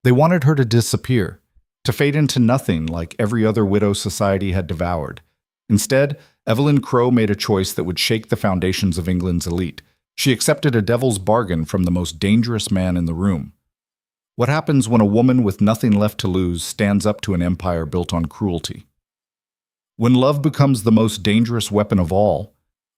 They wanted her to disappear, to fade into nothing like every other widow society had devoured. Instead, Evelyn Crowe made a choice that would shake the foundations of England's elite. She accepted a devil's bargain from the most dangerous man in the room. What happens when a woman with nothing left to lose stands up to an empire built on cruelty? When love becomes the most dangerous weapon of all,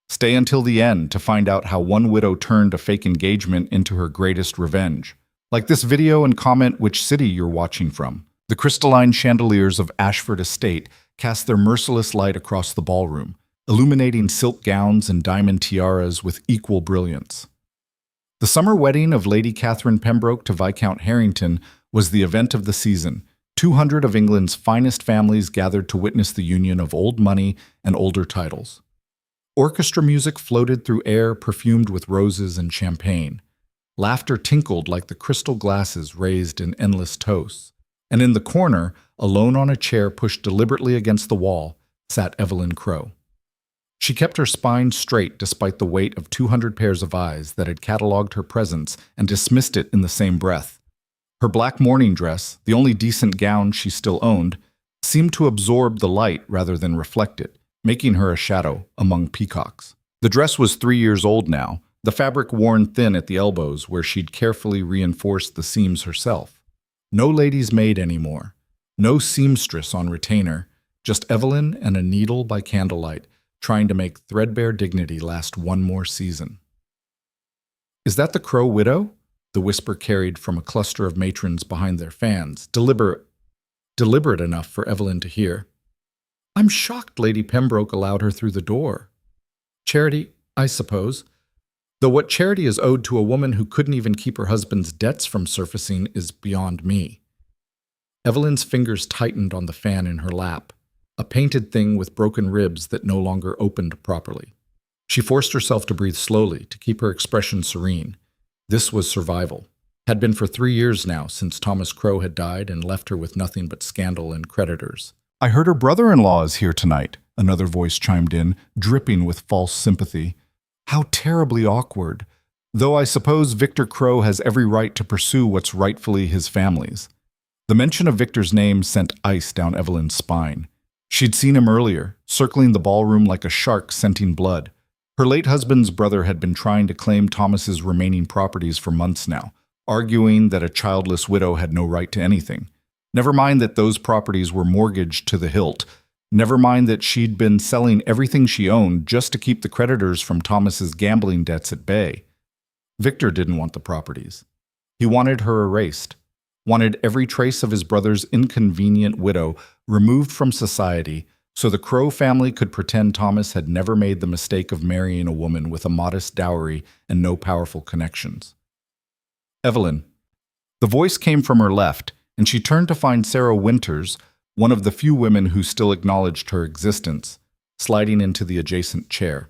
stay until the end to find out how one widow turned a fake engagement into her greatest revenge. Like this video and comment which city you're watching from. The crystalline chandeliers of Ashford Estate cast their merciless light across the ballroom, illuminating silk gowns and diamond tiaras with equal brilliance. The summer wedding of Lady Catherine Pembroke to Viscount Harrington was the event of the season. 200 of England's finest families gathered to witness the union of old money and older titles. Orchestra music floated through air perfumed with roses and champagne. Laughter tinkled like the crystal glasses raised in endless toasts. And in the corner, alone on a chair pushed deliberately against the wall, sat Evelyn Crowe. She kept her spine straight despite the weight of 200 pairs of eyes that had catalogued her presence and dismissed it in the same breath. Her black morning dress, the only decent gown she still owned, seemed to absorb the light rather than reflect it, making her a shadow among peacocks. The dress was 3 years old now, the fabric worn thin at the elbows where she'd carefully reinforced the seams herself. No lady's maid anymore, no seamstress on retainer, just Evelyn and a needle by candlelight, trying to make threadbare dignity last one more season. "Is that the Crowe widow?" the whisper carried from a cluster of matrons behind their fans, deliberate enough for Evelyn to hear. "I'm shocked Lady Pembroke allowed her through the door. Charity, I suppose. Though what charity is owed to a woman who couldn't even keep her husband's debts from surfacing is beyond me." Evelyn's fingers tightened on the fan in her lap, a painted thing with broken ribs that no longer opened properly. She forced herself to breathe slowly, to keep her expression serene. This was survival. Had been for 3 years now since Thomas Crowe had died and left her with nothing but scandal and creditors. "I heard her brother-in-law is here tonight," another voice chimed in, dripping with false sympathy. "How terribly awkward. Though I suppose Victor Crowe has every right to pursue what's rightfully his family's." The mention of Victor's name sent ice down Evelyn's spine. She'd seen him earlier, circling the ballroom like a shark scenting blood. Her late husband's brother had been trying to claim Thomas's remaining properties for months now, arguing that a childless widow had no right to anything. Never mind that those properties were mortgaged to the hilt. Never mind that she'd been selling everything she owned just to keep the creditors from Thomas's gambling debts at bay. Victor didn't want the properties. He wanted her erased, wanted every trace of his brother's inconvenient widow removed from society so the Crowe family could pretend Thomas had never made the mistake of marrying a woman with a modest dowry and no powerful connections. "Evelyn." The voice came from her left, and she turned to find Sarah Winters, one of the few women who still acknowledged her existence, sliding into the adjacent chair.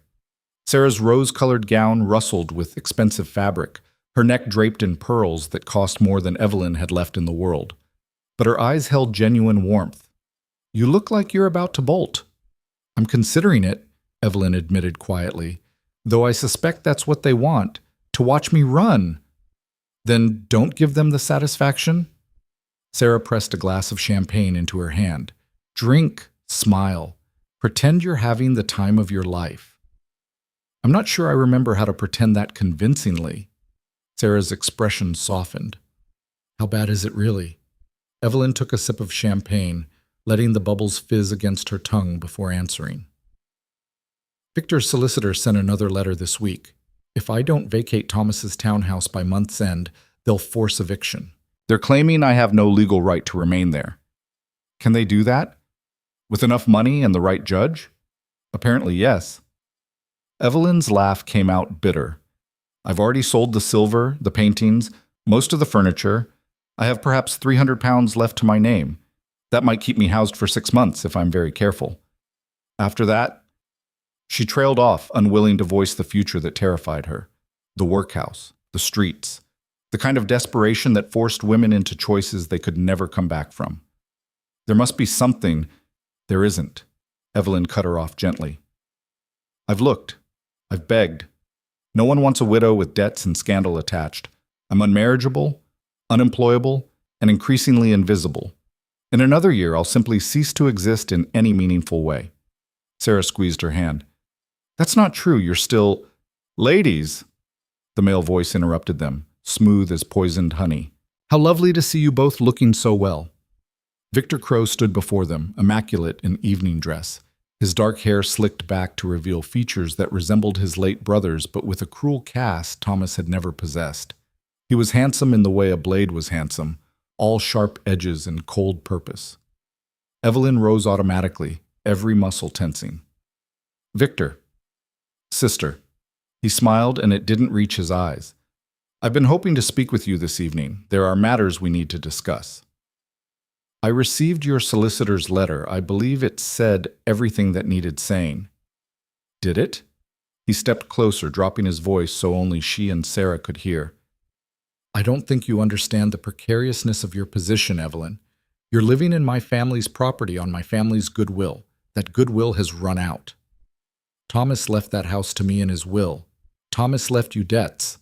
Sarah's rose-colored gown rustled with expensive fabric, her neck draped in pearls that cost more than Evelyn had left in the world. But her eyes held genuine warmth. "You look like you're about to bolt." "I'm considering it," Evelyn admitted quietly, "though I suspect that's what they want, to watch me run." "Then don't give them the satisfaction?" Sarah pressed a glass of champagne into her hand. "Drink, smile, pretend you're having the time of your life." "I'm not sure I remember how to pretend that convincingly." Sarah's expression softened. "How bad is it really?" Evelyn took a sip of champagne, letting the bubbles fizz against her tongue before answering. "Victor's solicitor sent another letter this week. If I don't vacate Thomas's townhouse by month's end, they'll force eviction. They're claiming I have no legal right to remain there." "Can they do that? With enough money and the right judge?" "Apparently, yes." Evelyn's laugh came out bitter. "I've already sold the silver, the paintings, most of the furniture. I have perhaps £300 left to my name. That might keep me housed for 6 months if I'm very careful. After that..." She trailed off, unwilling to voice the future that terrified her. The workhouse, the streets, the kind of desperation that forced women into choices they could never come back from. "There must be something." "There isn't." Evelyn cut her off gently. "I've looked. I've begged. No one wants a widow with debts and scandal attached. I'm unmarriageable, unemployable, and increasingly invisible. In another year, I'll simply cease to exist in any meaningful way. Sarah squeezed her hand. That's not true. You're still... Ladies! The male voice interrupted them, smooth as poisoned honey. How lovely to see you both looking so well. Victor Crow stood before them, immaculate in evening dress. His dark hair slicked back to reveal features that resembled his late brother's, but with a cruel cast Thomas had never possessed. He was handsome in the way a blade was handsome, all sharp edges and cold purpose. Evelyn rose automatically, every muscle tensing. Victor. Sister. He smiled, and it didn't reach his eyes. I've been hoping to speak with you this evening. There are matters we need to discuss. I received your solicitor's letter. I believe it said everything that needed saying. Did it? He stepped closer, dropping his voice so only she and Sarah could hear. I don't think you understand the precariousness of your position, Evelyn. You're living in my family's property on my family's goodwill. That goodwill has run out. Thomas left that house to me in his will. Thomas left you debts.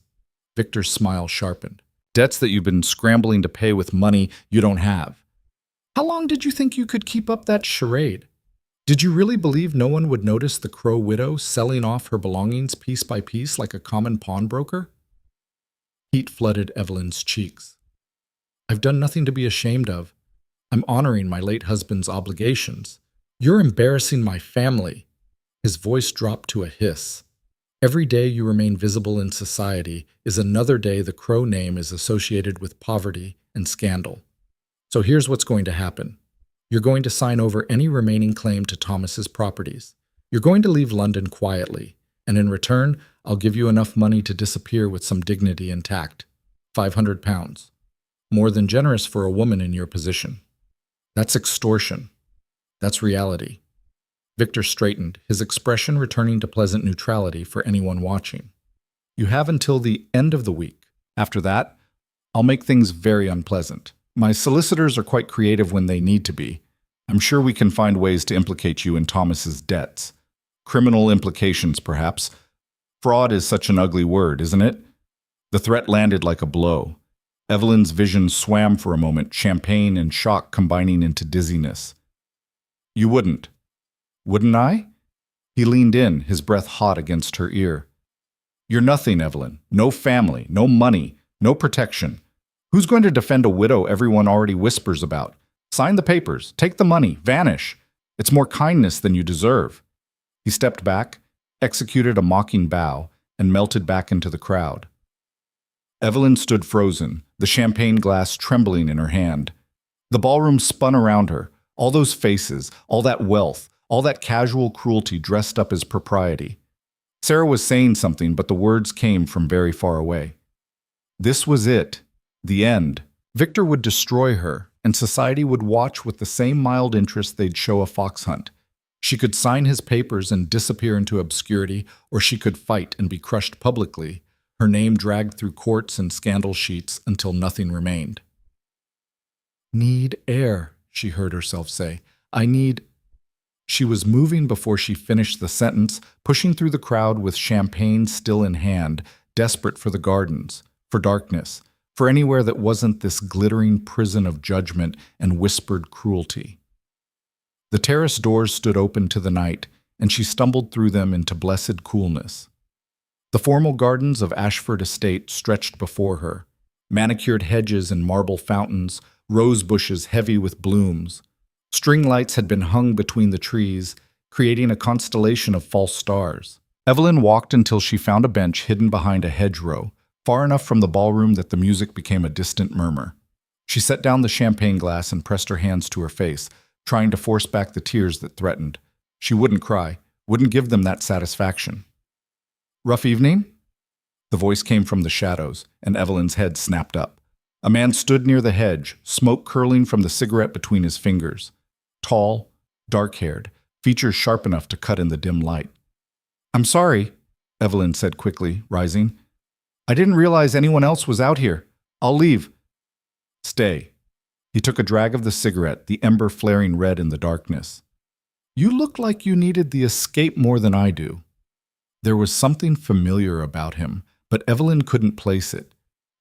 Victor's smile sharpened. Debts that you've been scrambling to pay with money you don't have. How long did you think you could keep up that charade? Did you really believe no one would notice the Crow widow selling off her belongings piece by piece like a common pawnbroker? Heat flooded Evelyn's cheeks. I've done nothing to be ashamed of. I'm honoring my late husband's obligations. You're embarrassing my family. His voice dropped to a hiss. Every day you remain visible in society is another day the Crow name is associated with poverty and scandal. So here's what's going to happen. You're going to sign over any remaining claim to Thomas's properties. You're going to leave London quietly, and in return, I'll give you enough money to disappear with some dignity intact. £500. More than generous for a woman in your position. That's extortion. That's reality. Victor straightened, his expression returning to pleasant neutrality for anyone watching. You have until the end of the week. After that, I'll make things very unpleasant. My solicitors are quite creative when they need to be. I'm sure we can find ways to implicate you in Thomas's debts. Criminal implications, perhaps. Fraud is such an ugly word, isn't it? The threat landed like a blow. Evelyn's vision swam for a moment, champagne and shock combining into dizziness. You wouldn't. Wouldn't I? He leaned in, his breath hot against her ear. You're nothing, Evelyn. No family, no money, no protection. Who's going to defend a widow everyone already whispers about? Sign the papers, take the money, vanish. It's more kindness than you deserve. He stepped back, executed a mocking bow, and melted back into the crowd. Evelyn stood frozen, the champagne glass trembling in her hand. The ballroom spun around her, all those faces, all that wealth, all that casual cruelty dressed up as propriety. Sarah was saying something, but the words came from very far away. This was it. The end. Victor would destroy her, and society would watch with the same mild interest they'd show a fox hunt. She could sign his papers and disappear into obscurity, or she could fight and be crushed publicly, her name dragged through courts and scandal sheets until nothing remained. Need air, she heard herself say. I need... She was moving before she finished the sentence, pushing through the crowd with champagne still in hand, desperate for the gardens, for darkness, for anywhere that wasn't this glittering prison of judgment and whispered cruelty. The terrace doors stood open to the night, and she stumbled through them into blessed coolness. The formal gardens of Ashford Estate stretched before her, manicured hedges and marble fountains, rose bushes heavy with blooms. String lights had been hung between the trees, creating a constellation of false stars. Evelyn walked until she found a bench hidden behind a hedgerow, far enough from the ballroom that the music became a distant murmur. She set down the champagne glass and pressed her hands to her face, trying to force back the tears that threatened. She wouldn't cry, wouldn't give them that satisfaction. Rough evening? The voice came from the shadows, and Evelyn's head snapped up. A man stood near the hedge, smoke curling from the cigarette between his fingers. Tall, dark-haired, features sharp enough to cut in the dim light. I'm sorry, Evelyn said quickly, rising. I didn't realize anyone else was out here. I'll leave. Stay. He took a drag of the cigarette, the ember flaring red in the darkness. You look like you needed the escape more than I do. There was something familiar about him, but Evelyn couldn't place it.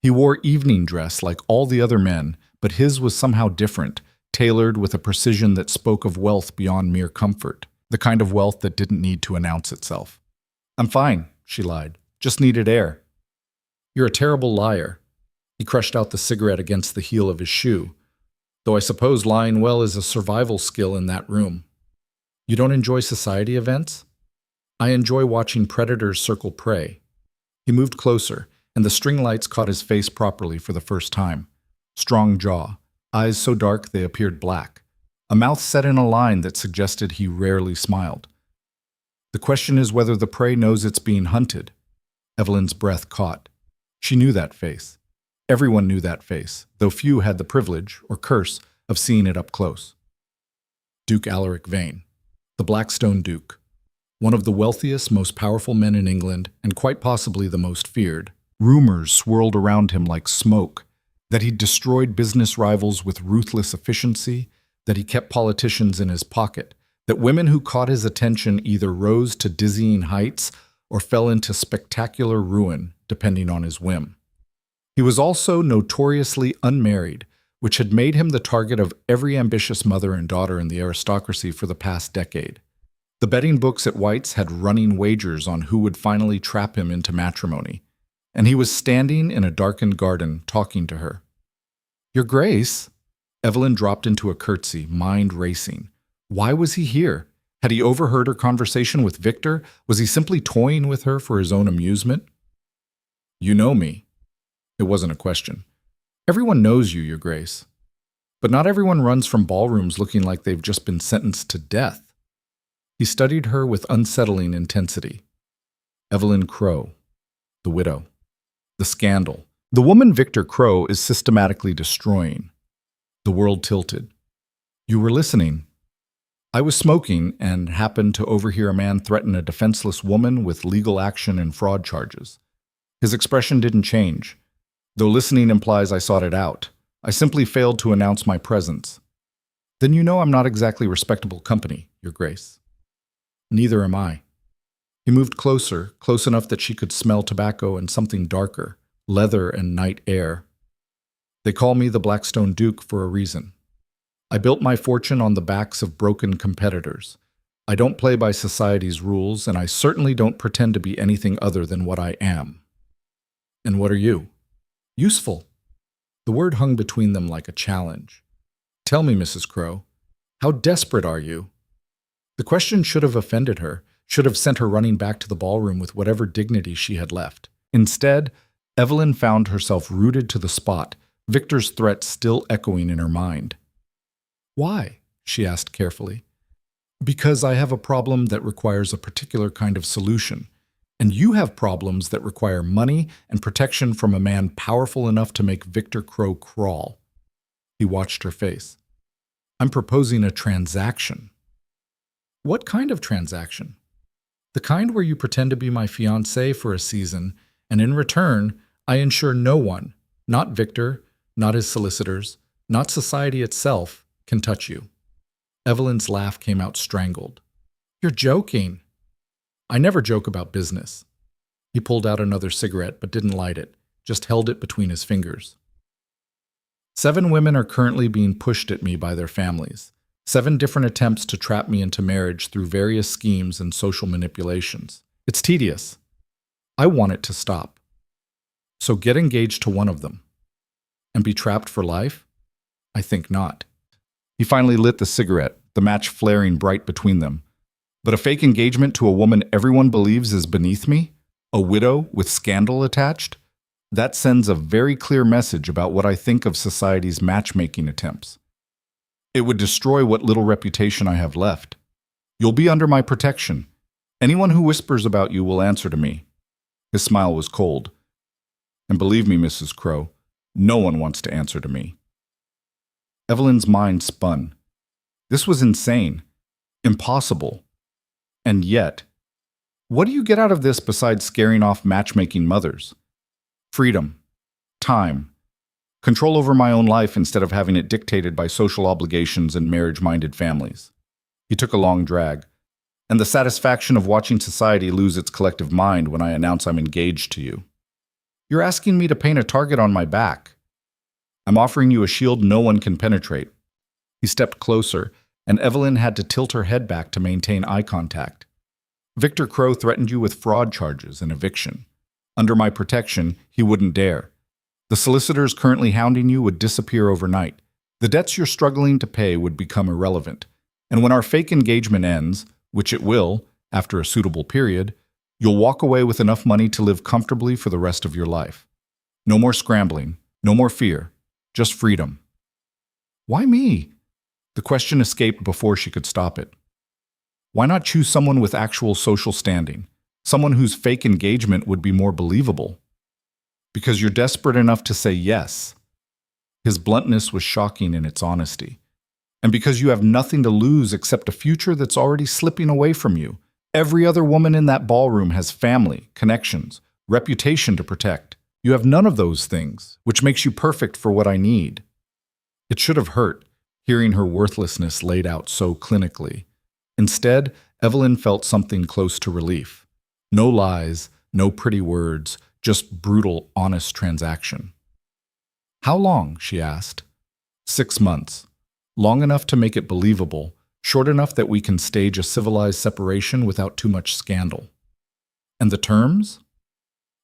He wore evening dress like all the other men, but his was somehow different, tailored with a precision that spoke of wealth beyond mere comfort, the kind of wealth that didn't need to announce itself. "I'm fine," she lied. "Just needed air." "You're a terrible liar." He crushed out the cigarette against the heel of his shoe. "Though I suppose lying well is a survival skill in that room." "You don't enjoy society events?" "I enjoy watching predators circle prey." He moved closer, and the string lights caught his face properly for the first time. Strong jaw, eyes so dark they appeared black, a mouth set in a line that suggested he rarely smiled. "The question is whether the prey knows it's being hunted." Evelyn's breath caught. She knew that face. Everyone knew that face, though few had the privilege, or curse, of seeing it up close. Duke Alaric Vane, the Blackstone Duke, one of the wealthiest, most powerful men in England, and quite possibly the most feared. Rumors swirled around him like smoke, that he destroyed business rivals with ruthless efficiency, that he kept politicians in his pocket, that women who caught his attention either rose to dizzying heights or fell into spectacular ruin, depending on his whim. He was also notoriously unmarried, which had made him the target of every ambitious mother and daughter in the aristocracy for the past decade. The betting books at White's had running wagers on who would finally trap him into matrimony, and he was standing in a darkened garden talking to her. "Your Grace?" Evelyn dropped into a curtsy, mind racing. Why was he here? Had he overheard her conversation with Victor? Was he simply toying with her for his own amusement? "You know me." It wasn't a question. "Everyone knows you, Your Grace. But not everyone runs from ballrooms looking like they've just been sentenced to death." He studied her with unsettling intensity. Evelyn Crow, the widow, the scandal. The woman Victor Crow is systematically destroying. The world tilted. "You were listening." "I was smoking and happened to overhear a man threaten a defenseless woman with legal action and fraud charges." His expression didn't change. "Though listening implies I sought it out. I simply failed to announce my presence." "Then you know I'm not exactly respectable company, Your Grace." "Neither am I." He moved closer, close enough that she could smell tobacco and something darker, leather and night air. "They call me the Blackstone Duke for a reason. I built my fortune on the backs of broken competitors. I don't play by society's rules, and I certainly don't pretend to be anything other than what I am." "And what are you?" "Useful." The word hung between them like a challenge. "Tell me, Mrs. Crow, how desperate are you?" The question should have offended her, should have sent her running back to the ballroom with whatever dignity she had left. Instead, Evelyn found herself rooted to the spot, Victor's threat still echoing in her mind. "Why?" she asked carefully. "Because I have a problem that requires a particular kind of solution. And you have problems that require money and protection from a man powerful enough to make Victor Crow crawl." He watched her face. "I'm proposing a transaction." "What kind of transaction?" "The kind where you pretend to be my fiancé for a season, and in return, I ensure no one, not Victor, not his solicitors, not society itself, can touch you." Evelyn's laugh came out strangled. "You're joking." "I never joke about business." He pulled out another cigarette but didn't light it, just held it between his fingers. 7 women are currently being pushed at me by their families. 7 different attempts to trap me into marriage through various schemes and social manipulations. It's tedious. I want it to stop. So get engaged to one of them. And be trapped for life? I think not. He finally lit the cigarette, the match flaring bright between them. But a fake engagement to a woman everyone believes is beneath me? A widow with scandal attached? That sends a very clear message about what I think of society's matchmaking attempts. It would destroy what little reputation I have left. You'll be under my protection. Anyone who whispers about you will answer to me. His smile was cold. And believe me, Mrs. Crow, no one wants to answer to me. Evelyn's mind spun. This was insane. Impossible. And yet, what do you get out of this besides scaring off matchmaking mothers? Freedom. Time. Control over my own life instead of having it dictated by social obligations and marriage-minded families. He took a long drag. And the satisfaction of watching society lose its collective mind when I announce I'm engaged to you. You're asking me to paint a target on my back. I'm offering you a shield no one can penetrate." He stepped closer, and Evelyn had to tilt her head back to maintain eye contact. "Victor Crow threatened you with fraud charges and eviction. Under my protection, he wouldn't dare. The solicitors currently hounding you would disappear overnight. The debts you're struggling to pay would become irrelevant. And when our fake engagement ends, which it will, after a suitable period, you'll walk away with enough money to live comfortably for the rest of your life. No more scrambling, no more fear, just freedom." "Why me?" The question escaped before she could stop it. "Why not choose someone with actual social standing? Someone whose fake engagement would be more believable?" "Because you're desperate enough to say yes." His bluntness was shocking in its honesty. "And because you have nothing to lose except a future that's already slipping away from you. Every other woman in that ballroom has family, connections, reputation to protect. You have none of those things, which makes you perfect for what I need." It should have hurt, hearing her worthlessness laid out so clinically. Instead, Evelyn felt something close to relief. No lies, no pretty words, just brutal, honest transaction. "How long?" she asked. 6 months. Long enough to make it believable, short enough that we can stage a civilized separation without too much scandal. "And the terms?"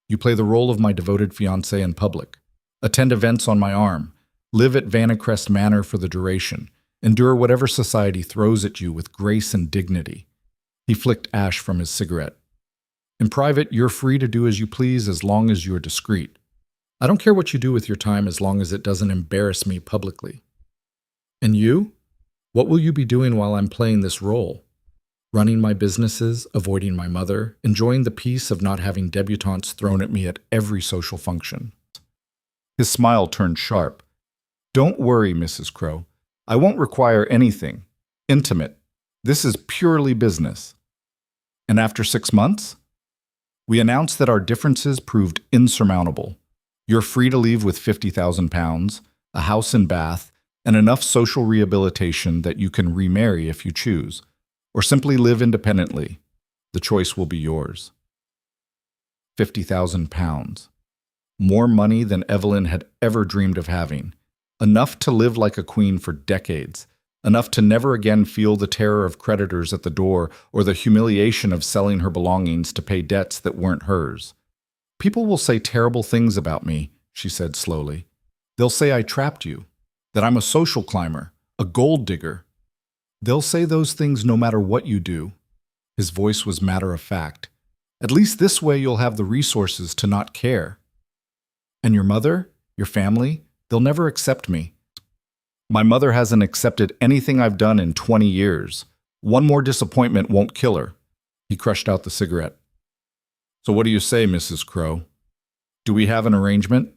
"You play the role of my devoted fiancé in public. Attend events on my arm. Live at Vanecrest Manor for the duration. Endure whatever society throws at you with grace and dignity." He flicked ash from his cigarette. "In private, you're free to do as you please as long as you're discreet. I don't care what you do with your time as long as it doesn't embarrass me publicly." "And you? What will you be doing while I'm playing this role? Running my businesses, avoiding my mother, enjoying the peace of not having debutantes thrown at me at every social function." His smile turned sharp. "Don't worry, Mrs. Crow. I won't require anything. Intimate. This is purely business." "And after 6 months?" "We announced that our differences proved insurmountable. You're free to leave with £50,000, a house and bath, and enough social rehabilitation that you can remarry if you choose, or simply live independently. The choice will be yours." £50,000. More money than Evelyn had ever dreamed of having. Enough to live like a queen for decades. Enough to never again feel the terror of creditors at the door or the humiliation of selling her belongings to pay debts that weren't hers. "People will say terrible things about me," she said slowly. "They'll say I trapped you, that I'm a social climber, a gold digger. They'll say those things no matter what you do." His voice was matter-of-fact. "At least this way you'll have the resources to not care. And your mother, your family, they'll never accept me." "My mother hasn't accepted anything I've done in 20 years. One more disappointment won't kill her." He crushed out the cigarette. "So what do you say, Mrs. Crow? Do we have an arrangement?"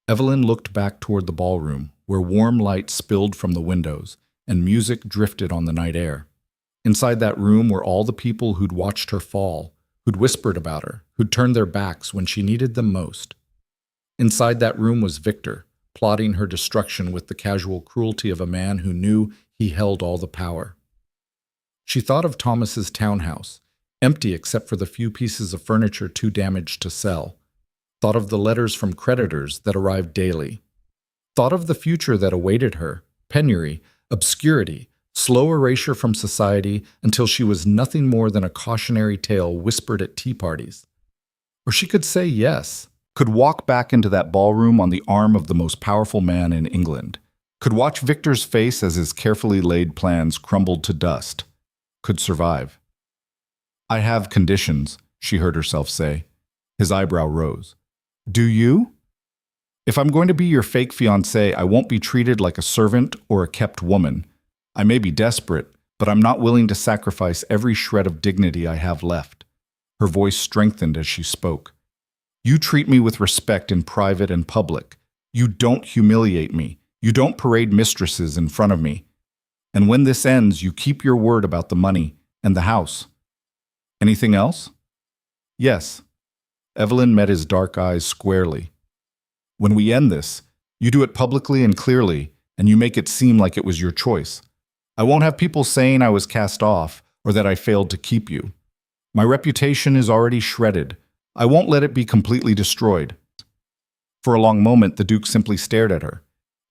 Evelyn looked back toward the ballroom, where warm light spilled from the windows and music drifted on the night air. Inside that room were all the people who'd watched her fall, who'd whispered about her, who'd turned their backs when she needed them most. Inside that room was Victor, plotting her destruction with the casual cruelty of a man who knew he held all the power. She thought of Thomas's townhouse, empty except for the few pieces of furniture too damaged to sell. Thought of the letters from creditors that arrived daily. Thought of the future that awaited her, penury, obscurity, slow erasure from society until she was nothing more than a cautionary tale whispered at tea parties. Or she could say yes, could walk back into that ballroom on the arm of the most powerful man in England, could watch Victor's face as his carefully laid plans crumbled to dust, could survive. "I have conditions," she heard herself say. His eyebrow rose. "Do you?" "If I'm going to be your fake fiancé, I won't be treated like a servant or a kept woman. I may be desperate, but I'm not willing to sacrifice every shred of dignity I have left." Her voice strengthened as she spoke. "You treat me with respect in private and public. You don't humiliate me. You don't parade mistresses in front of me. And when this ends, you keep your word about the money and the house." "Anything else?" "Yes." Evelyn met his dark eyes squarely. "When we end this, you do it publicly and clearly, and you make it seem like it was your choice. I won't have people saying I was cast off or that I failed to keep you. My reputation is already shredded. I won't let it be completely destroyed." For a long moment, the Duke simply stared at her.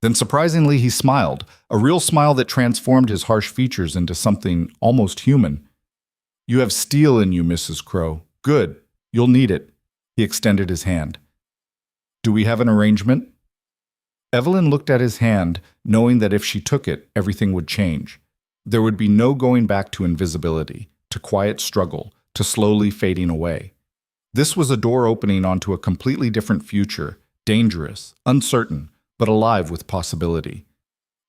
Then surprisingly, he smiled, a real smile that transformed his harsh features into something almost human. "You have steel in you, Mrs. Crow. Good. You'll need it." He extended his hand. "Do we have an arrangement?" Evelyn looked at his hand, knowing that if she took it, everything would change. There would be no going back to invisibility, to quiet struggle, to slowly fading away. This was a door opening onto a completely different future, dangerous, uncertain, but alive with possibility.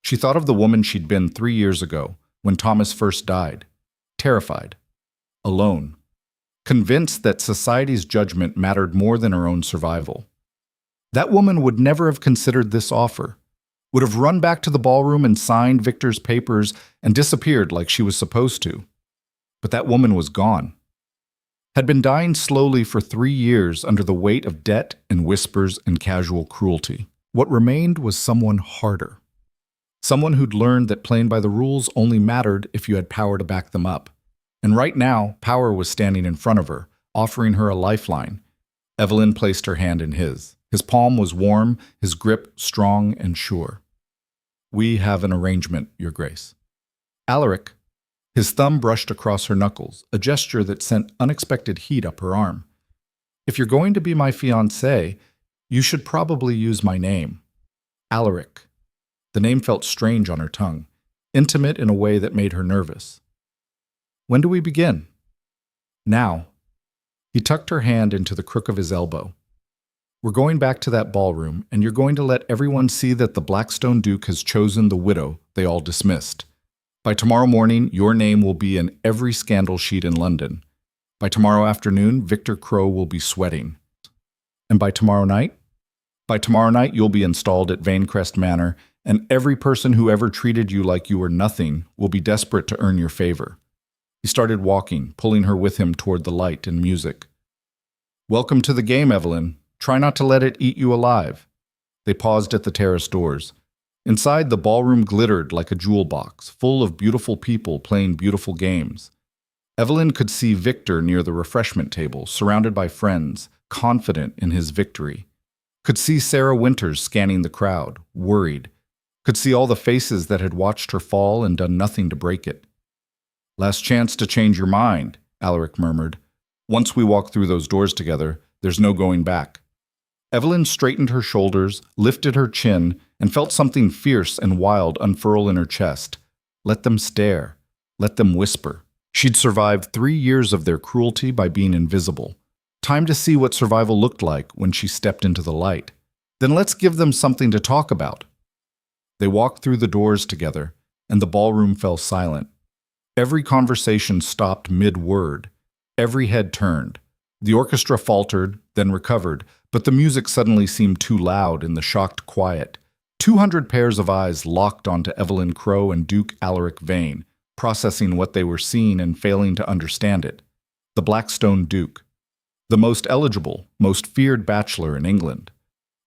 She thought of the woman she'd been 3 years ago, when Thomas first died. Terrified. Alone. Convinced that society's judgment mattered more than her own survival. That woman would never have considered this offer, would have run back to the ballroom and signed Victor's papers and disappeared like she was supposed to. But that woman was gone. Had been dying slowly for 3 years under the weight of debt and whispers and casual cruelty. What remained was someone harder. Someone who'd learned that playing by the rules only mattered if you had power to back them up. And right now, power was standing in front of her, offering her a lifeline. Evelyn placed her hand in his. His palm was warm, his grip strong and sure. "We have an arrangement, Your Grace." Alaric. His thumb brushed across her knuckles, a gesture that sent unexpected heat up her arm. "If you're going to be my fiancé, you should probably use my name." Alaric. The name felt strange on her tongue, intimate in a way that made her nervous. "When do we begin?" "Now." He tucked her hand into the crook of his elbow. "We're going back to that ballroom, and you're going to let everyone see that the Blackstone Duke has chosen the widow they all dismissed. By tomorrow morning, your name will be in every scandal sheet in London. By tomorrow afternoon, Victor Crow will be sweating. And by tomorrow night? By tomorrow night, you'll be installed at Vanecrest Manor, and every person who ever treated you like you were nothing will be desperate to earn your favor." He started walking, pulling her with him toward the light and music. "Welcome to the game, Evelyn. Try not to let it eat you alive." They paused at the terrace doors. Inside, the ballroom glittered like a jewel box, full of beautiful people playing beautiful games. Evelyn could see Victor near the refreshment table, surrounded by friends, confident in his victory. Could see Sarah Winters scanning the crowd, worried. Could see all the faces that had watched her fall and done nothing to break it. "Last chance to change your mind," Alaric murmured. "Once we walk through those doors together, there's no going back." Evelyn straightened her shoulders, lifted her chin, and felt something fierce and wild unfurl in her chest. Let them stare. Let them whisper. She'd survived 3 years of their cruelty by being invisible. Time to see what survival looked like when she stepped into the light. Then let's give them something to talk about. They walked through the doors together, and the ballroom fell silent. Every conversation stopped mid-word. Every head turned. The orchestra faltered, then recovered, but the music suddenly seemed too loud in the shocked quiet. 200 pairs of eyes locked onto Evelyn Crow and Duke Alaric Vane, processing what they were seeing and failing to understand it. The Blackstone Duke. The most eligible, most feared bachelor in England.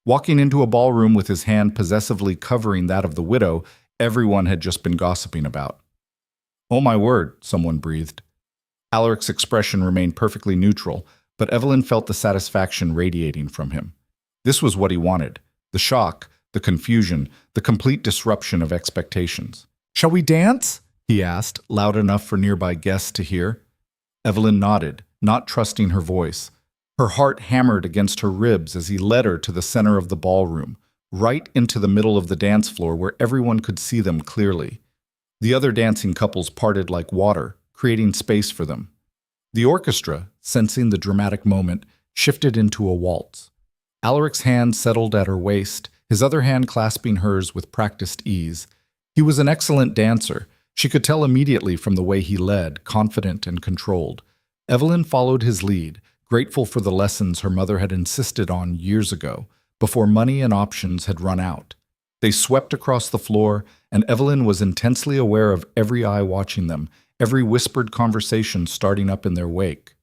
Walking into a ballroom with his hand possessively covering that of the widow everyone had just been gossiping about. "Oh my word," someone breathed. Alaric's expression remained perfectly neutral, but Evelyn felt the satisfaction radiating from him. This was what he wanted. The shock, the confusion, the complete disruption of expectations. "Shall we dance?" he asked, loud enough for nearby guests to hear. Evelyn nodded, not trusting her voice. Her heart hammered against her ribs as he led her to the center of the ballroom, right into the middle of the dance floor where everyone could see them clearly. The other dancing couples parted like water, creating space for them. The orchestra, sensing the dramatic moment, shifted into a waltz. Alaric's hand settled at her waist, his other hand clasping hers with practiced ease. He was an excellent dancer. She could tell immediately from the way he led, confident and controlled. Evelyn followed his lead, grateful for the lessons her mother had insisted on years ago, before money and options had run out. They swept across the floor, and Evelyn was intensely aware of every eye watching them, every whispered conversation starting up in their wake.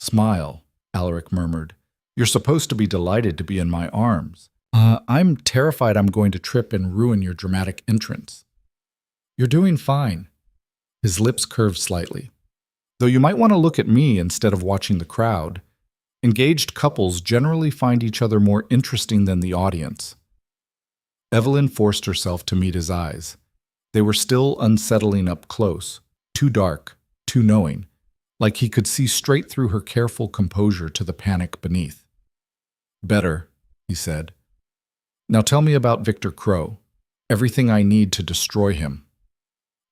"Smile," Alaric murmured. "You're supposed to be delighted to be in my arms. I'm terrified I'm going to trip and ruin your dramatic entrance." "You're doing fine." His lips curved slightly. "Though you might want to look at me instead of watching the crowd. Engaged couples generally find each other more interesting than the audience." Evelyn forced herself to meet his eyes. They were still unsettling up close, too dark, too knowing, like he could see straight through her careful composure to the panic beneath. "Better," he said. "Now tell me about Victor Crow. Everything I need to destroy him."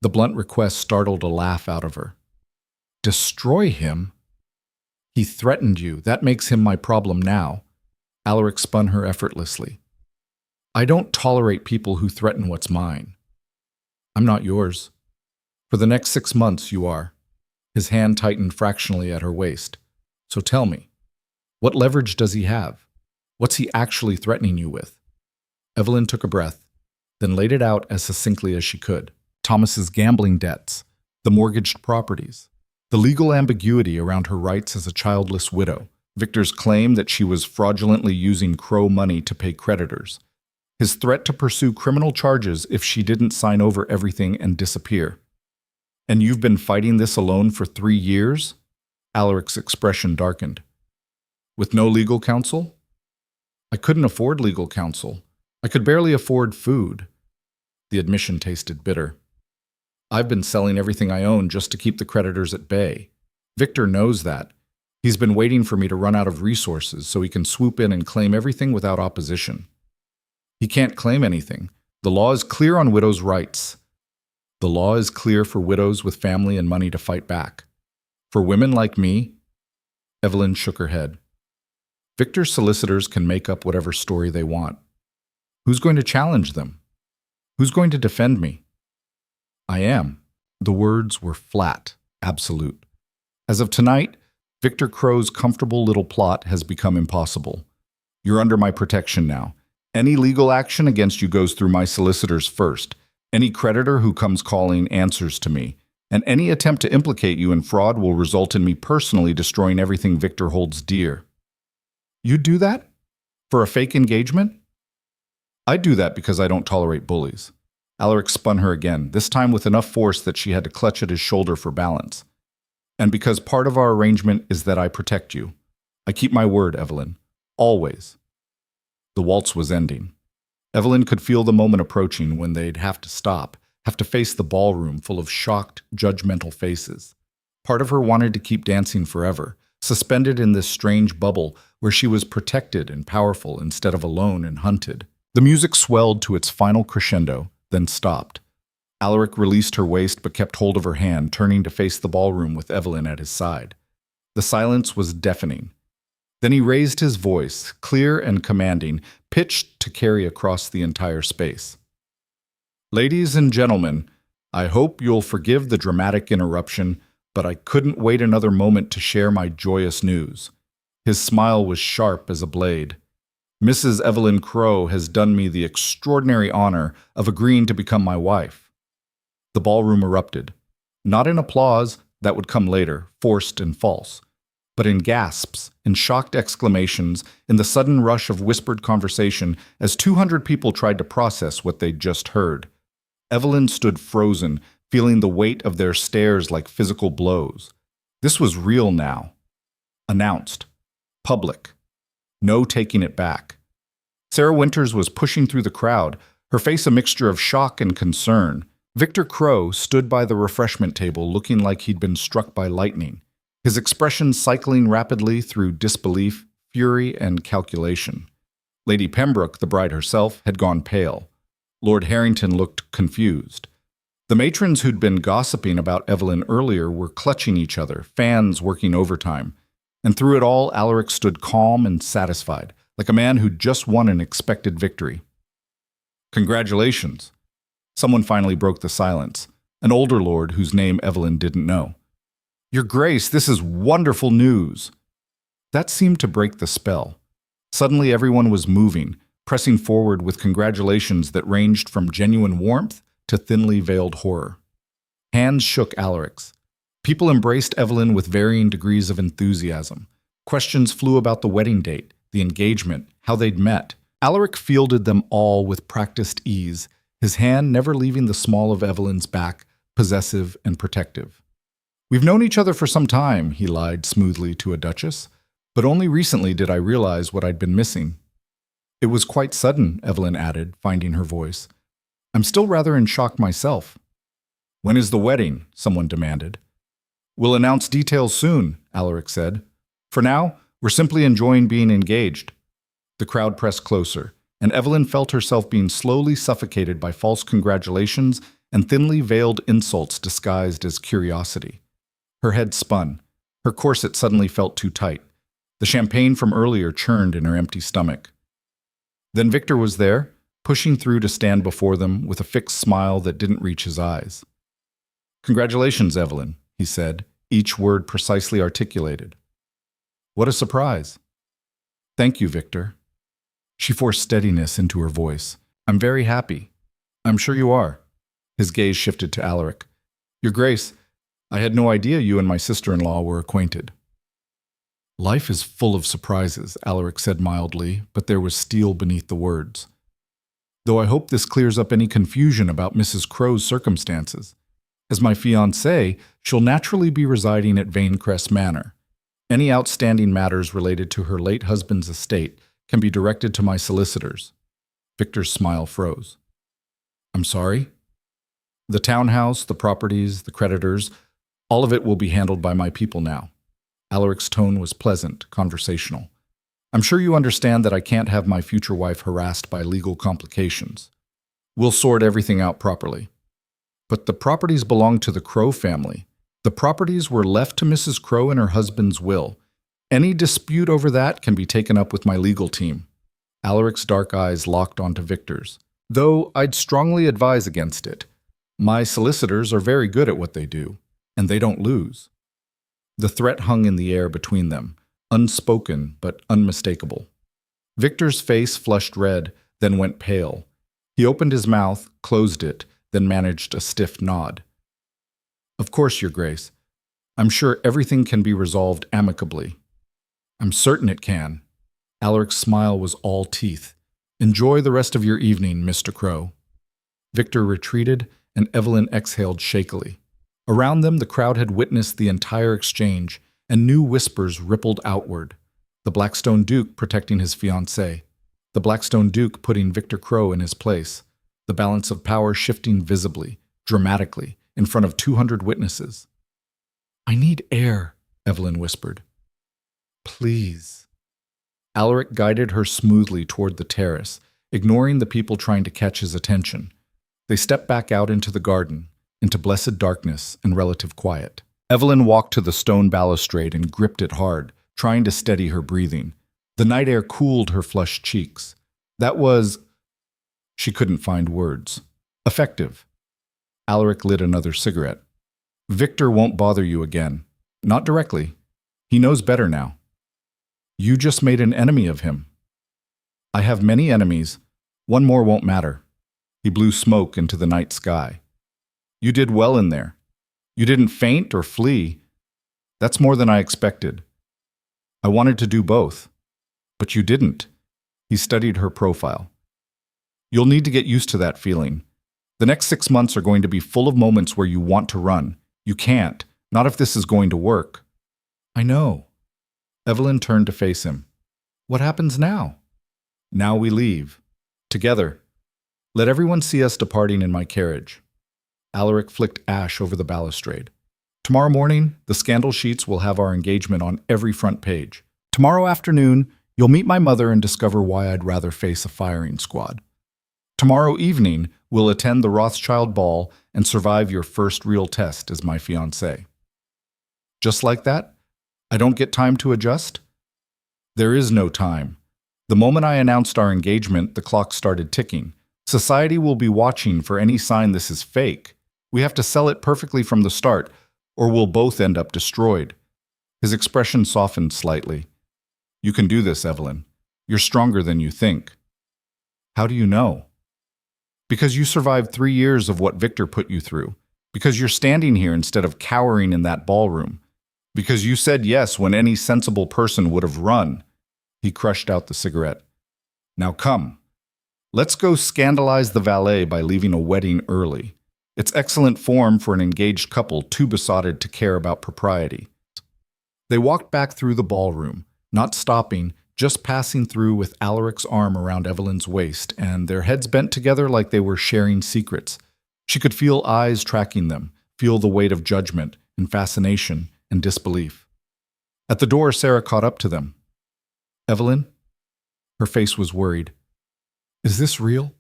The blunt request startled a laugh out of her. "Destroy him? He threatened you. That makes him my problem now." Alaric spun her effortlessly. "I don't tolerate people who threaten what's mine." "I'm not yours. For the next 6 months, you are." His hand tightened fractionally at her waist. "So tell me, what leverage does he have? What's he actually threatening you with?" Evelyn took a breath, then laid it out as succinctly as she could. Thomas's gambling debts, the mortgaged properties, the legal ambiguity around her rights as a childless widow, Victor's claim that she was fraudulently using Crow money to pay creditors, his threat to pursue criminal charges if she didn't sign over everything and disappear. "And you've been fighting this alone for 3 years?" Alaric's expression darkened. "With no legal counsel?" "I couldn't afford legal counsel. I could barely afford food." The admission tasted bitter. "I've been selling everything I own just to keep the creditors at bay. Victor knows that. He's been waiting for me to run out of resources so he can swoop in and claim everything without opposition." "He can't claim anything. The law is clear on widows' rights." "The law is clear for widows with family and money to fight back. For women like me?" Evelyn shook her head. "Victor's solicitors can make up whatever story they want. Who's going to challenge them? Who's going to defend me?" "I am." The words were flat, absolute. "As of tonight, Victor Crow's comfortable little plot has become impossible. You're under my protection now. Any legal action against you goes through my solicitors first. Any creditor who comes calling answers to me, and any attempt to implicate you in fraud will result in me personally destroying everything Victor holds dear." "You'd do that? For a fake engagement?" "I do that because I don't tolerate bullies." Alaric spun her again, this time with enough force that she had to clutch at his shoulder for balance. "And because part of our arrangement is that I protect you. I keep my word, Evelyn. Always." The waltz was ending. Evelyn could feel the moment approaching when they'd have to stop, have to face the ballroom full of shocked, judgmental faces. Part of her wanted to keep dancing forever, suspended in this strange bubble where she was protected and powerful instead of alone and hunted. The music swelled to its final crescendo, then stopped. Alaric released her waist but kept hold of her hand, turning to face the ballroom with Evelyn at his side. The silence was deafening. Then he raised his voice, clear and commanding, pitched to carry across the entire space. "Ladies and gentlemen, I hope you'll forgive the dramatic interruption, but I couldn't wait another moment to share my joyous news." His smile was sharp as a blade. "Mrs. Evelyn Crow has done me the extraordinary honor of agreeing to become my wife." The ballroom erupted, not in applause, that would come later, forced and false, but in gasps, in shocked exclamations, in the sudden rush of whispered conversation as 200 people tried to process what they'd just heard. Evelyn stood frozen, feeling the weight of their stares like physical blows. This was real now. Announced. Public. No taking it back. Sarah Winters was pushing through the crowd, her face a mixture of shock and concern. Victor Crow stood by the refreshment table looking like he'd been struck by lightning, his expression cycling rapidly through disbelief, fury, and calculation. Lady Pembroke, the bride herself, had gone pale. Lord Harrington looked confused. The matrons who'd been gossiping about Evelyn earlier were clutching each other, fans working overtime. And through it all, Alaric stood calm and satisfied, like a man who'd just won an expected victory. "Congratulations." Someone finally broke the silence, an older lord whose name Evelyn didn't know. "Your Grace, this is wonderful news." That seemed to break the spell. Suddenly everyone was moving, pressing forward with congratulations that ranged from genuine warmth to thinly veiled horror. Hands shook Alaric's. People embraced Evelyn with varying degrees of enthusiasm. Questions flew about the wedding date, the engagement, how they'd met. Alaric fielded them all with practiced ease, his hand never leaving the small of Evelyn's back, possessive and protective. "We've known each other for some time," he lied smoothly to a duchess, "but only recently did I realize what I'd been missing." It was quite sudden, Evelyn added, finding her voice. I'm still rather in shock myself. When is the wedding? Someone demanded. We'll announce details soon, Alaric said. For now, we're simply enjoying being engaged. The crowd pressed closer, and Evelyn felt herself being slowly suffocated by false congratulations and thinly veiled insults disguised as curiosity. Her head spun. Her corset suddenly felt too tight. The champagne from earlier churned in her empty stomach. Then Victor was there, pushing through to stand before them with a fixed smile that didn't reach his eyes. Congratulations, Evelyn, he said, each word precisely articulated. What a surprise. Thank you, Victor. She forced steadiness into her voice. I'm very happy. I'm sure you are. His gaze shifted to Alaric. Your Grace, I had no idea you and my sister-in-law were acquainted. Life is full of surprises, Alaric said mildly, but there was steel beneath the words. Though I hope this clears up any confusion about Mrs. Crow's circumstances. As my fiancée, she'll naturally be residing at Vanecrest Manor. Any outstanding matters related to her late husband's estate can be directed to my solicitors. Victor's smile froze. I'm sorry? The townhouse, the properties, the creditors, all of it will be handled by my people now. Alaric's tone was pleasant, conversational. I'm sure you understand that I can't have my future wife harassed by legal complications. We'll sort everything out properly. But the properties belong to the Crow family. The properties were left to Mrs. Crow in her husband's will. Any dispute over that can be taken up with my legal team. Alaric's dark eyes locked onto Victor's. Though I'd strongly advise against it. My solicitors are very good at what they do, and they don't lose. The threat hung in the air between them, unspoken but unmistakable. Victor's face flushed red, then went pale. He opened his mouth, closed it, then managed a stiff nod. Of course, Your Grace. I'm sure everything can be resolved amicably. I'm certain it can. Alaric's smile was all teeth. Enjoy the rest of your evening, Mr. Crow. Victor retreated, and Evelyn exhaled shakily. Around them, the crowd had witnessed the entire exchange, and new whispers rippled outward. The Blackstone Duke protecting his fiancée. The Blackstone Duke putting Victor Crow in his place. The balance of power shifting visibly, dramatically, in front of 200 witnesses. I need air, Evelyn whispered. Please. Alaric guided her smoothly toward the terrace, ignoring the people trying to catch his attention. They stepped back out into the garden, into blessed darkness and relative quiet. Evelyn walked to the stone balustrade and gripped it hard, trying to steady her breathing. The night air cooled her flushed cheeks. That was... She couldn't find words. Effective. Alaric lit another cigarette. Victor won't bother you again. Not directly. He knows better now. You just made an enemy of him. I have many enemies. One more won't matter. He blew smoke into the night sky. You did well in there. You didn't faint or flee. That's more than I expected. I wanted to do both. But you didn't. He studied her profile. You'll need to get used to that feeling. The next 6 months are going to be full of moments where you want to run. You can't. Not if this is going to work. I know. Evelyn turned to face him. What happens now? Now we leave. Together. Let everyone see us departing in my carriage. Alaric flicked ash over the balustrade. Tomorrow morning, the scandal sheets will have our engagement on every front page. Tomorrow afternoon, you'll meet my mother and discover why I'd rather face a firing squad. Tomorrow evening, we'll attend the Rothschild ball and survive your first real test as my fiancée. Just like that? I don't get time to adjust? There is no time. The moment I announced our engagement, the clock started ticking. Society will be watching for any sign this is fake. We have to sell it perfectly from the start, or we'll both end up destroyed. His expression softened slightly. You can do this, Evelyn. You're stronger than you think. How do you know? Because you survived 3 years of what Victor put you through. Because you're standing here instead of cowering in that ballroom. Because you said yes when any sensible person would have run. He crushed out the cigarette. Now come. Let's go scandalize the valet by leaving a wedding early. It's excellent form for an engaged couple too besotted to care about propriety. They walked back through the ballroom, not stopping, just passing through with Alaric's arm around Evelyn's waist, and their heads bent together like they were sharing secrets. She could feel eyes tracking them, feel the weight of judgment and fascination and disbelief. At the door, Sarah caught up to them. "Evelyn?" Her face was worried. "Is this real?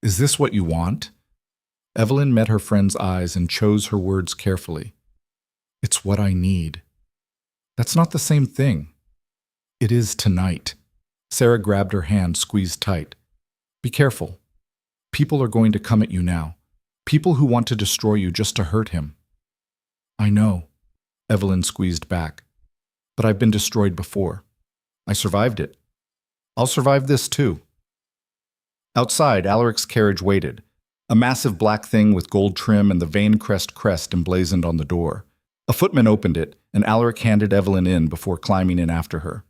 Is this what you want?" Evelyn met her friend's eyes and chose her words carefully. "It's what I need." "That's not the same thing." "It is tonight." Sarah grabbed her hand, squeezed tight. "Be careful. People are going to come at you now. People who want to destroy you just to hurt him." "I know." Evelyn squeezed back. "But I've been destroyed before. I survived it. I'll survive this too." Outside, Alaric's carriage waited, a massive black thing with gold trim and the Vanecrest crest emblazoned on the door. A footman opened it, and Alaric handed Evelyn in before climbing in after her.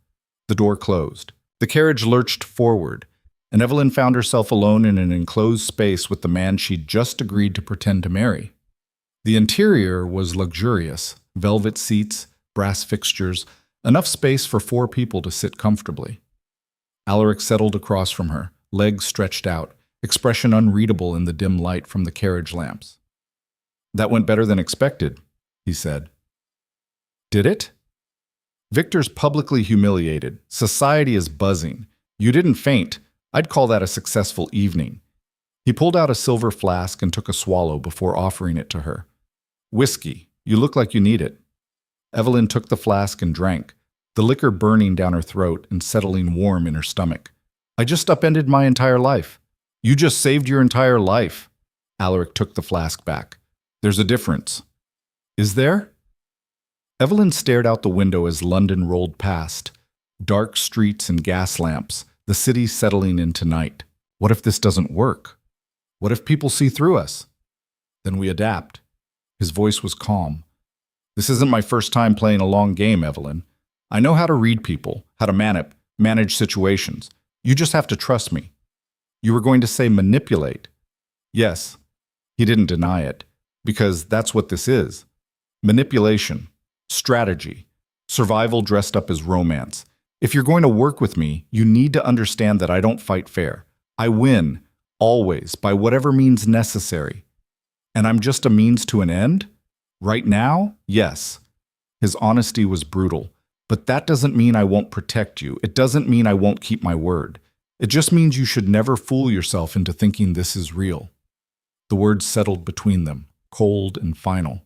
The door closed. The carriage lurched forward, and Evelyn found herself alone in an enclosed space with the man she'd just agreed to pretend to marry. The interior was luxurious, velvet seats, brass fixtures, enough space for 4 people to sit comfortably. Alaric settled across from her, legs stretched out, expression unreadable in the dim light from the carriage lamps. "That went better than expected," he said. "Did it?" "Victor's publicly humiliated. Society is buzzing. You didn't faint. I'd call that a successful evening." He pulled out a silver flask and took a swallow before offering it to her. "Whiskey. You look like you need it." Evelyn took the flask and drank, the liquor burning down her throat and settling warm in her stomach. "I just upended my entire life." "You just saved your entire life." Alaric took the flask back. "There's a difference." "Is there?" Evelyn stared out the window as London rolled past. Dark streets and gas lamps, the city settling into night. What if this doesn't work? What if people see through us? Then we adapt. His voice was calm. "This isn't my first time playing a long game, Evelyn. I know how to read people, how to manage situations. You just have to trust me." "You were going to say manipulate." "Yes." He didn't deny it, because that's what this is. Manipulation. Strategy. Survival dressed up as romance. If you're going to work with me, you need to understand that I don't fight fair. I win, always, by whatever means necessary. And I'm just a means to an end? Right now, yes. His honesty was brutal. But that doesn't mean I won't protect you. It doesn't mean I won't keep my word. It just means you should never fool yourself into thinking this is real. The words settled between them, cold and final.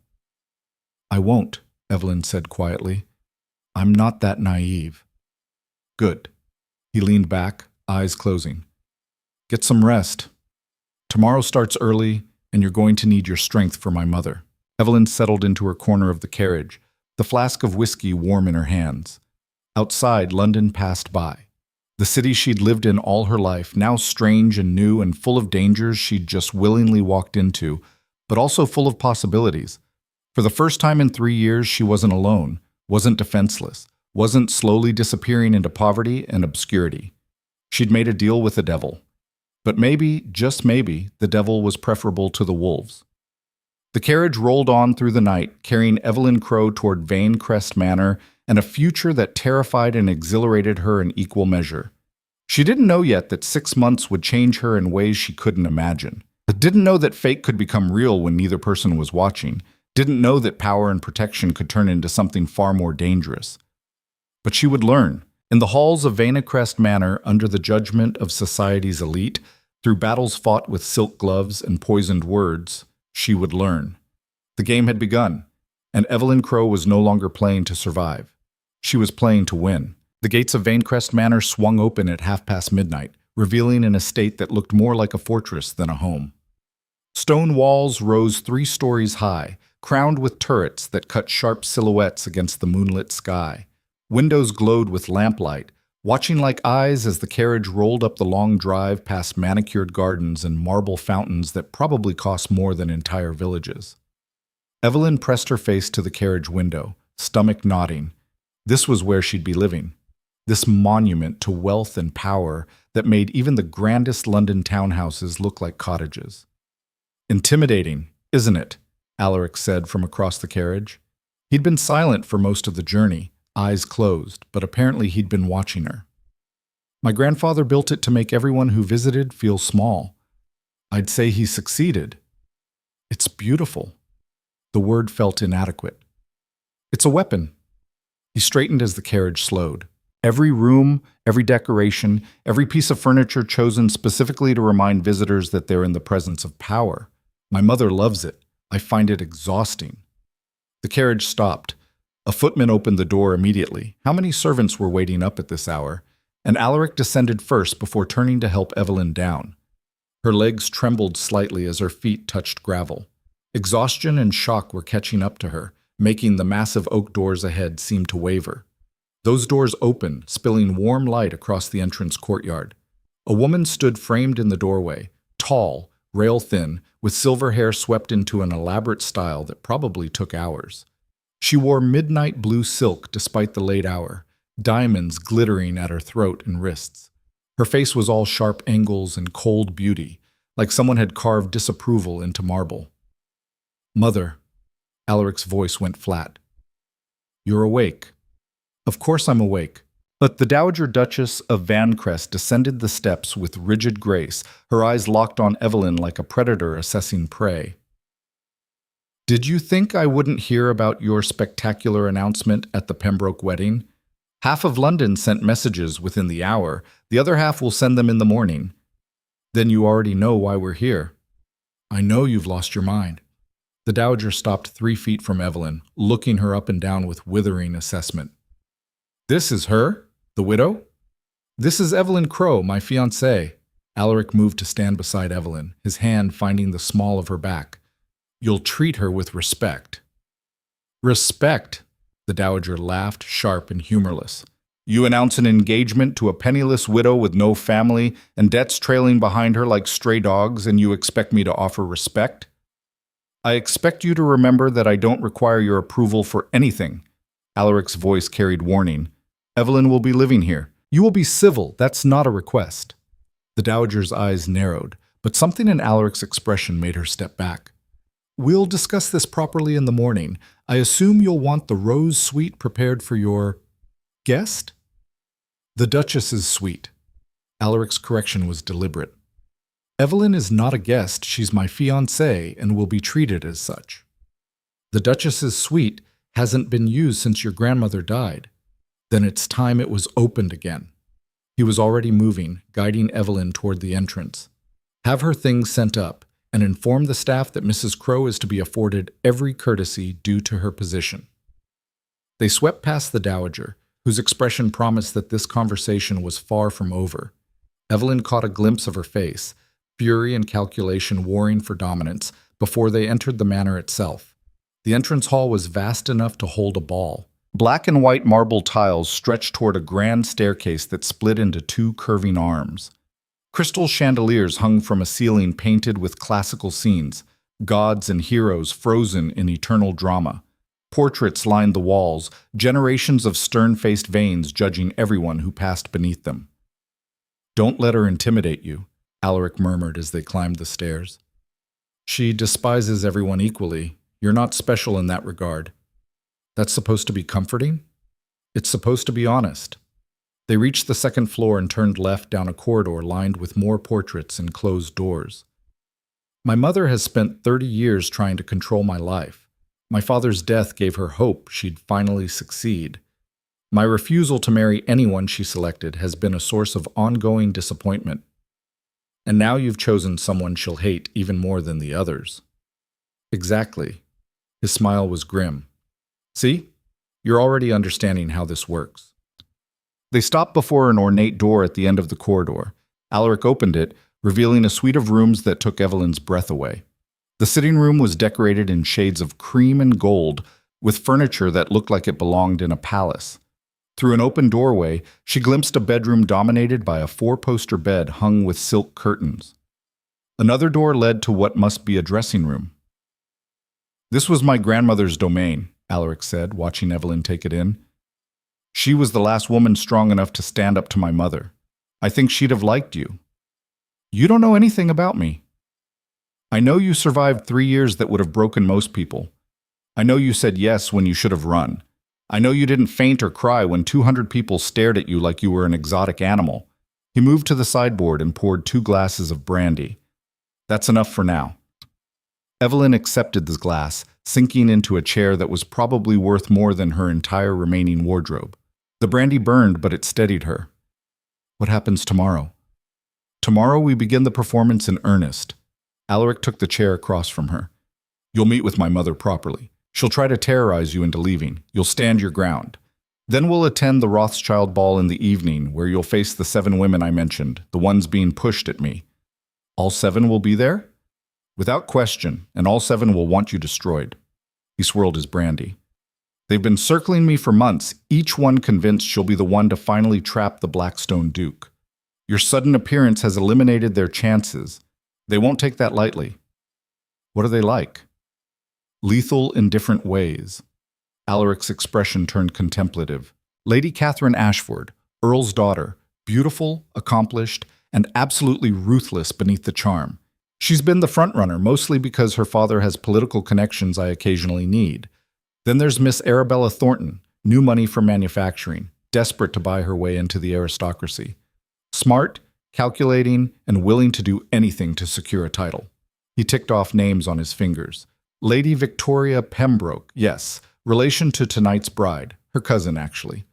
"I won't," Evelyn said quietly. "I'm not that naive." "Good." He leaned back, eyes closing. "Get some rest. Tomorrow starts early, and you're going to need your strength for my mother." Evelyn settled into her corner of the carriage, the flask of whiskey warm in her hands. Outside, London passed by. The city she'd lived in all her life, now strange and new and full of dangers she'd just willingly walked into, but also full of possibilities. For the first time in 3 years, she wasn't alone, wasn't defenseless, wasn't slowly disappearing into poverty and obscurity. She'd made a deal with the devil. But maybe, just maybe, the devil was preferable to the wolves. The carriage rolled on through the night, carrying Evelyn Crow toward Vanecrest Manor and a future that terrified and exhilarated her in equal measure. She didn't know yet that 6 months would change her in ways she couldn't imagine. Didn't know that fate could become real when neither person was watching. Didn't know that power and protection could turn into something far more dangerous. But she would learn. In the halls of Vanecrest Manor, under the judgment of society's elite, through battles fought with silk gloves and poisoned words, she would learn. The game had begun, and Evelyn Crow was no longer playing to survive. She was playing to win. The gates of Vanecrest Manor swung open at midnight, revealing an estate that looked more like a fortress than a home. Stone walls rose 3 stories high, crowned with turrets that cut sharp silhouettes against the moonlit sky. Windows glowed with lamplight, watching like eyes as the carriage rolled up the long drive past manicured gardens and marble fountains that probably cost more than entire villages. Evelyn pressed her face to the carriage window, stomach nodding. This was where she'd be living. This monument to wealth and power that made even the grandest London townhouses look like cottages. "Intimidating, isn't it?" Alaric said from across the carriage. He'd been silent for most of the journey, eyes closed, but apparently he'd been watching her. My grandfather built it to make everyone who visited feel small. I'd say he succeeded. It's beautiful. The word felt inadequate. It's a weapon. He straightened as the carriage slowed. Every room, every decoration, every piece of furniture chosen specifically to remind visitors that they're in the presence of power. My mother loves it. I find it exhausting. The carriage stopped. A footman opened the door immediately. How many servants were waiting up at this hour? And Alaric descended first before turning to help Evelyn down. Her legs trembled slightly as her feet touched gravel. Exhaustion and shock were catching up to her, making the massive oak doors ahead seem to waver. Those doors opened, spilling warm light across the entrance courtyard. A woman stood framed in the doorway, tall, rail-thin, with silver hair swept into an elaborate style that probably took hours. She wore midnight blue silk despite the late hour, diamonds glittering at her throat and wrists. Her face was all sharp angles and cold beauty, like someone had carved disapproval into marble. "Mother," Alaric's voice went flat. "You're awake." "Of course I'm awake." But the Dowager Duchess of Vanecrest descended the steps with rigid grace, her eyes locked on Evelyn like a predator assessing prey. "Did you think I wouldn't hear about your spectacular announcement at the Pembroke wedding? Half of London sent messages within the hour. The other half will send them in the morning. Then you already know why we're here." "I know you've lost your mind." The Dowager stopped 3 feet from Evelyn, looking her up and down with withering assessment. "This is her? The widow?" "This is Evelyn Crow, my fiancée." Alaric moved to stand beside Evelyn, his hand finding the small of her back. "You'll treat her with respect." "Respect?" The Dowager laughed, sharp and humorless. "You announce an engagement to a penniless widow with no family and debts trailing behind her like stray dogs, and you expect me to offer respect? I expect you to remember that I don't require your approval for anything." Alaric's voice carried warning. "Evelyn will be living here. You will be civil. That's not a request." The Dowager's eyes narrowed, but something in Alaric's expression made her step back. "We'll discuss this properly in the morning. I assume you'll want the rose suite prepared for your guest?" "The Duchess's suite." Alaric's correction was deliberate. "Evelyn is not a guest. She's my fiancée and will be treated as such. The Duchess's suite hasn't been used since your grandmother died. Then it's time it was opened again." He was already moving, guiding Evelyn toward the entrance. "Have her things sent up, and inform the staff that Mrs. Crow is to be afforded every courtesy due to her position." They swept past the Dowager, whose expression promised that this conversation was far from over. Evelyn caught a glimpse of her face, fury and calculation warring for dominance, before they entered the manor itself. The entrance hall was vast enough to hold a ball. Black and white marble tiles stretched toward a grand staircase that split into 2 curving arms. Crystal chandeliers hung from a ceiling painted with classical scenes, gods and heroes frozen in eternal drama. Portraits lined the walls, generations of stern-faced vanes judging everyone who passed beneath them. "Don't let her intimidate you," Alaric murmured as they climbed the stairs. "She despises everyone equally. You're not special in that regard." "That's supposed to be comforting?" "It's supposed to be honest." They reached the 2nd floor and turned left down a corridor lined with more portraits and closed doors. "My mother has spent 30 years trying to control my life. My father's death gave her hope she'd finally succeed. My refusal to marry anyone she selected has been a source of ongoing disappointment. And now you've chosen someone she'll hate even more than the others." "Exactly." His smile was grim. "See? You're already understanding how this works." They stopped before an ornate door at the end of the corridor. Alaric opened it, revealing a suite of rooms that took Evelyn's breath away. The sitting room was decorated in shades of cream and gold, with furniture that looked like it belonged in a palace. Through an open doorway, she glimpsed a bedroom dominated by a 4-poster bed hung with silk curtains. Another door led to what must be a dressing room. "This was my grandmother's domain," Alaric said, watching Evelyn take it in. "She was the last woman strong enough to stand up to my mother. I think she'd have liked you." "You don't know anything about me." "I know you survived 3 years that would have broken most people. I know you said yes when you should have run. I know you didn't faint or cry when 200 people stared at you like you were an exotic animal. He moved to the sideboard and poured 2 glasses of brandy. That's enough for now. Evelyn accepted the glass, sinking into a chair that was probably worth more than her entire remaining wardrobe. The brandy burned, but it steadied her. What happens tomorrow? Tomorrow we begin the performance in earnest. Alaric took the chair across from her. You'll meet with my mother properly. She'll try to terrorize you into leaving. You'll stand your ground. Then we'll attend the Rothschild ball in the evening, where you'll face the 7 women I mentioned, the ones being pushed at me. All 7 will be there? Without question, and all 7 will want you destroyed. He swirled his brandy. They've been circling me for months, each one convinced she'll be the one to finally trap the Blackstone Duke. Your sudden appearance has eliminated their chances. They won't take that lightly. What are they like? Lethal in different ways. Alaric's expression turned contemplative. Lady Catherine Ashford, Earl's daughter, beautiful, accomplished, and absolutely ruthless beneath the charm. She's been the frontrunner, mostly because her father has political connections I occasionally need. Then there's Miss Arabella Thornton, new money from manufacturing, desperate to buy her way into the aristocracy. Smart, calculating, and willing to do anything to secure a title. He ticked off names on his fingers. Lady Victoria Pembroke, yes, relation to tonight's bride, her cousin actually.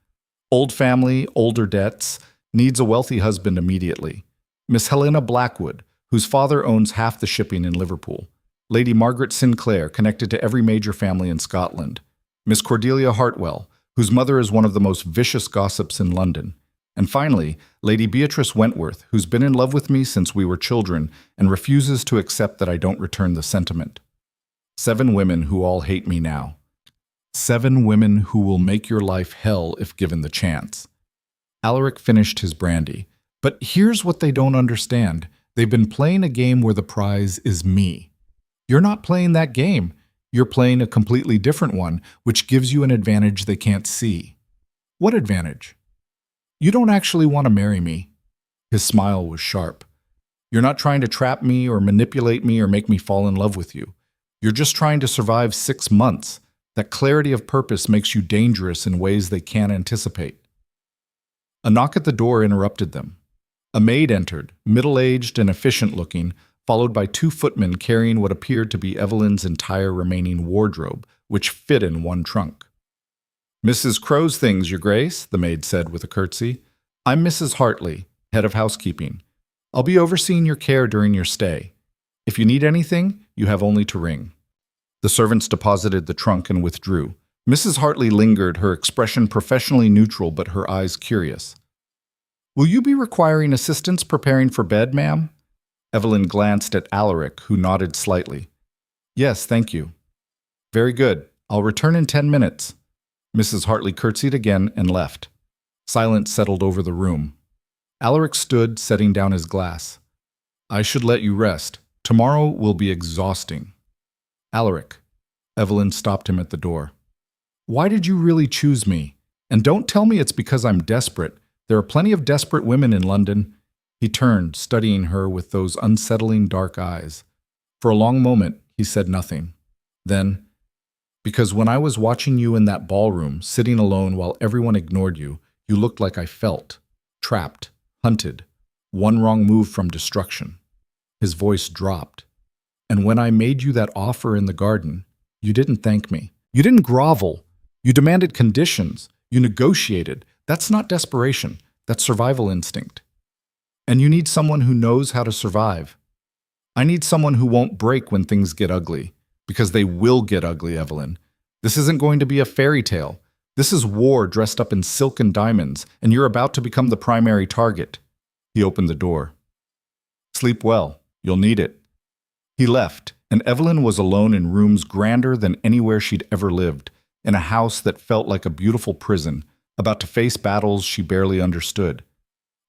Old family, older debts, needs a wealthy husband immediately. Miss Helena Blackwood, whose father owns half the shipping in Liverpool. Lady Margaret Sinclair, connected to every major family in Scotland. Miss Cordelia Hartwell, whose mother is one of the most vicious gossips in London. And finally, Lady Beatrice Wentworth, who's been in love with me since we were children and refuses to accept that I don't return the sentiment. 7 women who all hate me now. 7 women who will make your life hell if given the chance. Alaric finished his brandy. But here's what they don't understand. They've been playing a game where the prize is me. You're not playing that game. You're playing a completely different one, which gives you an advantage they can't see. What advantage? You don't actually want to marry me. His smile was sharp. You're not trying to trap me or manipulate me or make me fall in love with you. You're just trying to survive 6 months. That clarity of purpose makes you dangerous in ways they can't anticipate. A knock at the door interrupted them. A maid entered, middle-aged and efficient-looking, followed by 2 footmen carrying what appeared to be Evelyn's entire remaining wardrobe, which fit in one trunk. Mrs. Crow's things, Your Grace, the maid said with a curtsy. I'm Mrs. Hartley, head of housekeeping. I'll be overseeing your care during your stay. If you need anything, you have only to ring. The servants deposited the trunk and withdrew. Mrs. Hartley lingered, her expression professionally neutral but her eyes curious. Will you be requiring assistance preparing for bed, ma'am? Evelyn glanced at Alaric, who nodded slightly. Yes, thank you. Very good. I'll return in 10 minutes. Mrs. Hartley curtsied again and left. Silence settled over the room. Alaric stood, setting down his glass. I should let you rest. Tomorrow will be exhausting. Alaric. Evelyn stopped him at the door. Why did you really choose me? And don't tell me it's because I'm desperate. There are plenty of desperate women in London. He turned, studying her with those unsettling dark eyes. For a long moment, he said nothing. Then, because when I was watching you in that ballroom, sitting alone while everyone ignored you, you looked like I felt, trapped, hunted, one wrong move from destruction. His voice dropped. And when I made you that offer in the garden, you didn't thank me. You didn't grovel. You demanded conditions. You negotiated. That's not desperation. That's survival instinct. And you need someone who knows how to survive. I need someone who won't break when things get ugly. Because they will get ugly, Evelyn. This isn't going to be a fairy tale. This is war dressed up in silk and diamonds, and you're about to become the primary target. He opened the door. Sleep well. You'll need it. He left, and Evelyn was alone in rooms grander than anywhere she'd ever lived, in a house that felt like a beautiful prison, about to face battles she barely understood.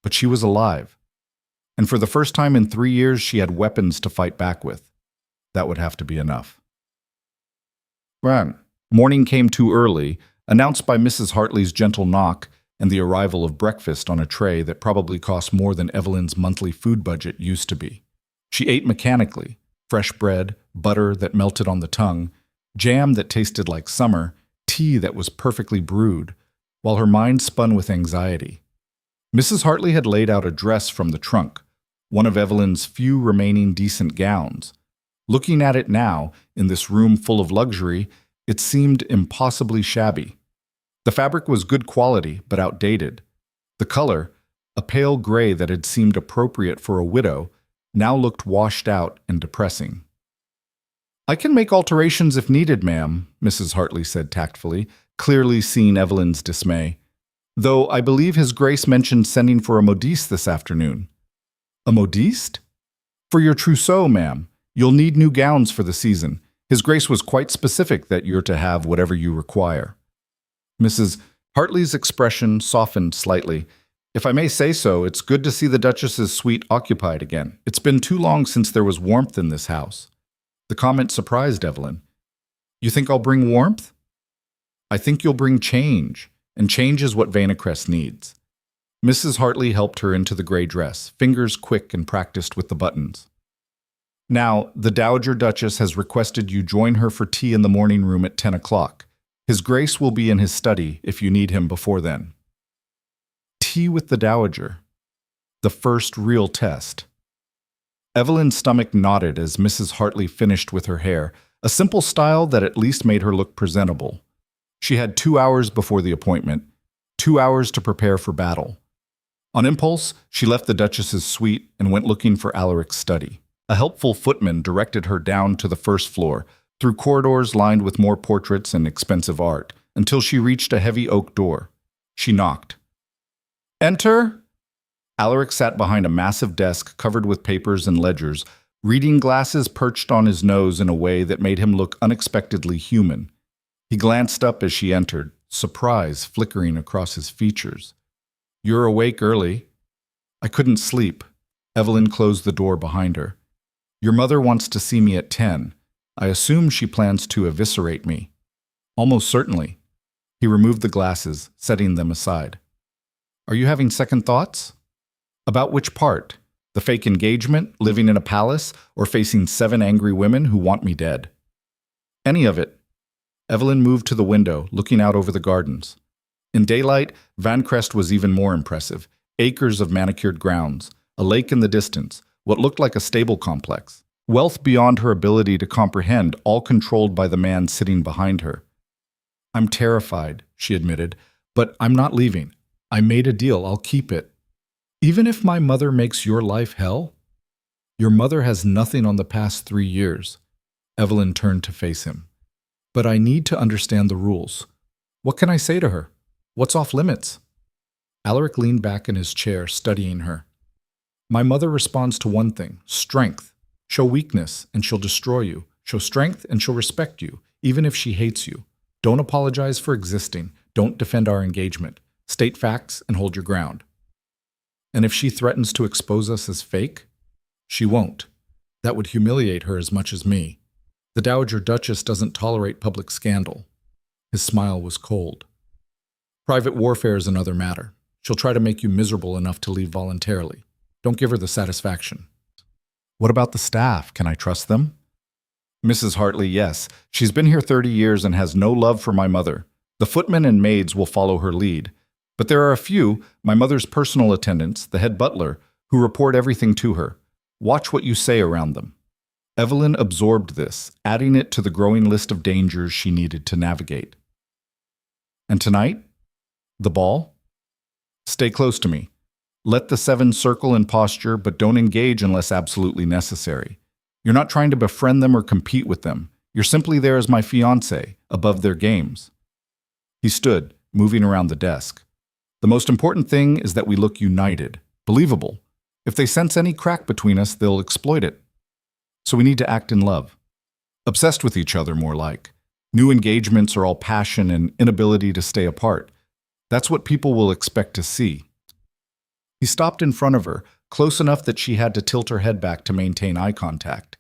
But she was alive. And for the first time in 3 years, she had weapons to fight back with. That would have to be enough. Morning came too early, announced by Mrs. Hartley's gentle knock and the arrival of breakfast on a tray that probably cost more than Evelyn's monthly food budget used to be. She ate mechanically, fresh bread, butter that melted on the tongue, jam that tasted like summer, tea that was perfectly brewed, while her mind spun with anxiety. Mrs. Hartley had laid out a dress from the trunk, one of Evelyn's few remaining decent gowns. Looking at it now, in this room full of luxury, it seemed impossibly shabby. The fabric was good quality, but outdated. The color, a pale gray that had seemed appropriate for a widow, now looked washed out and depressing. "I can make alterations if needed, ma'am," Mrs. Hartley said tactfully, clearly seeing Evelyn's dismay. "Though I believe His Grace mentioned sending for a modiste this afternoon." "A modiste?" "For your trousseau, ma'am. You'll need new gowns for the season. His Grace was quite specific that you're to have whatever you require." Mrs. Hartley's expression softened slightly. "If I may say so, it's good to see the Duchess's suite occupied again. It's been too long since there was warmth in this house." The comment surprised Evelyn. "You think I'll bring warmth?" "I think you'll bring change, and change is what Vanecrest needs." Mrs. Hartley helped her into the gray dress, fingers quick and practiced with the buttons. "Now, the Dowager Duchess has requested you join her for tea in the morning room at 10 o'clock. His Grace will be in his study if you need him before then." Tea with the Dowager. The first real test. Evelyn's stomach knotted as Mrs. Hartley finished with her hair, a simple style that at least made her look presentable. She had 2 hours before the appointment, 2 hours to prepare for battle. On impulse, she left the Duchess's suite and went looking for Alaric's study. A helpful footman directed her down to the first floor, through corridors lined with more portraits and expensive art, until she reached a heavy oak door. She knocked. "Enter!" Alaric sat behind a massive desk covered with papers and ledgers, reading glasses perched on his nose in a way that made him look unexpectedly human. He glanced up as she entered, surprise flickering across his features. "You're awake early." "I couldn't sleep." Evelyn closed the door behind her. "Your mother wants to see me at 10. I assume she plans to eviscerate me." "Almost certainly." He removed the glasses, setting them aside. "Are you having second thoughts?" "About which part? The fake engagement, living in a palace, or facing 7 angry women who want me dead?" "Any of it." Evelyn moved to the window, looking out over the gardens. In daylight, Vanecrest was even more impressive. Acres of manicured grounds, a lake in the distance, what looked like a stable complex. Wealth beyond her ability to comprehend, all controlled by the man sitting behind her. "I'm terrified," she admitted, "but I'm not leaving. I made a deal. I'll keep it." "Even if my mother makes your life hell?" "Your mother has nothing on the past 3 years." Evelyn turned to face him. "But I need to understand the rules. What can I say to her? What's off limits?" Alaric leaned back in his chair, studying her. "My mother responds to one thing, strength. Show weakness, and she'll destroy you. Show strength, and she'll respect you, even if she hates you. Don't apologize for existing. Don't defend our engagement. State facts and hold your ground." "And if she threatens to expose us as fake?" "She won't. That would humiliate her as much as me. The Dowager Duchess doesn't tolerate public scandal." His smile was cold. "Private warfare is another matter. She'll try to make you miserable enough to leave voluntarily. Don't give her the satisfaction." "What about the staff? Can I trust them?" "Mrs. Hartley, yes. She's been here 30 years and has no love for my mother. The footmen and maids will follow her lead. But there are a few, my mother's personal attendants, the head butler, who report everything to her. Watch what you say around them." Evelyn absorbed this, adding it to the growing list of dangers she needed to navigate. "And tonight? The ball? Stay close to me. Let the 7 circle in posture, but don't engage unless absolutely necessary. You're not trying to befriend them or compete with them. You're simply there as my fiancé, above their games." He stood, moving around the desk. "The most important thing is that we look united, believable. If they sense any crack between us, they'll exploit it. So we need to act in love. Obsessed with each other, more like. New engagements are all passion and inability to stay apart. That's what people will expect to see." He stopped in front of her, close enough that she had to tilt her head back to maintain eye contact.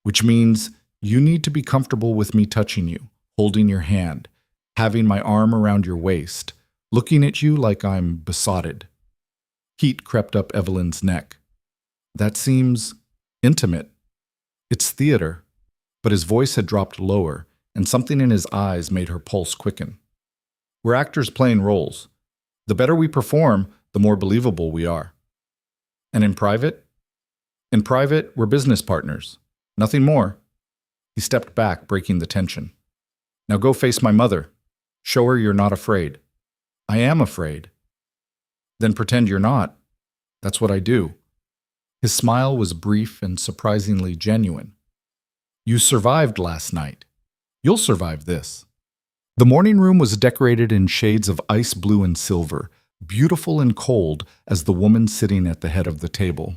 "Which means you need to be comfortable with me touching you, holding your hand, having my arm around your waist, looking at you like I'm besotted." Heat crept up Evelyn's neck. "That seems intimate." "It's theater." But his voice had dropped lower, and something in his eyes made her pulse quicken. "We're actors playing roles. The better we perform, the more believable we are. And in private? In private, we're business partners. Nothing more. He stepped back, breaking the tension. Now go face my mother. Show her you're not afraid. I am afraid. Then pretend you're not. That's what I do. His smile was brief and surprisingly genuine. You survived last night. You'll survive this. The morning room was decorated in shades of ice blue and silver, beautiful and cold as the woman sitting at the head of the table.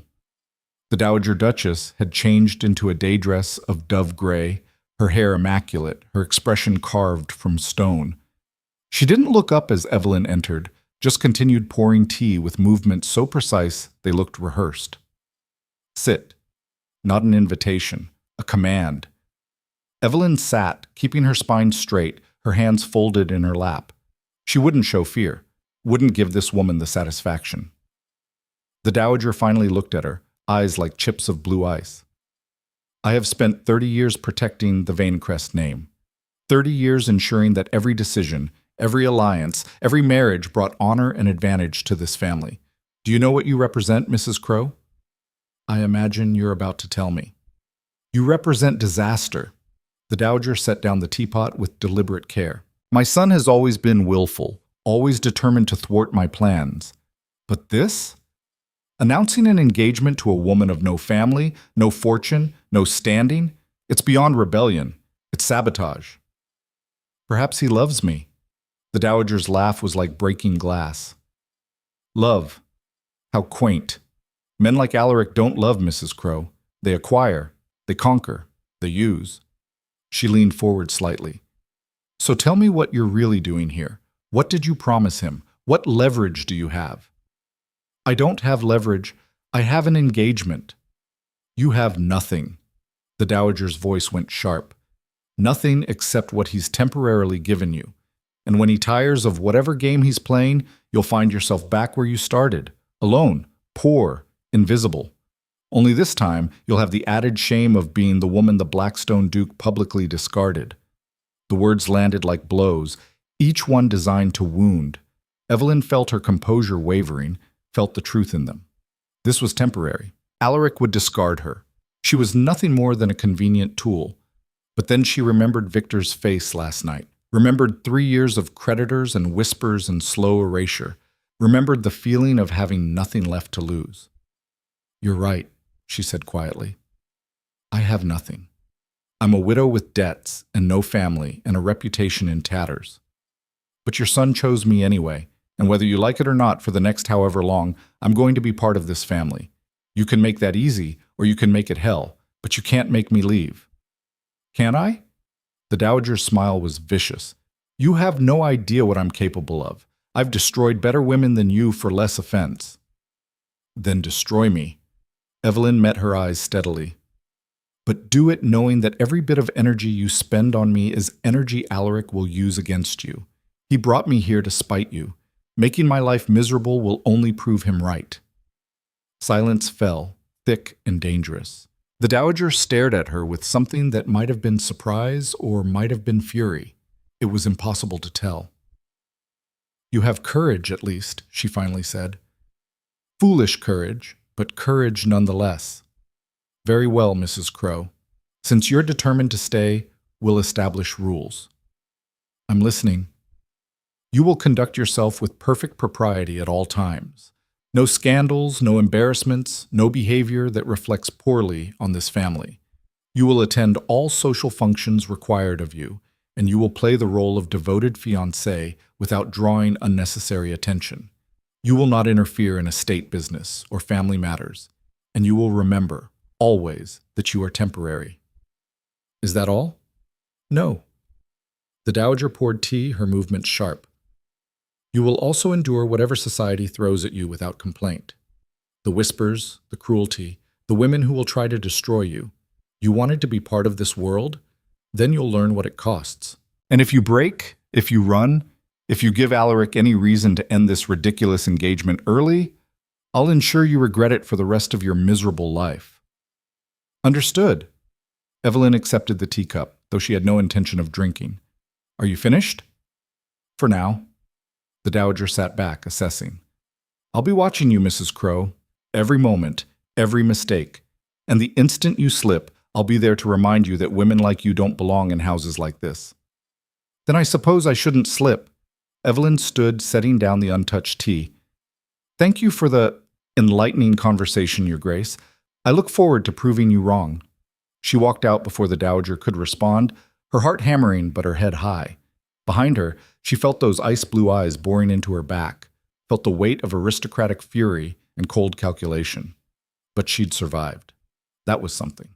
The Dowager Duchess had changed into a day dress of dove gray, her hair immaculate, her expression carved from stone. She didn't look up as Evelyn entered, just continued pouring tea with movements so precise they looked rehearsed. Sit. Not an invitation, a command. Evelyn sat, keeping her spine straight, her hands folded in her lap. She wouldn't show fear, wouldn't give this woman the satisfaction. The Dowager finally looked at her, eyes like chips of blue ice. I have spent 30 years protecting the Vanecrest name. 30 years ensuring that every decision, every alliance, every marriage brought honor and advantage to this family. Do you know what you represent, Mrs. Crow? I imagine you're about to tell me. You represent disaster. The Dowager set down the teapot with deliberate care. My son has always been willful, always determined to thwart my plans. But this? Announcing an engagement to a woman of no family, no fortune, no standing? It's beyond rebellion. It's sabotage. Perhaps he loves me. The Dowager's laugh was like breaking glass. Love. How quaint. Men like Alaric don't love Mrs. Crow. They acquire, they conquer, they use. She leaned forward slightly. So tell me what you're really doing here. What did you promise him? What leverage do you have? I don't have leverage. I have an engagement. You have nothing. The Dowager's voice went sharp. Nothing except what he's temporarily given you. And when he tires of whatever game he's playing, you'll find yourself back where you started, alone, poor, invisible. Only this time, you'll have the added shame of being the woman the Blackstone Duke publicly discarded. The words landed like blows, each one designed to wound. Evelyn felt her composure wavering, felt the truth in them. This was temporary. Alaric would discard her. She was nothing more than a convenient tool. But then she remembered Victor's face last night, remembered 3 years of creditors and whispers and slow erasure, remembered the feeling of having nothing left to lose. You're right, she said quietly. I have nothing. I'm a widow with debts and no family and a reputation in tatters. But your son chose me anyway, and whether you like it or not for the next however long, I'm going to be part of this family. You can make that easy, or you can make it hell, but you can't make me leave. Can I? The Dowager's smile was vicious. You have no idea what I'm capable of. I've destroyed better women than you for less offense. Then destroy me. Evelyn met her eyes steadily. But do it knowing that every bit of energy you spend on me is energy Alaric will use against you. He brought me here to spite you. Making my life miserable will only prove him right. Silence fell, thick and dangerous. The Dowager stared at her with something that might have been surprise or might have been fury. It was impossible to tell. You have courage, at least, she finally said. Foolish courage, but courage nonetheless. Very well, Mrs. Crow. Since you're determined to stay, we'll establish rules. I'm listening. You will conduct yourself with perfect propriety at all times. No scandals, no embarrassments, no behavior that reflects poorly on this family. You will attend all social functions required of you, and you will play the role of devoted fiancé without drawing unnecessary attention. You will not interfere in estate business or family matters, and you will remember, always, that you are temporary. Is that all? No. The Dowager poured tea, her movements sharp. You will also endure whatever society throws at you without complaint. The whispers, the cruelty, the women who will try to destroy you. You wanted to be part of this world? Then you'll learn what it costs. And if you break, if you run, if you give Alaric any reason to end this ridiculous engagement early, I'll ensure you regret it for the rest of your miserable life. Understood. Evelyn accepted the teacup, though she had no intention of drinking. Are you finished? For now. The Dowager sat back, assessing. I'll be watching you, Mrs. Crow. Every moment, every mistake. And the instant you slip, I'll be there to remind you that women like you don't belong in houses like this. Then I suppose I shouldn't slip. Evelyn stood, setting down the untouched tea. Thank you for the enlightening conversation, Your Grace. I look forward to proving you wrong. She walked out before the Dowager could respond, her heart hammering but her head high. Behind her, she felt those ice-blue eyes boring into her back, felt the weight of aristocratic fury and cold calculation. But she'd survived. That was something.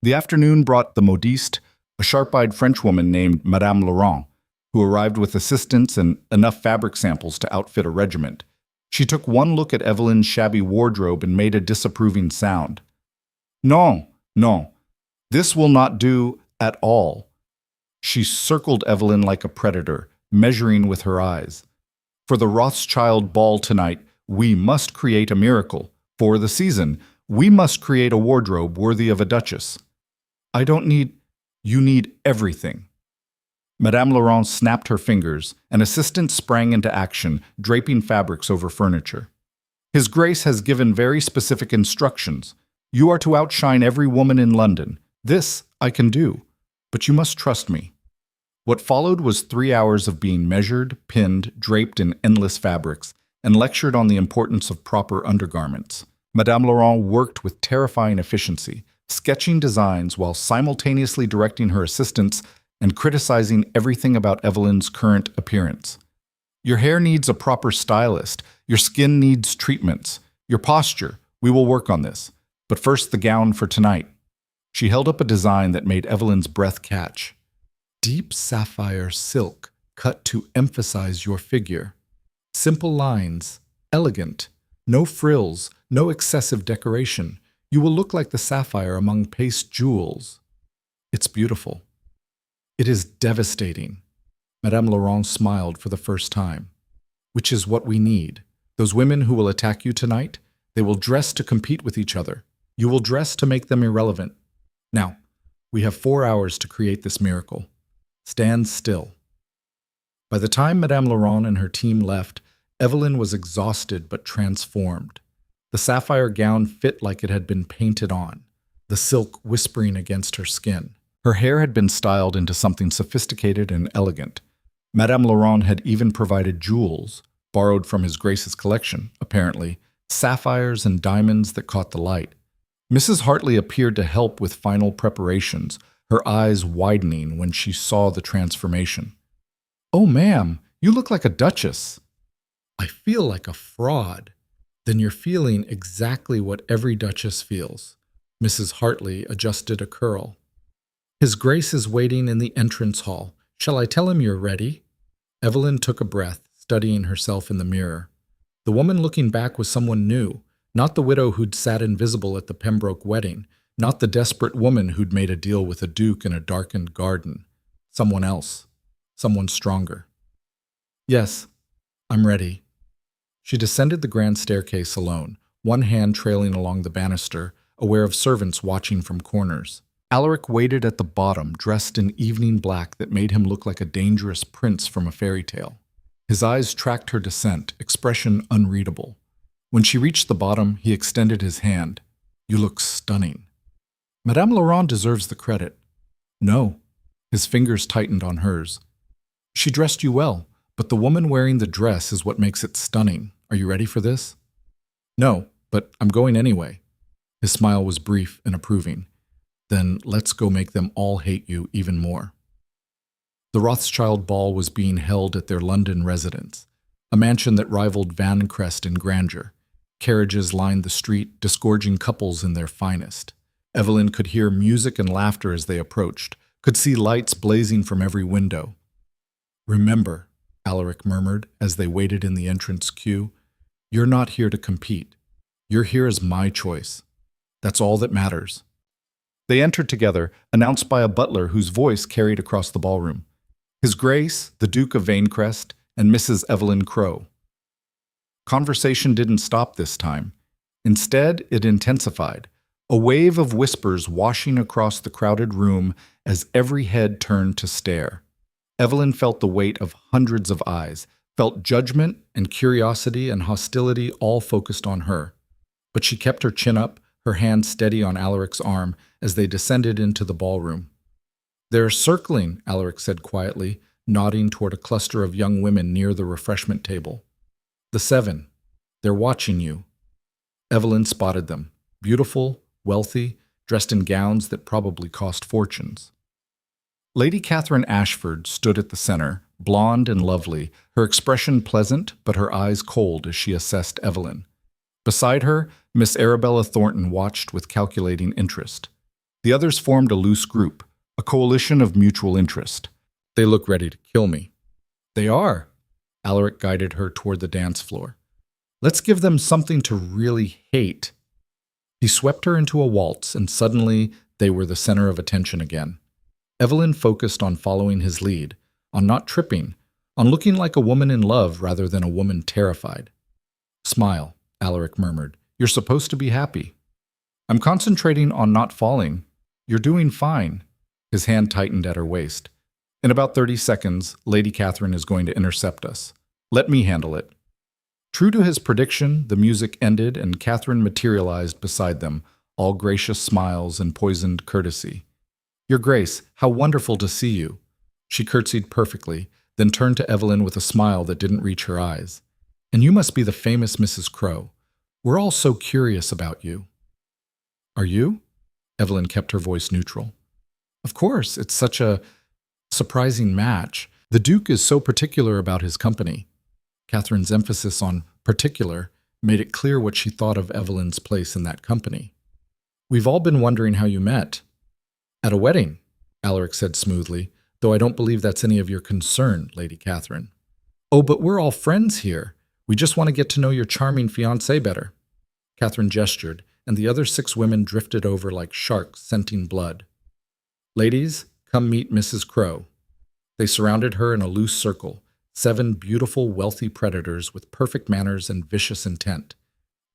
The afternoon brought the modiste, a sharp-eyed Frenchwoman named Madame Laurent, who arrived with assistants and enough fabric samples to outfit a regiment. She took one look at Evelyn's shabby wardrobe and made a disapproving sound. Non, non, this will not do at all. She circled Evelyn like a predator, measuring with her eyes. For the Rothschild ball tonight, we must create a miracle. For the season, we must create a wardrobe worthy of a duchess. I don't need... You need everything. Madame Laurent snapped her fingers, and assistants sprang into action, draping fabrics over furniture. His Grace has given very specific instructions. You are to outshine every woman in London. This I can do, but you must trust me. What followed was 3 hours of being measured, pinned, draped in endless fabrics, and lectured on the importance of proper undergarments. Madame Laurent worked with terrifying efficiency, sketching designs while simultaneously directing her assistants and criticizing everything about Evelyn's current appearance. Your hair needs a proper stylist. Your skin needs treatments. Your posture, we will work on this. But first, the gown for tonight. She held up a design that made Evelyn's breath catch. Deep sapphire silk cut to emphasize your figure. Simple lines, elegant, no frills, no excessive decoration. You will look like the sapphire among paste jewels. It's beautiful. It is devastating. Madame Laurent smiled for the first time. Which is what we need. Those women who will attack you tonight, they will dress to compete with each other. You will dress to make them irrelevant. Now, we have 4 hours to create this miracle. Stand still. By the time Madame Laurent and her team left, Evelyn was exhausted but transformed. The sapphire gown fit like it had been painted on, the silk whispering against her skin. Her hair had been styled into something sophisticated and elegant. Madame Laurent had even provided jewels, borrowed from His Grace's collection, apparently, sapphires and diamonds that caught the light. Mrs. Hartley appeared to help with final preparations, her eyes widening when she saw the transformation. "Oh, ma'am, you look like a duchess." "I feel like a fraud." "Then you're feeling exactly what every duchess feels." Mrs. Hartley adjusted a curl. "His Grace is waiting in the entrance hall. Shall I tell him you're ready?" Evelyn took a breath, studying herself in the mirror. The woman looking back was someone new, not the widow who'd sat invisible at the Pembroke wedding, not the desperate woman who'd made a deal with a duke in a darkened garden. Someone else. Someone stronger. "Yes, I'm ready." She descended the grand staircase alone, one hand trailing along the banister, aware of servants watching from corners. Alaric waited at the bottom, dressed in evening black that made him look like a dangerous prince from a fairy tale. His eyes tracked her descent, expression unreadable. When she reached the bottom, he extended his hand. "You look stunning." "Madame Laurent deserves the credit." "No." His fingers tightened on hers. "She dressed you well, but the woman wearing the dress is what makes it stunning. Are you ready for this?" "No, but I'm going anyway." His smile was brief and approving. "Then let's go make them all hate you even more." The Rothschild ball was being held at their London residence, a mansion that rivaled Vanecrest in grandeur. Carriages lined the street, disgorging couples in their finest. Evelyn could hear music and laughter as they approached, could see lights blazing from every window. "Remember," Alaric murmured as they waited in the entrance queue, "you're not here to compete. You're here as my choice. That's all that matters." They entered together, announced by a butler whose voice carried across the ballroom. His Grace, the Duke of Vanecrest, and Mrs. Evelyn Crow. Conversation didn't stop this time. Instead, it intensified, a wave of whispers washing across the crowded room as every head turned to stare. Evelyn felt the weight of hundreds of eyes, felt judgment and curiosity and hostility all focused on her. But she kept her chin up, her hand steady on Alaric's arm as they descended into the ballroom. "They're circling," Alaric said quietly, nodding toward a cluster of young women near the refreshment table. "The 7. They're watching you." Evelyn spotted them, beautiful, wealthy, dressed in gowns that probably cost fortunes. Lady Catherine Ashford stood at the center, blonde and lovely, her expression pleasant but her eyes cold as she assessed Evelyn. Beside her, Miss Arabella Thornton watched with calculating interest. The others formed a loose group, a coalition of mutual interest. "They look ready to kill me." "They are." Alaric guided her toward the dance floor. "Let's give them something to really hate." He swept her into a waltz, and suddenly they were the center of attention again. Evelyn focused on following his lead, on not tripping, on looking like a woman in love rather than a woman terrified. "Smile," Alaric murmured. "You're supposed to be happy." "I'm concentrating on not falling." "You're doing fine." His hand tightened at her waist. "In about 30 seconds, Lady Catherine is going to intercept us. Let me handle it." True to his prediction, the music ended and Catherine materialized beside them, all gracious smiles and poisoned courtesy. "Your Grace, how wonderful to see you." She curtsied perfectly, then turned to Evelyn with a smile that didn't reach her eyes. "And you must be the famous Mrs. Crowe. We're all so curious about you." "Are you?" Evelyn kept her voice neutral. "Of course, it's such a surprising match. The Duke is so particular about his company." Catherine's emphasis on particular made it clear what she thought of Evelyn's place in that company. "We've all been wondering how you met." "At a wedding," Alaric said smoothly, "though I don't believe that's any of your concern, Lady Catherine." "Oh, but we're all friends here. We just want to get to know your charming fiancé better." Catherine gestured, and the other 6 women drifted over like sharks scenting blood. "Ladies, come meet Mrs. Crowe." They surrounded her in a loose circle, 7 beautiful, wealthy predators with perfect manners and vicious intent.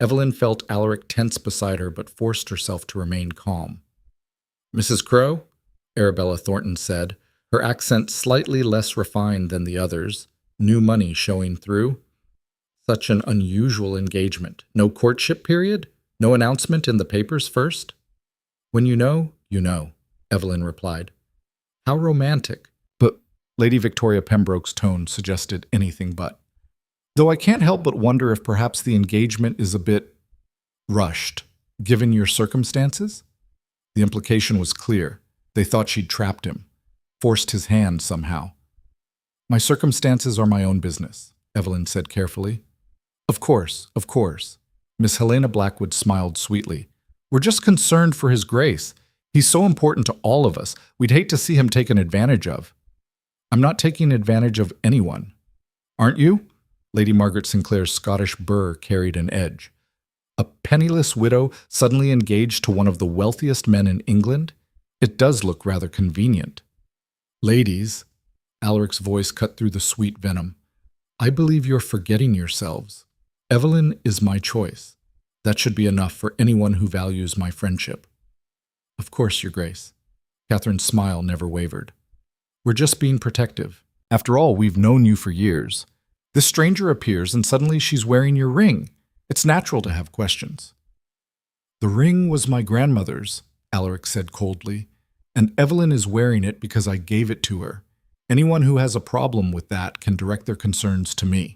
Evelyn felt Alaric tense beside her but forced herself to remain calm. "Mrs. Crowe," Arabella Thornton said, her accent slightly less refined than the others, new money showing through. "Such an unusual engagement. No courtship period? No announcement in the papers first?" "When you know, Evelyn replied. "How romantic." But Lady Victoria Pembroke's tone suggested anything but. "Though I can't help but wonder if perhaps the engagement is a bit rushed, given your circumstances." The implication was clear. They thought she'd trapped him, forced his hand somehow. "My circumstances are my own business," Evelyn said carefully. Of course. Miss Helena Blackwood smiled sweetly. "We're just concerned for his grace. He's so important to all of us. We'd hate to see him taken advantage of." "I'm not taking advantage of anyone." "Aren't you?" Lady Margaret Sinclair's Scottish burr carried an edge. "A penniless widow suddenly engaged to one of the wealthiest men in England? It does look rather convenient." "Ladies," Alaric's voice cut through the sweet venom, "I believe you're forgetting yourselves. Evelyn is my choice. That should be enough for anyone who values my friendship." "Of course, Your Grace." Catherine's smile never wavered. "We're just being protective. After all, we've known you for years. This stranger appears and suddenly she's wearing your ring. It's natural to have questions." "The ring was my grandmother's," Alaric said coldly, "and Evelyn is wearing it because I gave it to her. Anyone who has a problem with that can direct their concerns to me."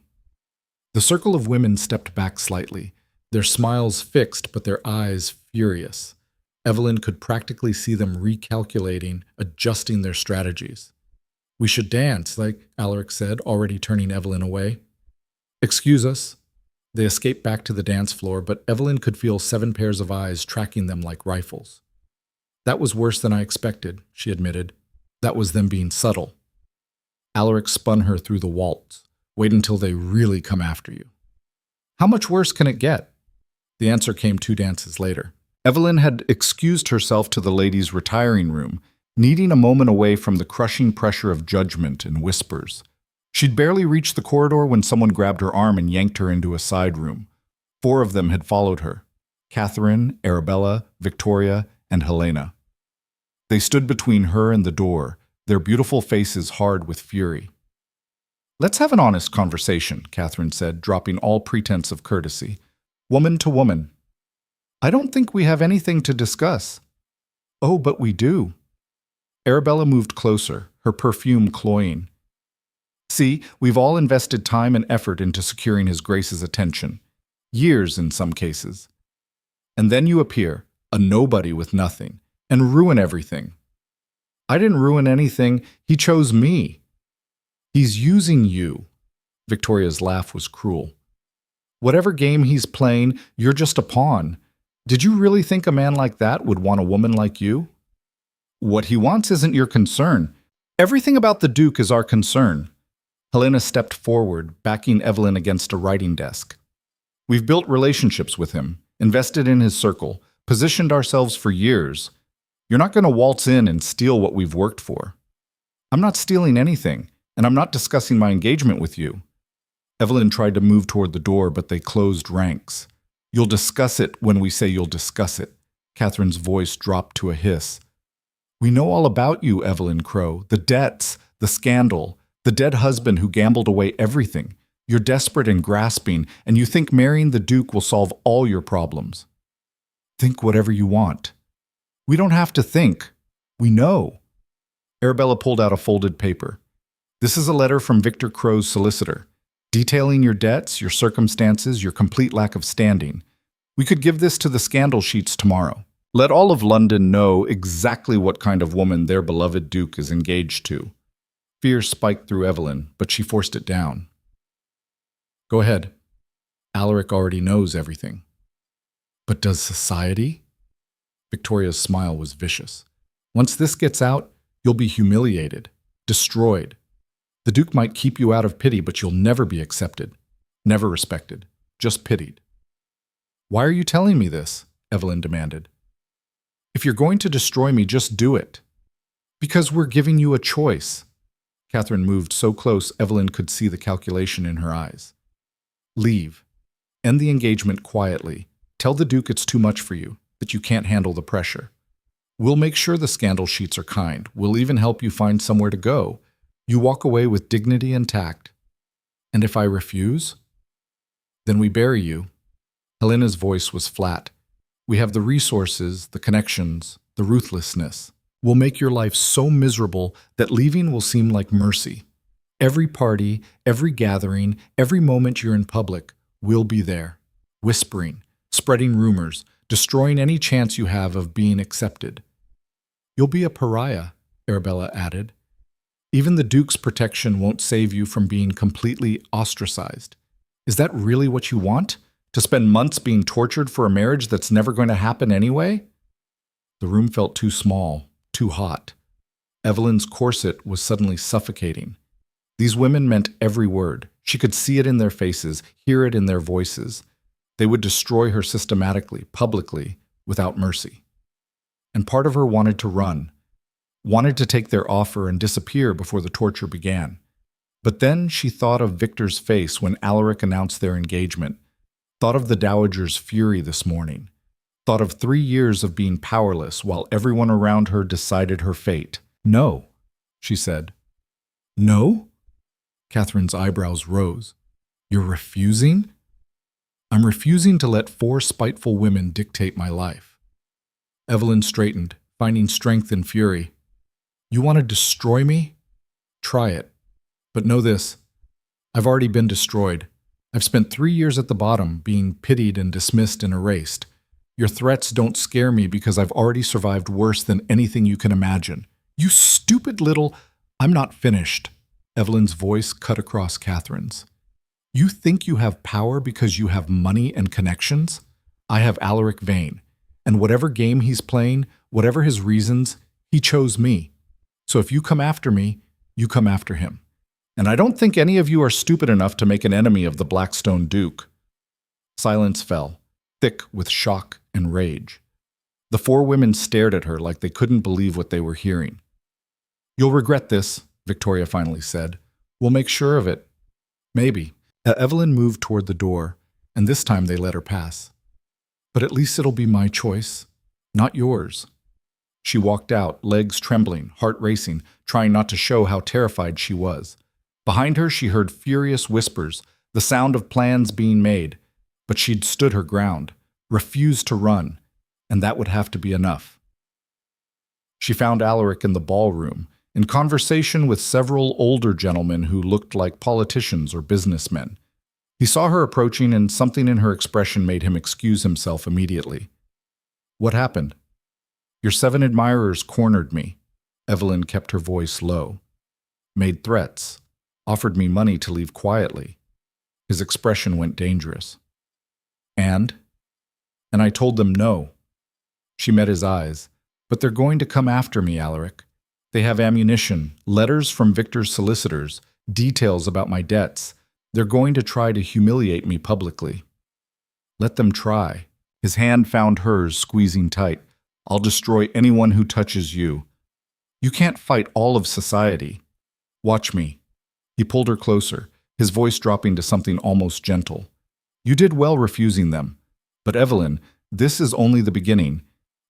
The circle of women stepped back slightly, their smiles fixed but their eyes furious. Evelyn could practically see them recalculating, adjusting their strategies. "We should dance," like Alaric said, already turning Evelyn away. "Excuse us." They escaped back to the dance floor, but Evelyn could feel 7 pairs of eyes tracking them like rifles. "That was worse than I expected," she admitted. "That was them being subtle." Alaric spun her through the waltz. "Wait until they really come after you." "How much worse can it get?" The answer came 2 dances later. Evelyn had excused herself to the ladies' retiring room, needing a moment away from the crushing pressure of judgment and whispers. She'd barely reached the corridor when someone grabbed her arm and yanked her into a side room. 4 of them had followed her: Catherine, Arabella, Victoria, and Helena. They stood between her and the door, their beautiful faces hard with fury. Let's have an honest conversation, Catherine said, dropping all pretense of courtesy. Woman to woman. I don't think we have anything to discuss. Oh, but we do. Arabella moved closer, her perfume cloying. See, we've all invested time and effort into securing His Grace's attention. Years in some cases. And then you appear, a nobody with nothing, and ruin everything. I didn't ruin anything. He chose me. He's using you. Victoria's laugh was cruel. Whatever game he's playing, you're just a pawn. Did you really think a man like that would want a woman like you? What he wants isn't your concern. Everything about the Duke is our concern. Helena stepped forward, backing Evelyn against a writing desk. We've built relationships with him, invested in his circle, positioned ourselves for years. You're not going to waltz in and steal what we've worked for. I'm not stealing anything, and I'm not discussing my engagement with you. Evelyn tried to move toward the door, but they closed ranks. You'll discuss it when we say you'll discuss it. Catherine's voice dropped to a hiss. We know all about you, Evelyn Crow. The debts, the scandal, the dead husband who gambled away everything. You're desperate and grasping, and you think marrying the Duke will solve all your problems. Think whatever you want. We don't have to think. We know. Arabella pulled out a folded paper. This is a letter from Victor Crow's solicitor, detailing your debts, your circumstances, your complete lack of standing. We could give this to the scandal sheets tomorrow. Let all of London know exactly what kind of woman their beloved Duke is engaged to. Fear spiked through Evelyn, but she forced it down. Go ahead. Alaric already knows everything. But does society? Victoria's smile was vicious. Once this gets out, you'll be humiliated, destroyed. The Duke might keep you out of pity, but you'll never be accepted, never respected, just pitied. Why are you telling me this? Evelyn demanded. If you're going to destroy me, just do it. Because we're giving you a choice. Catherine moved so close Evelyn could see the calculation in her eyes. Leave. End the engagement quietly. Tell the Duke it's too much for you, that you can't handle the pressure. We'll make sure the scandal sheets are kind. We'll even help you find somewhere to go. You walk away with dignity and tact. And if I refuse? Then we bury you. Helena's voice was flat. We have the resources, the connections, the ruthlessness. We'll make your life so miserable that leaving will seem like mercy. Every party, every gathering, every moment you're in public, we'll be there, whispering, spreading rumors, destroying any chance you have of being accepted. You'll be a pariah, Arabella added. Even the Duke's protection won't save you from being completely ostracized. Is that really what you want? To spend months being tortured for a marriage that's never going to happen anyway? The room felt too small, too hot. Evelyn's corset was suddenly suffocating. These women meant every word. She could see it in their faces, hear it in their voices. They would destroy her systematically, publicly, without mercy. And part of her wanted to run, wanted to take their offer and disappear before the torture began. But then she thought of Victor's face when Alaric announced their engagement, thought of the Dowager's fury this morning, thought of 3 years of being powerless while everyone around her decided her fate. No, she said. No? Catherine's eyebrows rose. You're refusing? I'm refusing to let 4 spiteful women dictate my life. Evelyn straightened, finding strength in fury. You want to destroy me? Try it. But know this. I've already been destroyed. I've spent 3 years at the bottom, being pitied and dismissed and erased. Your threats don't scare me because I've already survived worse than anything you can imagine. You stupid little... I'm not finished. Evelyn's voice cut across Catherine's. You think you have power because you have money and connections? I have Alaric Vane, and whatever game he's playing, whatever his reasons, he chose me. So if you come after me, you come after him. And I don't think any of you are stupid enough to make an enemy of the Blackstone Duke. Silence fell, thick with shock and rage. The 4 women stared at her like they couldn't believe what they were hearing. You'll regret this, Victoria finally said. We'll make sure of it. Maybe. Evelyn moved toward the door, and this time they let her pass. But at least it'll be my choice, not yours. She walked out, legs trembling, heart racing, trying not to show how terrified she was. Behind her, she heard furious whispers, the sound of plans being made, but she'd stood her ground, refused to run, and that would have to be enough. She found Alaric in the ballroom, in conversation with several older gentlemen who looked like politicians or businessmen. He saw her approaching, and something in her expression made him excuse himself immediately. "What happened?" "Your 7 admirers cornered me." Evelyn kept her voice low. "Made threats. Offered me money to leave quietly." His expression went dangerous. And I told them no." She met his eyes. "But they're going to come after me, Alaric. They have ammunition, letters from Victor's solicitors, details about my debts. They're going to try to humiliate me publicly." "Let them try." His hand found hers, squeezing tight. "I'll destroy anyone who touches you. You can't fight all of society. Watch me." He pulled her closer, his voice dropping to something almost gentle. "You did well refusing them. But Evelyn, this is only the beginning.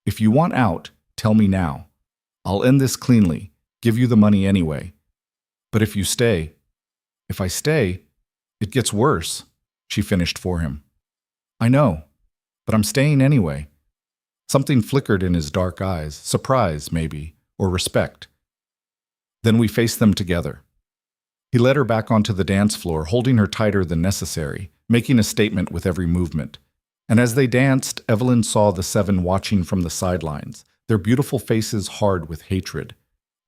If you want out, tell me now. I'll end this cleanly, give you the money anyway. But if you stay—" "If I stay, it gets worse," she finished for him. "I know, but I'm staying anyway." Something flickered in his dark eyes, surprise, maybe, or respect. "Then we face them together." He led her back onto the dance floor, holding her tighter than necessary, making a statement with every movement. And as they danced, Evelyn saw the 7 watching from the sidelines, their beautiful faces hard with hatred.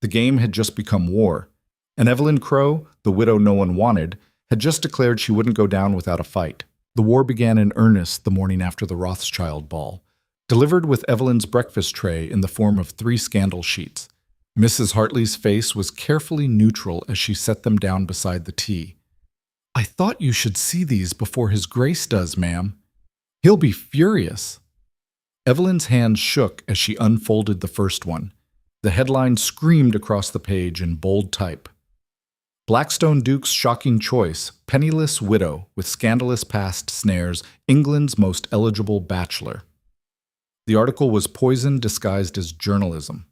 The game had just become war, and Evelyn Crow, the widow no one wanted, had just declared she wouldn't go down without a fight. The war began in earnest the morning after the Rothschild ball, delivered with Evelyn's breakfast tray in the form of 3 scandal sheets. Mrs. Hartley's face was carefully neutral as she set them down beside the tea. "I thought you should see these before His Grace does, ma'am. He'll be furious." Evelyn's hand shook as she unfolded the first one. The headline screamed across the page in bold type. "Blackstone Duke's shocking choice, penniless widow with scandalous past snares, England's most eligible bachelor." The article was poison disguised as journalism.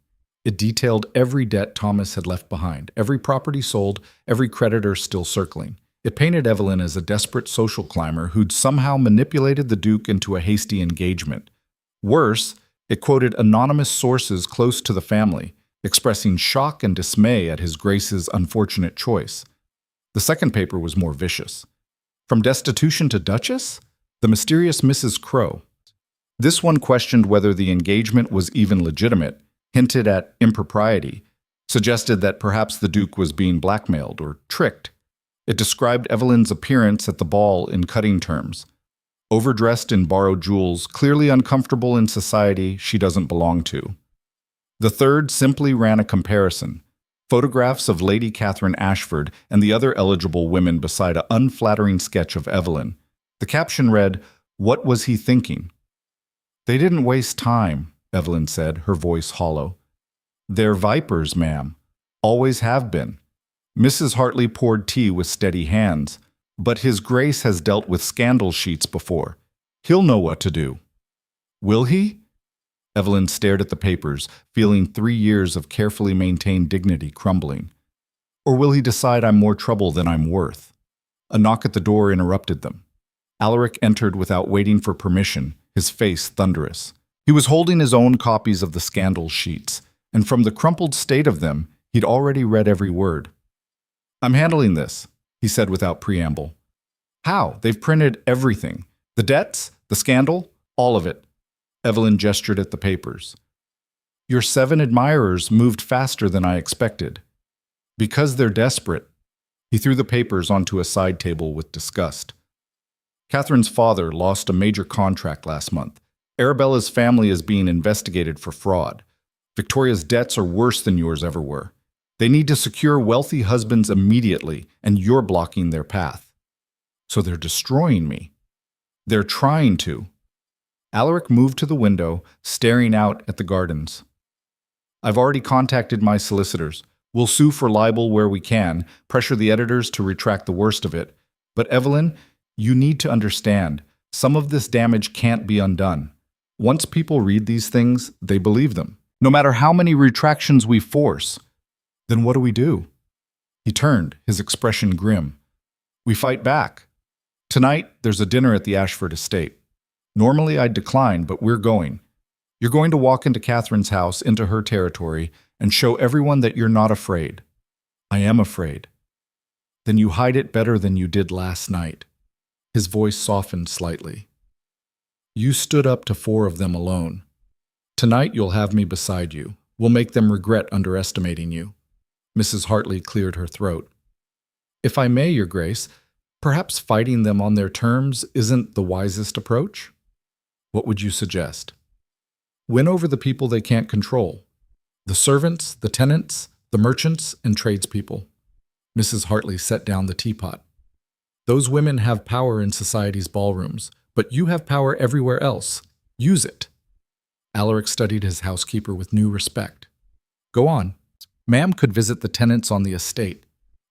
It detailed every debt Thomas had left behind, every property sold, every creditor still circling. It painted Evelyn as a desperate social climber who'd somehow manipulated the Duke into a hasty engagement. Worse, it quoted anonymous sources close to the family, expressing shock and dismay at His Grace's unfortunate choice. The second paper was more vicious. From destitution to Duchess? The mysterious Mrs. Crow. This one questioned whether the engagement was even legitimate, hinted at impropriety, suggested that perhaps the Duke was being blackmailed or tricked. It described Evelyn's appearance at the ball in cutting terms. Overdressed in borrowed jewels, clearly uncomfortable in society she doesn't belong to. The third simply ran a comparison. Photographs of Lady Catherine Ashford and the other eligible women beside an unflattering sketch of Evelyn. The caption read, "What was he thinking?" "They didn't waste time," Evelyn said, her voice hollow. "They're vipers, ma'am. Always have been." Mrs. Hartley poured tea with steady hands. "But His Grace has dealt with scandal sheets before. He'll know what to do." "Will he?" Evelyn stared at the papers, feeling 3 years of carefully maintained dignity crumbling. "Or will he decide I'm more trouble than I'm worth?" A knock at the door interrupted them. Alaric entered without waiting for permission, his face thunderous. He was holding his own copies of the scandal sheets, and from the crumpled state of them, he'd already read every word. "I'm handling this," he said without preamble. "How? They've printed everything. The debts, the scandal, all of it." Evelyn gestured at the papers. "Your 7 admirers moved faster than I expected." "Because they're desperate." He threw the papers onto a side table with disgust. "Catherine's father lost a major contract last month. Arabella's family is being investigated for fraud. Victoria's debts are worse than yours ever were. They need to secure wealthy husbands immediately, and you're blocking their path. So they're destroying me. They're trying to." Alaric moved to the window, staring out at the gardens. "I've already contacted my solicitors. We'll sue for libel where we can, pressure the editors to retract the worst of it. But Evelyn, you need to understand, some of this damage can't be undone. Once people read these things, they believe them, no matter how many retractions we force. Then what do we do?" He turned, his expression grim. We fight back. Tonight, there's a dinner at the Ashford estate. Normally, I'd decline, but we're going. You're going to walk into Catherine's house, into her territory, and show everyone that you're not afraid. I am afraid. Then you hide it better than you did last night. His voice softened slightly. You stood up to 4 of them alone. Tonight you'll have me beside you. We'll make them regret underestimating you. Mrs. Hartley cleared her throat. If I may, Your Grace, perhaps fighting them on their terms isn't the wisest approach? What would you suggest? Win over the people they can't control. The servants, the tenants, the merchants, and tradespeople. Mrs. Hartley set down the teapot. Those women have power in society's ballrooms, but you have power everywhere else. Use it. Alaric studied his housekeeper with new respect. Go on. Ma'am could visit the tenants on the estate.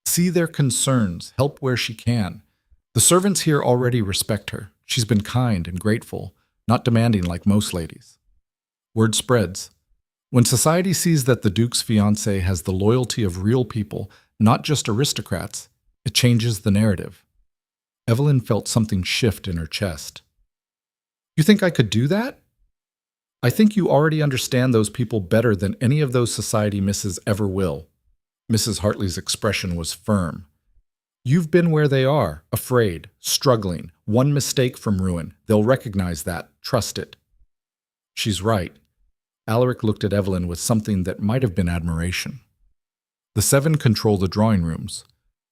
See their concerns, help where she can. The servants here already respect her. She's been kind and grateful, not demanding like most ladies. Word spreads. When society sees that the Duke's fiancé has the loyalty of real people, not just aristocrats, it changes the narrative. Evelyn felt something shift in her chest. You think I could do that? I think you already understand those people better than any of those society misses ever will. Mrs. Hartley's expression was firm. You've been where they are, afraid, struggling, one mistake from ruin. They'll recognize that. Trust it. She's right. Alaric looked at Evelyn with something that might have been admiration. The 7 control the drawing rooms,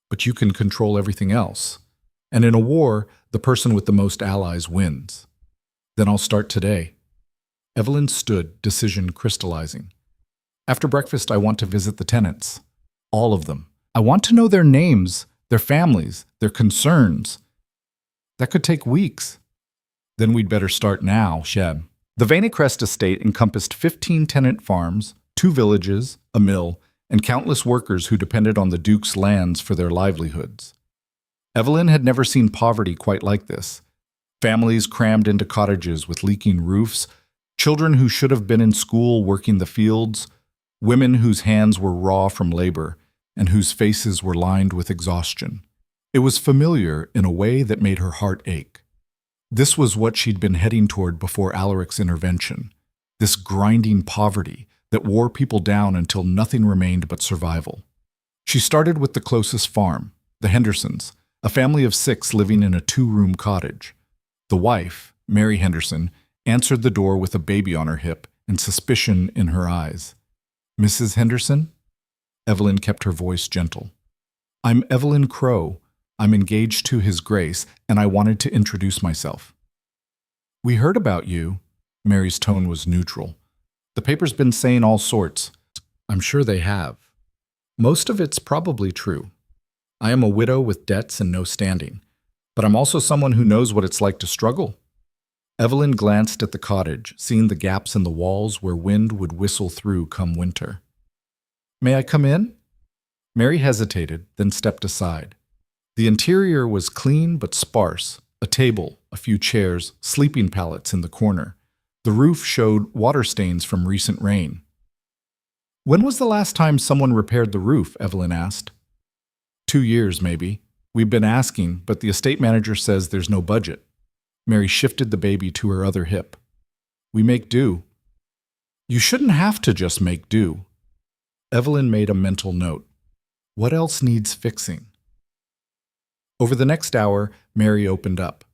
but you can control everything else. And in a war, the person with the most allies wins. Then I'll start today. Evelyn stood, decision crystallizing. After breakfast, I want to visit the tenants. All of them. I want to know their names, their families, their concerns. That could take weeks. Then we'd better start now, Sheb. The Vanecrest estate encompassed 15 tenant farms, 2 villages, a mill, and countless workers who depended on the Duke's lands for their livelihoods. Evelyn had never seen poverty quite like this. Families crammed into cottages with leaking roofs, children who should have been in school working the fields, women whose hands were raw from labor and whose faces were lined with exhaustion. It was familiar in a way that made her heart ache. This was what she'd been heading toward before Alaric's intervention, this grinding poverty that wore people down until nothing remained but survival. She started with the closest farm, the Hendersons, a family of 6 living in a 2-room cottage. The wife, Mary Henderson, answered the door with a baby on her hip and suspicion in her eyes. Mrs. Henderson? Evelyn kept her voice gentle. I'm Evelyn Crow. I'm engaged to His Grace, and I wanted to introduce myself. We heard about you. Mary's tone was neutral. The paper's been saying all sorts. I'm sure they have. Most of it's probably true. I am a widow with debts and no standing, but I'm also someone who knows what it's like to struggle. Evelyn glanced at the cottage, seeing the gaps in the walls where wind would whistle through come winter. May I come in? Mary hesitated, then stepped aside. The interior was clean but sparse, a table, a few chairs, sleeping pallets in the corner. The roof showed water stains from recent rain. When was the last time someone repaired the roof? Evelyn asked. 2 years, maybe. We've been asking, but the estate manager says there's no budget. Mary shifted the baby to her other hip. We make do. You shouldn't have to just make do. Evelyn made a mental note. What else needs fixing? Over the next hour, Mary opened up.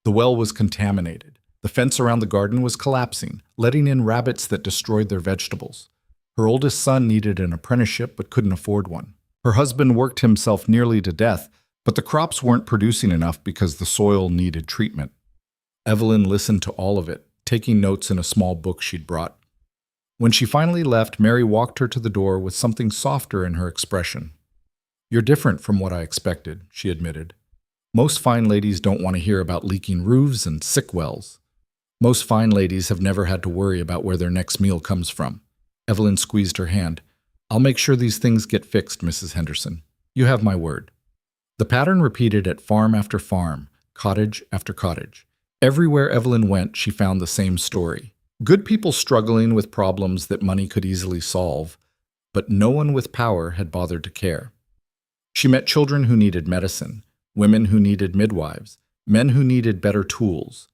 The well was contaminated. The fence around the garden was collapsing, letting in rabbits that destroyed their vegetables. Her oldest son needed an apprenticeship but couldn't afford one. Her husband worked himself nearly to death, but the crops weren't producing enough because the soil needed treatment. Evelyn listened to all of it, taking notes in a small book she'd brought. When she finally left, Mary walked her to the door with something softer in her expression. You're different from what I expected, she admitted. Most fine ladies don't want to hear about leaking roofs and sick wells. Most fine ladies have never had to worry about where their next meal comes from. Evelyn squeezed her hand. I'll make sure these things get fixed, Mrs. Henderson. You have my word. The pattern repeated at farm after farm, cottage after cottage. Everywhere Evelyn went, she found the same story. Good people struggling with problems that money could easily solve, but no one with power had bothered to care. She met children who needed medicine, women who needed midwives, men who needed better tools.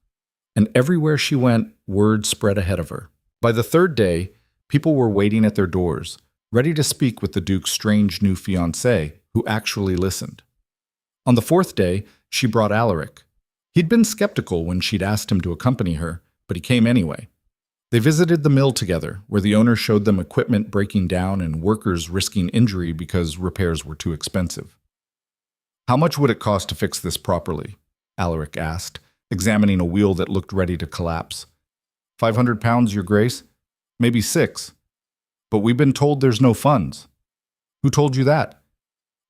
And everywhere she went, word spread ahead of her. By the third day, people were waiting at their doors, ready to speak with the Duke's strange new fiancé, who actually listened. On the fourth day, she brought Alaric. He'd been skeptical when she'd asked him to accompany her, but he came anyway. They visited the mill together, where the owner showed them equipment breaking down and workers risking injury because repairs were too expensive. "How much would it cost to fix this properly?" Alaric asked, examining a wheel that looked ready to collapse. £500, Your Grace? Maybe 6. But we've been told there's no funds." "Who told you that?"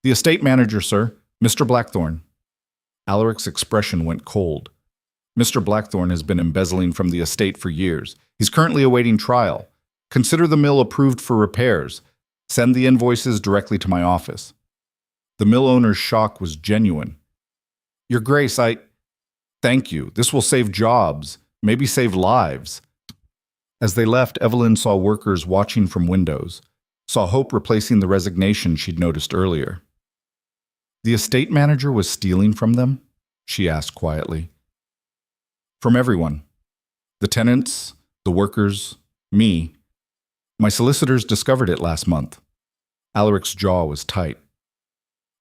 "The estate manager, sir, Mr. Blackthorne." Alaric's expression went cold. "Mr. Blackthorne has been embezzling from the estate for years. He's currently awaiting trial. Consider the mill approved for repairs. Send the invoices directly to my office." The mill owner's shock was genuine. "Your Grace, Thank you. This will save jobs, maybe save lives." As they left, Evelyn saw workers watching from windows, saw hope replacing the resignation she'd noticed earlier. "The estate manager was stealing from them?" she asked quietly. "From everyone. The tenants, the workers, me. My solicitors discovered it last month." Alaric's jaw was tight.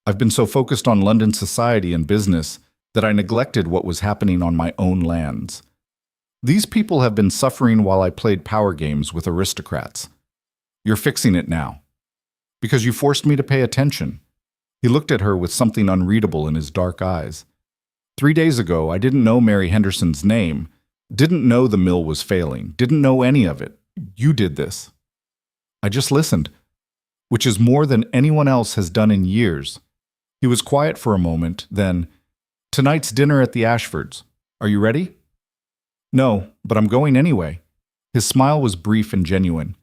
"I've been so focused on London society and business that I neglected what was happening on my own lands. These people have been suffering while I played power games with aristocrats. You're fixing it now. Because you forced me to pay attention." He looked at her with something unreadable in his dark eyes. 3 days ago, I didn't know Mary Henderson's name, didn't know the mill was failing, didn't know any of it. You did this. I just listened, which is more than anyone else has done in years. He was quiet for a moment, then, "Tonight's dinner at the Ashfords. Are you ready?" "No, but I'm going anyway." His smile was brief and genuine.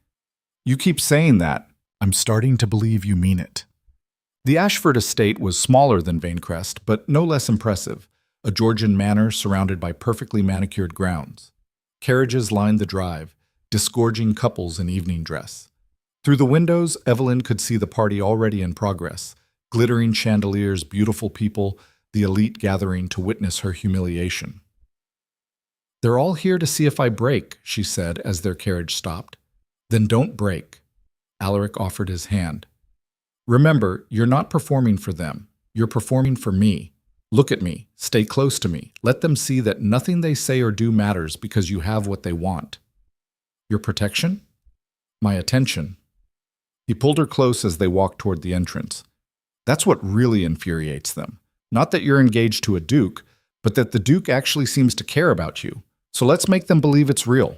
"You keep saying that. I'm starting to believe you mean it." The Ashford estate was smaller than Vanecrest, but no less impressive, a Georgian manor surrounded by perfectly manicured grounds. Carriages lined the drive, disgorging couples in evening dress. Through the windows, Evelyn could see the party already in progress, glittering chandeliers, beautiful people, the elite gathering to witness her humiliation. "They're all here to see if I break," she said as their carriage stopped. "Then don't break." Alaric offered his hand. "Remember, you're not performing for them. You're performing for me. Look at me. Stay close to me. Let them see that nothing they say or do matters because you have what they want." "Your protection?" "My attention." He pulled her close as they walked toward the entrance. "That's what really infuriates them. Not that you're engaged to a duke, but that the duke actually seems to care about you. So let's make them believe it's real."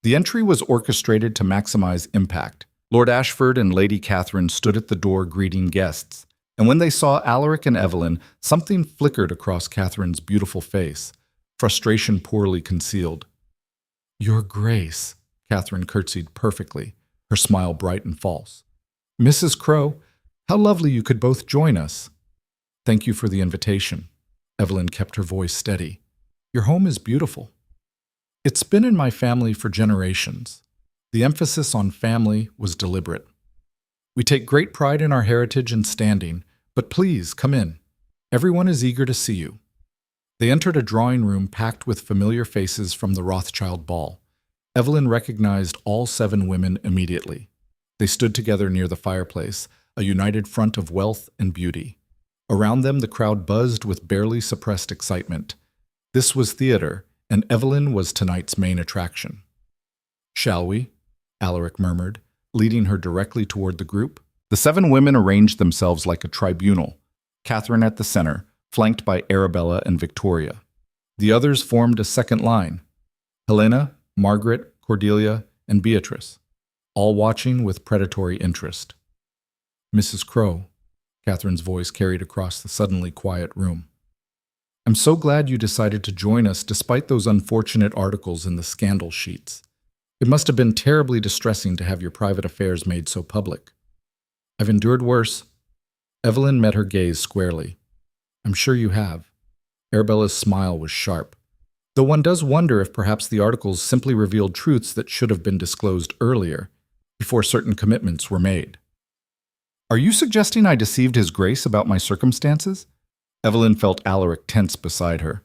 The entry was orchestrated to maximize impact. Lord Ashford and Lady Catherine stood at the door greeting guests, and when they saw Alaric and Evelyn, something flickered across Catherine's beautiful face, frustration poorly concealed. "Your Grace," Catherine curtsied perfectly, her smile bright and false. "Mrs. Crowe, how lovely you could both join us." "Thank you for the invitation." Evelyn kept her voice steady. "Your home is beautiful." "It's been in my family for generations." The emphasis on family was deliberate. "We take great pride in our heritage and standing, but please come in. Everyone is eager to see you." They entered a drawing room packed with familiar faces from the Rothschild ball. Evelyn recognized all 7 women immediately. They stood together near the fireplace, a united front of wealth and beauty. Around them, the crowd buzzed with barely suppressed excitement. This was theater, and Evelyn was tonight's main attraction. "Shall we?" Alaric murmured, leading her directly toward the group. The 7 women arranged themselves like a tribunal, Catherine at the center, flanked by Arabella and Victoria. The others formed a second line: Helena, Margaret, Cordelia, and Beatrice, all watching with predatory interest. "Mrs. Crowe," Catherine's voice carried across the suddenly quiet room. "I'm so glad you decided to join us despite those unfortunate articles in the scandal sheets. It must have been terribly distressing to have your private affairs made so public." "I've endured worse." Evelyn met her gaze squarely. "I'm sure you have." Arabella's smile was sharp, though one does wonder if perhaps the articles simply revealed truths that should have been disclosed earlier, before certain commitments were made. Are you suggesting I deceived His Grace about my circumstances? Evelyn felt Alaric tense beside her.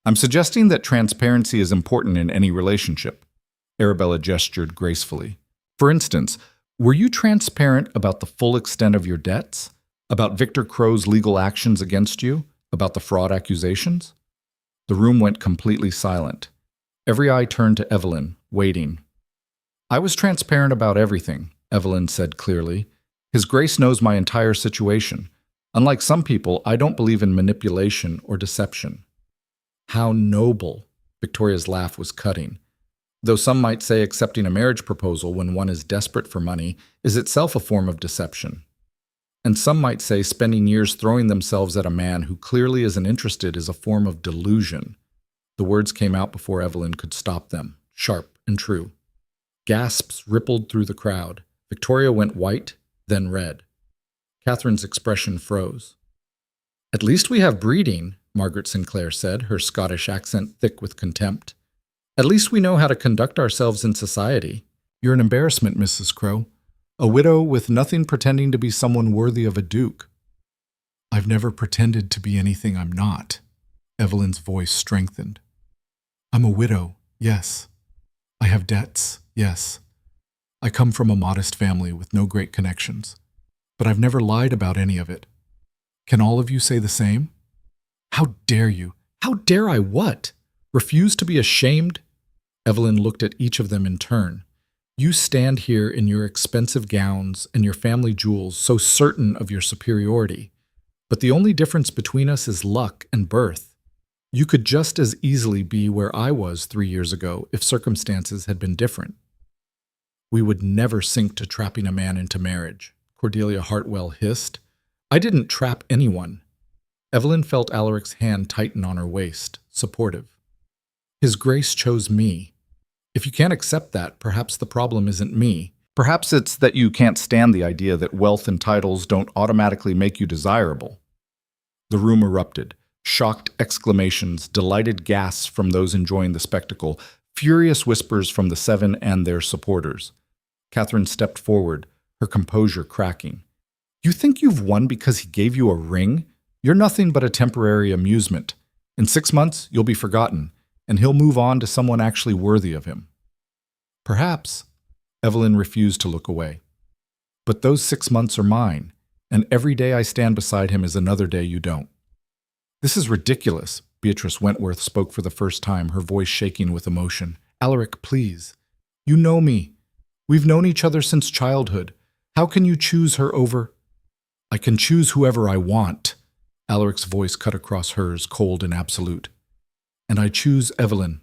I'm suggesting that transparency is important in any relationship. Arabella gestured gracefully. For instance, were you transparent about the full extent of your debts? About Victor Crow's legal actions against you? About the fraud accusations? The room went completely silent. Every eye turned to Evelyn, waiting. I was transparent about everything, Evelyn said clearly. His Grace knows my entire situation. Unlike some people, I don't believe in manipulation or deception. How noble! Victoria's laugh was cutting. Though some might say accepting a marriage proposal when one is desperate for money is itself a form of deception. And some might say spending years throwing themselves at a man who clearly isn't interested is a form of delusion. The words came out before Evelyn could stop them, sharp and true. Gasps rippled through the crowd. Victoria went white, then red. Catherine's expression froze. At least we have breeding, Margaret Sinclair said, her Scottish accent thick with contempt. At least we know how to conduct ourselves in society. You're an embarrassment, Mrs. Crow. A widow with nothing pretending to be someone worthy of a duke. I've never pretended to be anything I'm not. Evelyn's voice strengthened. I'm a widow, yes. I have debts, yes. I come from a modest family with no great connections. But I've never lied about any of it. Can all of you say the same? How dare you? How dare I what? Refuse to be ashamed? Evelyn looked at each of them in turn. You stand here in your expensive gowns and your family jewels, so certain of your superiority. But the only difference between us is luck and birth. You could just as easily be where I was 3 years ago if circumstances had been different. We would never sink to trapping a man into marriage, Cordelia Hartwell hissed. I didn't trap anyone. Evelyn felt Alaric's hand tighten on her waist, supportive. His Grace chose me. If you can't accept that, perhaps the problem isn't me. Perhaps it's that you can't stand the idea that wealth and titles don't automatically make you desirable. The room erupted. Shocked exclamations, delighted gasps from those enjoying the spectacle, furious whispers from the seven and their supporters. Catherine stepped forward, her composure cracking. You think you've won because he gave you a ring? You're nothing but a temporary amusement. In 6 months, you'll be forgotten, and he'll move on to someone actually worthy of him. Perhaps. Evelyn refused to look away. But those 6 months are mine, and every day I stand beside him is another day you don't. This is ridiculous, Beatrice Wentworth spoke for the first time, her voice shaking with emotion. Alaric, please. You know me. We've known each other since childhood. How can you choose her over? I can choose whoever I want. Alaric's voice cut across hers, cold and absolute. And I choose Evelyn.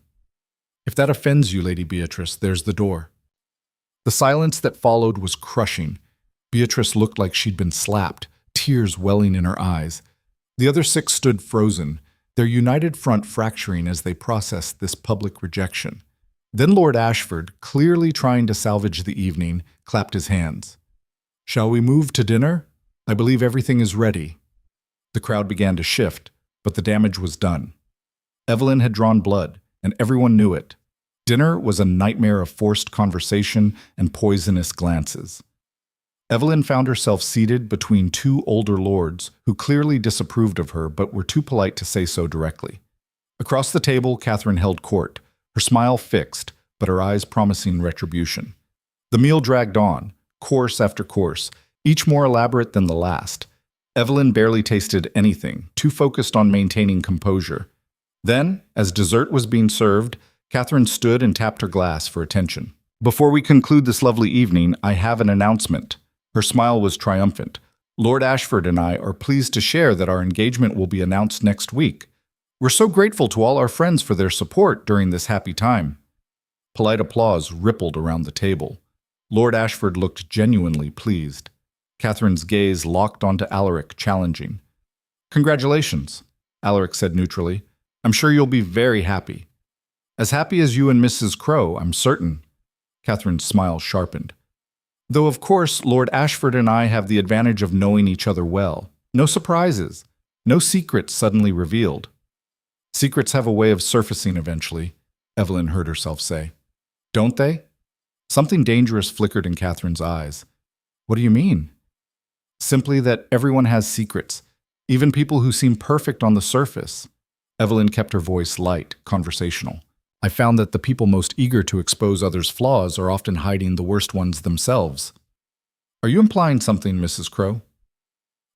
If that offends you, Lady Beatrice, there's the door. The silence that followed was crushing. Beatrice looked like she'd been slapped, tears welling in her eyes. The other 6 stood frozen, their united front fracturing as they processed this public rejection. Then Lord Ashford, clearly trying to salvage the evening, clapped his hands. Shall we move to dinner? I believe everything is ready. The crowd began to shift, but the damage was done. Evelyn had drawn blood, and everyone knew it. Dinner was a nightmare of forced conversation and poisonous glances. Evelyn found herself seated between 2 older lords who clearly disapproved of her but were too polite to say so directly. Across the table, Catherine held court, her smile fixed, but her eyes promising retribution. The meal dragged on, course after course, each more elaborate than the last. Evelyn barely tasted anything, too focused on maintaining composure. Then, as dessert was being served, Catherine stood and tapped her glass for attention. Before we conclude this lovely evening, I have an announcement. Her smile was triumphant. Lord Ashford and I are pleased to share that our engagement will be announced next week. We're so grateful to all our friends for their support during this happy time. Polite applause rippled around the table. Lord Ashford looked genuinely pleased. Catherine's gaze locked onto Alaric, challenging. Congratulations, Alaric said neutrally. I'm sure you'll be very happy. As happy as you and Mrs. Crow, I'm certain. Catherine's smile sharpened. Though, of course, Lord Ashford and I have the advantage of knowing each other well. No surprises. No secrets suddenly revealed. Secrets have a way of surfacing eventually, Evelyn heard herself say. Don't they? Something dangerous flickered in Catherine's eyes. What do you mean? Simply that everyone has secrets, even people who seem perfect on the surface. Evelyn kept her voice light, conversational. I found that the people most eager to expose others' flaws are often hiding the worst ones themselves. Are you implying something, Mrs. Crow?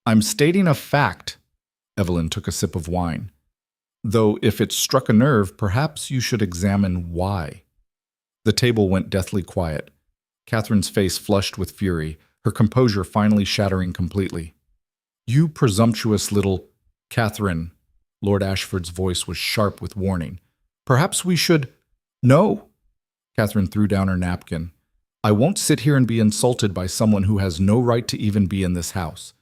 I'm stating a fact. Evelyn took a sip of wine. Though if it struck a nerve, perhaps you should examine why. The table went deathly quiet. Catherine's face flushed with fury, her composure finally shattering completely. You presumptuous little... Catherine. Lord Ashford's voice was sharp with warning. Perhaps we should... No. Catherine threw down her napkin. I won't sit here and be insulted by someone who has no right to even be in this house.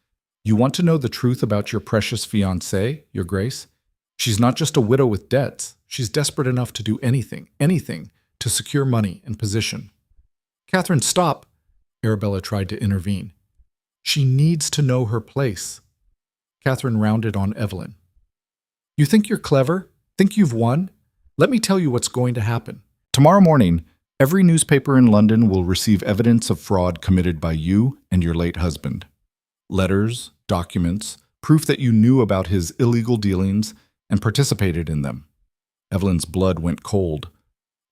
You want to know the truth about your precious fiancée, Your Grace? She's not just a widow with debts. She's desperate enough to do anything, to secure money and position. Catherine, stop. Arabella tried to intervene. She needs to know her place. Catherine rounded on Evelyn. You think you're clever? Think you've won? Let me tell you what's going to happen. Tomorrow morning, every newspaper in London will receive evidence of fraud committed by you and your late husband. Letters, documents, proof that you knew about his illegal dealings and participated in them. Evelyn's blood went cold.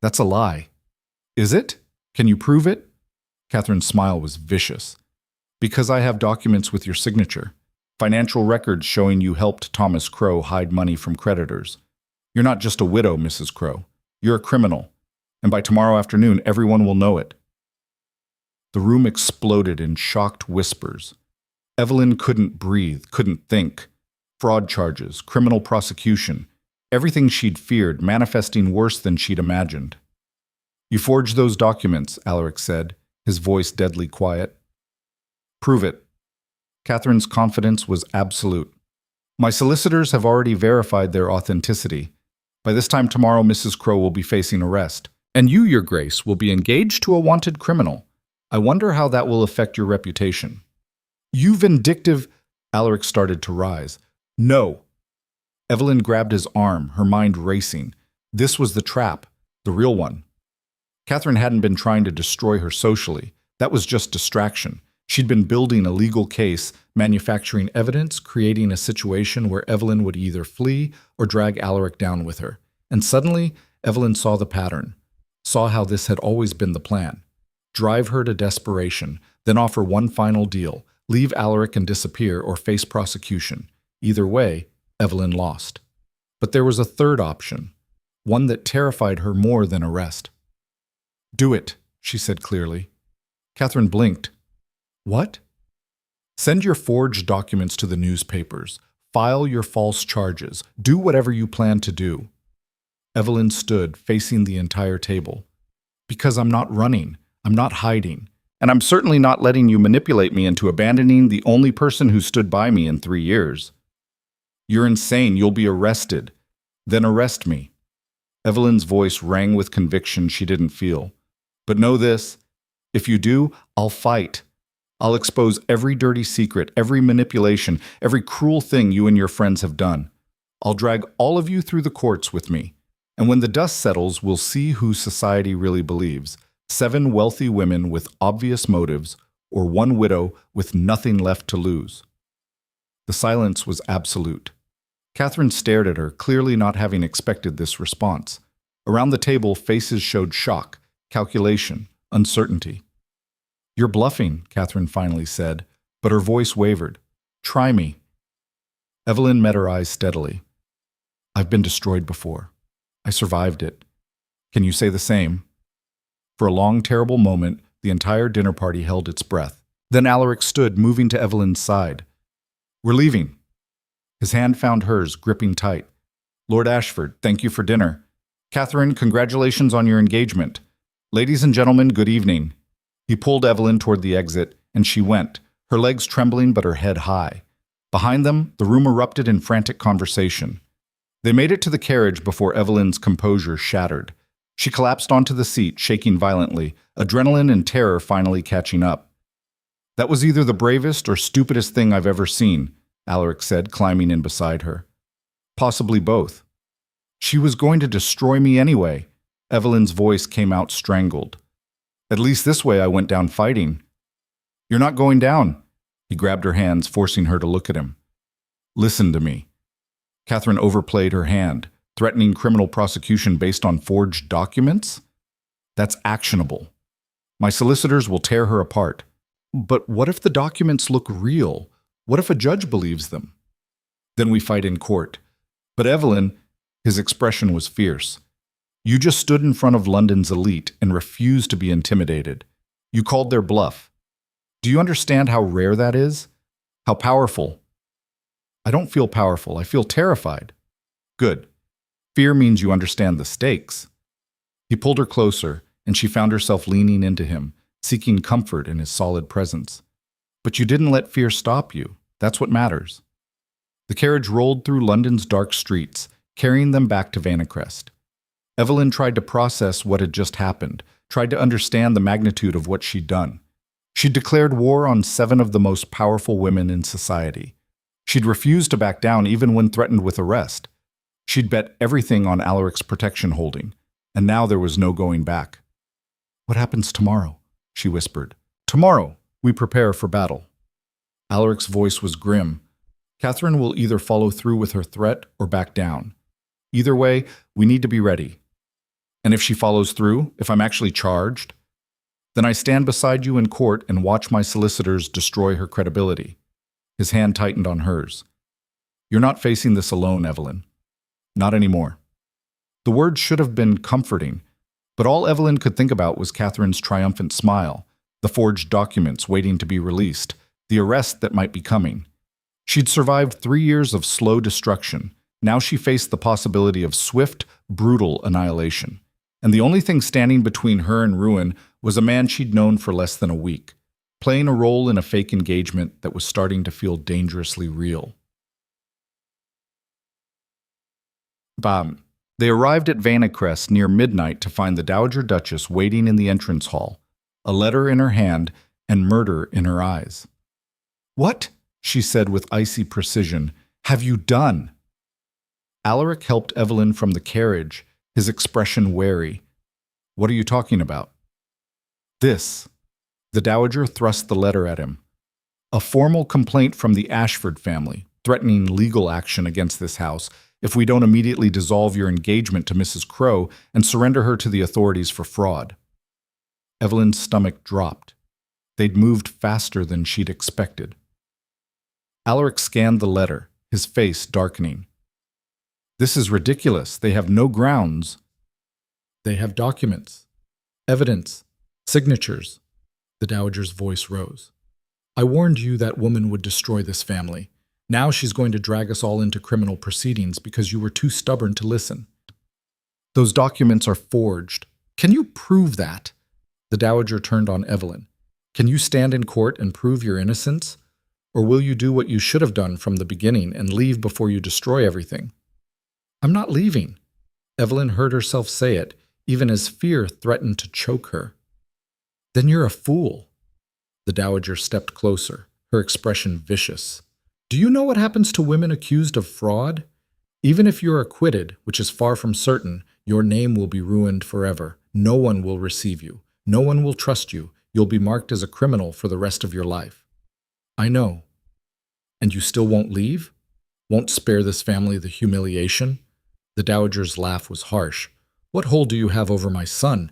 That's a lie. Is it? Can you prove it? Catherine's smile was vicious. Because I have documents with your signature. Financial records showing you helped Thomas Crow hide money from creditors. You're not just a widow, Mrs. Crow. You're a criminal. And by tomorrow afternoon, everyone will know it. The room exploded in shocked whispers. Evelyn couldn't breathe, couldn't think. Fraud charges, criminal prosecution, everything she'd feared, manifesting worse than she'd imagined. You forged those documents, Alaric said, his voice deadly quiet. Prove it. Catherine's confidence was absolute. My solicitors have already verified their authenticity. By this time tomorrow, Mrs. Crow will be facing arrest. And you, Your Grace, will be engaged to a wanted criminal. I wonder how that will affect your reputation. You vindictive... Alaric started to rise. No. Evelyn grabbed his arm, her mind racing. This was the trap, the real one. Catherine hadn't been trying to destroy her socially. That was just distraction. She'd been building a legal case, manufacturing evidence, creating a situation where Evelyn would either flee or drag Alaric down with her. And suddenly, Evelyn saw the pattern, saw how this had always been the plan. Drive her to desperation, then offer one final deal, leave Alaric and disappear or face prosecution. Either way, Evelyn lost. But there was a third option, one that terrified her more than arrest. Do it, she said clearly. Catherine blinked. What? Send your forged documents to the newspapers. File your false charges. Do whatever you plan to do. Evelyn stood, facing the entire table. Because I'm not running. I'm not hiding. And I'm certainly not letting you manipulate me into abandoning the only person who stood by me in 3 years. You're insane. You'll be arrested. Then arrest me. Evelyn's voice rang with conviction she didn't feel. But know this. If you do, I'll fight. I'll expose every dirty secret, every manipulation, every cruel thing you and your friends have done. I'll drag all of you through the courts with me. And when the dust settles, we'll see who society really believes. 7 wealthy women with obvious motives, or 1 widow with nothing left to lose. The silence was absolute. Catherine stared at her, clearly not having expected this response. Around the table, faces showed shock, calculation, uncertainty. You're bluffing, Catherine finally said, but her voice wavered. Try me. Evelyn met her eyes steadily. I've been destroyed before. I survived it. Can you say the same? For a long, terrible moment, the entire dinner party held its breath. Then Alaric stood, moving to Evelyn's side. We're leaving. His hand found hers, gripping tight. Lord Ashford, thank you for dinner. Catherine, congratulations on your engagement. Ladies and gentlemen, good evening. He pulled Evelyn toward the exit, and she went, her legs trembling but her head high. Behind them, the room erupted in frantic conversation. They made it to the carriage before Evelyn's composure shattered. She collapsed onto the seat, shaking violently, adrenaline and terror finally catching up. That was either the bravest or stupidest thing I've ever seen, Alaric said, climbing in beside her. Possibly both. She was going to destroy me anyway. Evelyn's voice came out strangled. At least this way I went down fighting. You're not going down. He grabbed her hands, forcing her to look at him. Listen to me. Catherine overplayed her hand, threatening criminal prosecution based on forged documents? That's actionable. My solicitors will tear her apart. But what if the documents look real? What if a judge believes them? Then we fight in court. But Evelyn, his expression was fierce. You just stood in front of London's elite and refused to be intimidated. You called their bluff. Do you understand how rare that is? How powerful? I don't feel powerful. I feel terrified. Good. Fear means you understand the stakes. He pulled her closer, and she found herself leaning into him, seeking comfort in his solid presence. But you didn't let fear stop you. That's what matters. The carriage rolled through London's dark streets, carrying them back to Vanecrest. Evelyn tried to process what had just happened, tried to understand the magnitude of what she'd done. She'd declared war on 7 of the most powerful women in society. She'd refused to back down even when threatened with arrest. She'd bet everything on Alaric's protection holding, and now there was no going back. What happens tomorrow? She whispered. Tomorrow, we prepare for battle. Alaric's voice was grim. Catherine will either follow through with her threat or back down. Either way, we need to be ready. And if she follows through, if I'm actually charged, then I stand beside you in court and watch my solicitors destroy her credibility. His hand tightened on hers. You're not facing this alone, Evelyn. Not anymore. The words should have been comforting, but all Evelyn could think about was Catherine's triumphant smile, the forged documents waiting to be released, the arrest that might be coming. She'd survived 3 years of slow destruction. Now she faced the possibility of swift, brutal annihilation. And the only thing standing between her and ruin was a man she'd known for less than a week, playing a role in a fake engagement that was starting to feel dangerously real. Bam. They arrived at Vanecrest near midnight to find the Dowager Duchess waiting in the entrance hall, a letter in her hand and murder in her eyes. What? She said with icy precision. Have you done? Alaric helped Evelyn from the carriage, his expression wary. What are you talking about? This. The Dowager thrust the letter at him. A formal complaint from the Ashford family, threatening legal action against this house if we don't immediately dissolve your engagement to Mrs. Crowe and surrender her to the authorities for fraud. Evelyn's stomach dropped. They'd moved faster than she'd expected. Alaric scanned the letter, his face darkening. This is ridiculous. They have no grounds. They have documents, evidence, signatures. The Dowager's voice rose. I warned you that woman would destroy this family. Now she's going to drag us all into criminal proceedings because you were too stubborn to listen. Those documents are forged. Can you prove that? The Dowager turned on Evelyn. Can you stand in court and prove your innocence? Or will you do what you should have done from the beginning and leave before you destroy everything? I'm not leaving. Evelyn heard herself say it, even as fear threatened to choke her. Then you're a fool. The Dowager stepped closer, her expression vicious. Do you know what happens to women accused of fraud? Even if you're acquitted, which is far from certain, your name will be ruined forever. No one will receive you. No one will trust you. You'll be marked as a criminal for the rest of your life. I know. And you still won't leave? Won't spare this family the humiliation? The Dowager's laugh was harsh. What hold do you have over my son?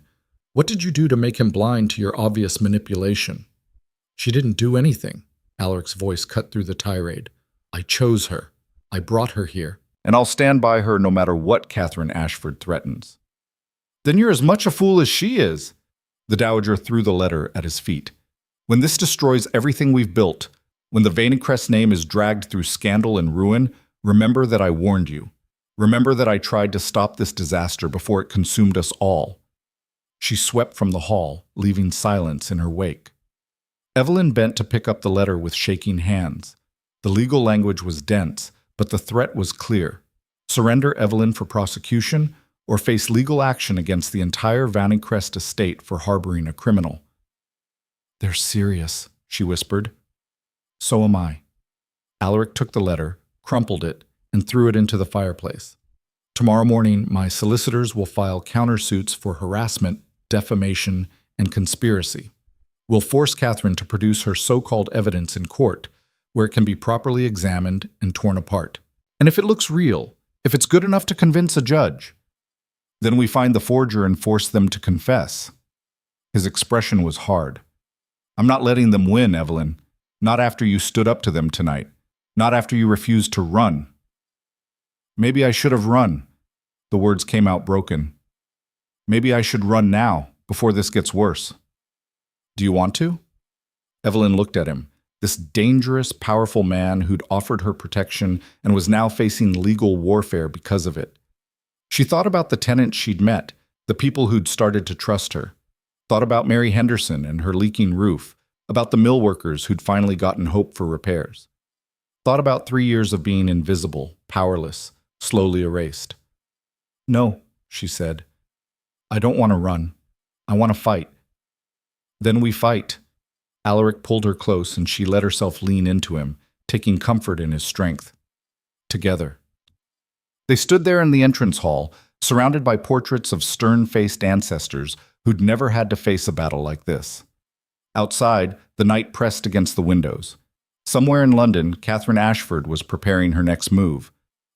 What did you do to make him blind to your obvious manipulation? She didn't do anything. Alaric's voice cut through the tirade. I chose her. I brought her here. And I'll stand by her no matter what Catherine Ashford threatens. Then you're as much a fool as she is. The Dowager threw the letter at his feet. When this destroys everything we've built, when the Vanecrest name is dragged through scandal and ruin, remember that I warned you. Remember that I tried to stop this disaster before it consumed us all. She swept from the hall, leaving silence in her wake. Evelyn bent to pick up the letter with shaking hands. The legal language was dense, but the threat was clear. Surrender Evelyn for prosecution, or face legal action against the entire Vanecrest estate for harboring a criminal. They're serious, she whispered. So am I. Alaric took the letter, crumpled it, and threw it into the fireplace. Tomorrow morning, my solicitors will file countersuits for harassment, defamation, and conspiracy. We'll force Catherine to produce her so-called evidence in court, where it can be properly examined and torn apart. And if it looks real, if it's good enough to convince a judge, then we find the forger and force them to confess." His expression was hard. "I'm not letting them win, Evelyn. Not after you stood up to them tonight. Not after you refused to run." "Maybe I should have run." The words came out broken. "Maybe I should run now, before this gets worse." "Do you want to?" Evelyn looked at him, this dangerous, powerful man who'd offered her protection and was now facing legal warfare because of it. She thought about the tenants she'd met, the people who'd started to trust her. Thought about Mary Henderson and her leaking roof, about the mill workers who'd finally gotten hope for repairs. Thought about 3 years of being invisible, powerless, slowly erased. "No," she said. "I don't want to run. I want to fight." "Then we fight." Alaric pulled her close and she let herself lean into him, taking comfort in his strength. Together. They stood there in the entrance hall, surrounded by portraits of stern-faced ancestors who'd never had to face a battle like this. Outside, the night pressed against the windows. Somewhere in London, Catherine Ashford was preparing her next move.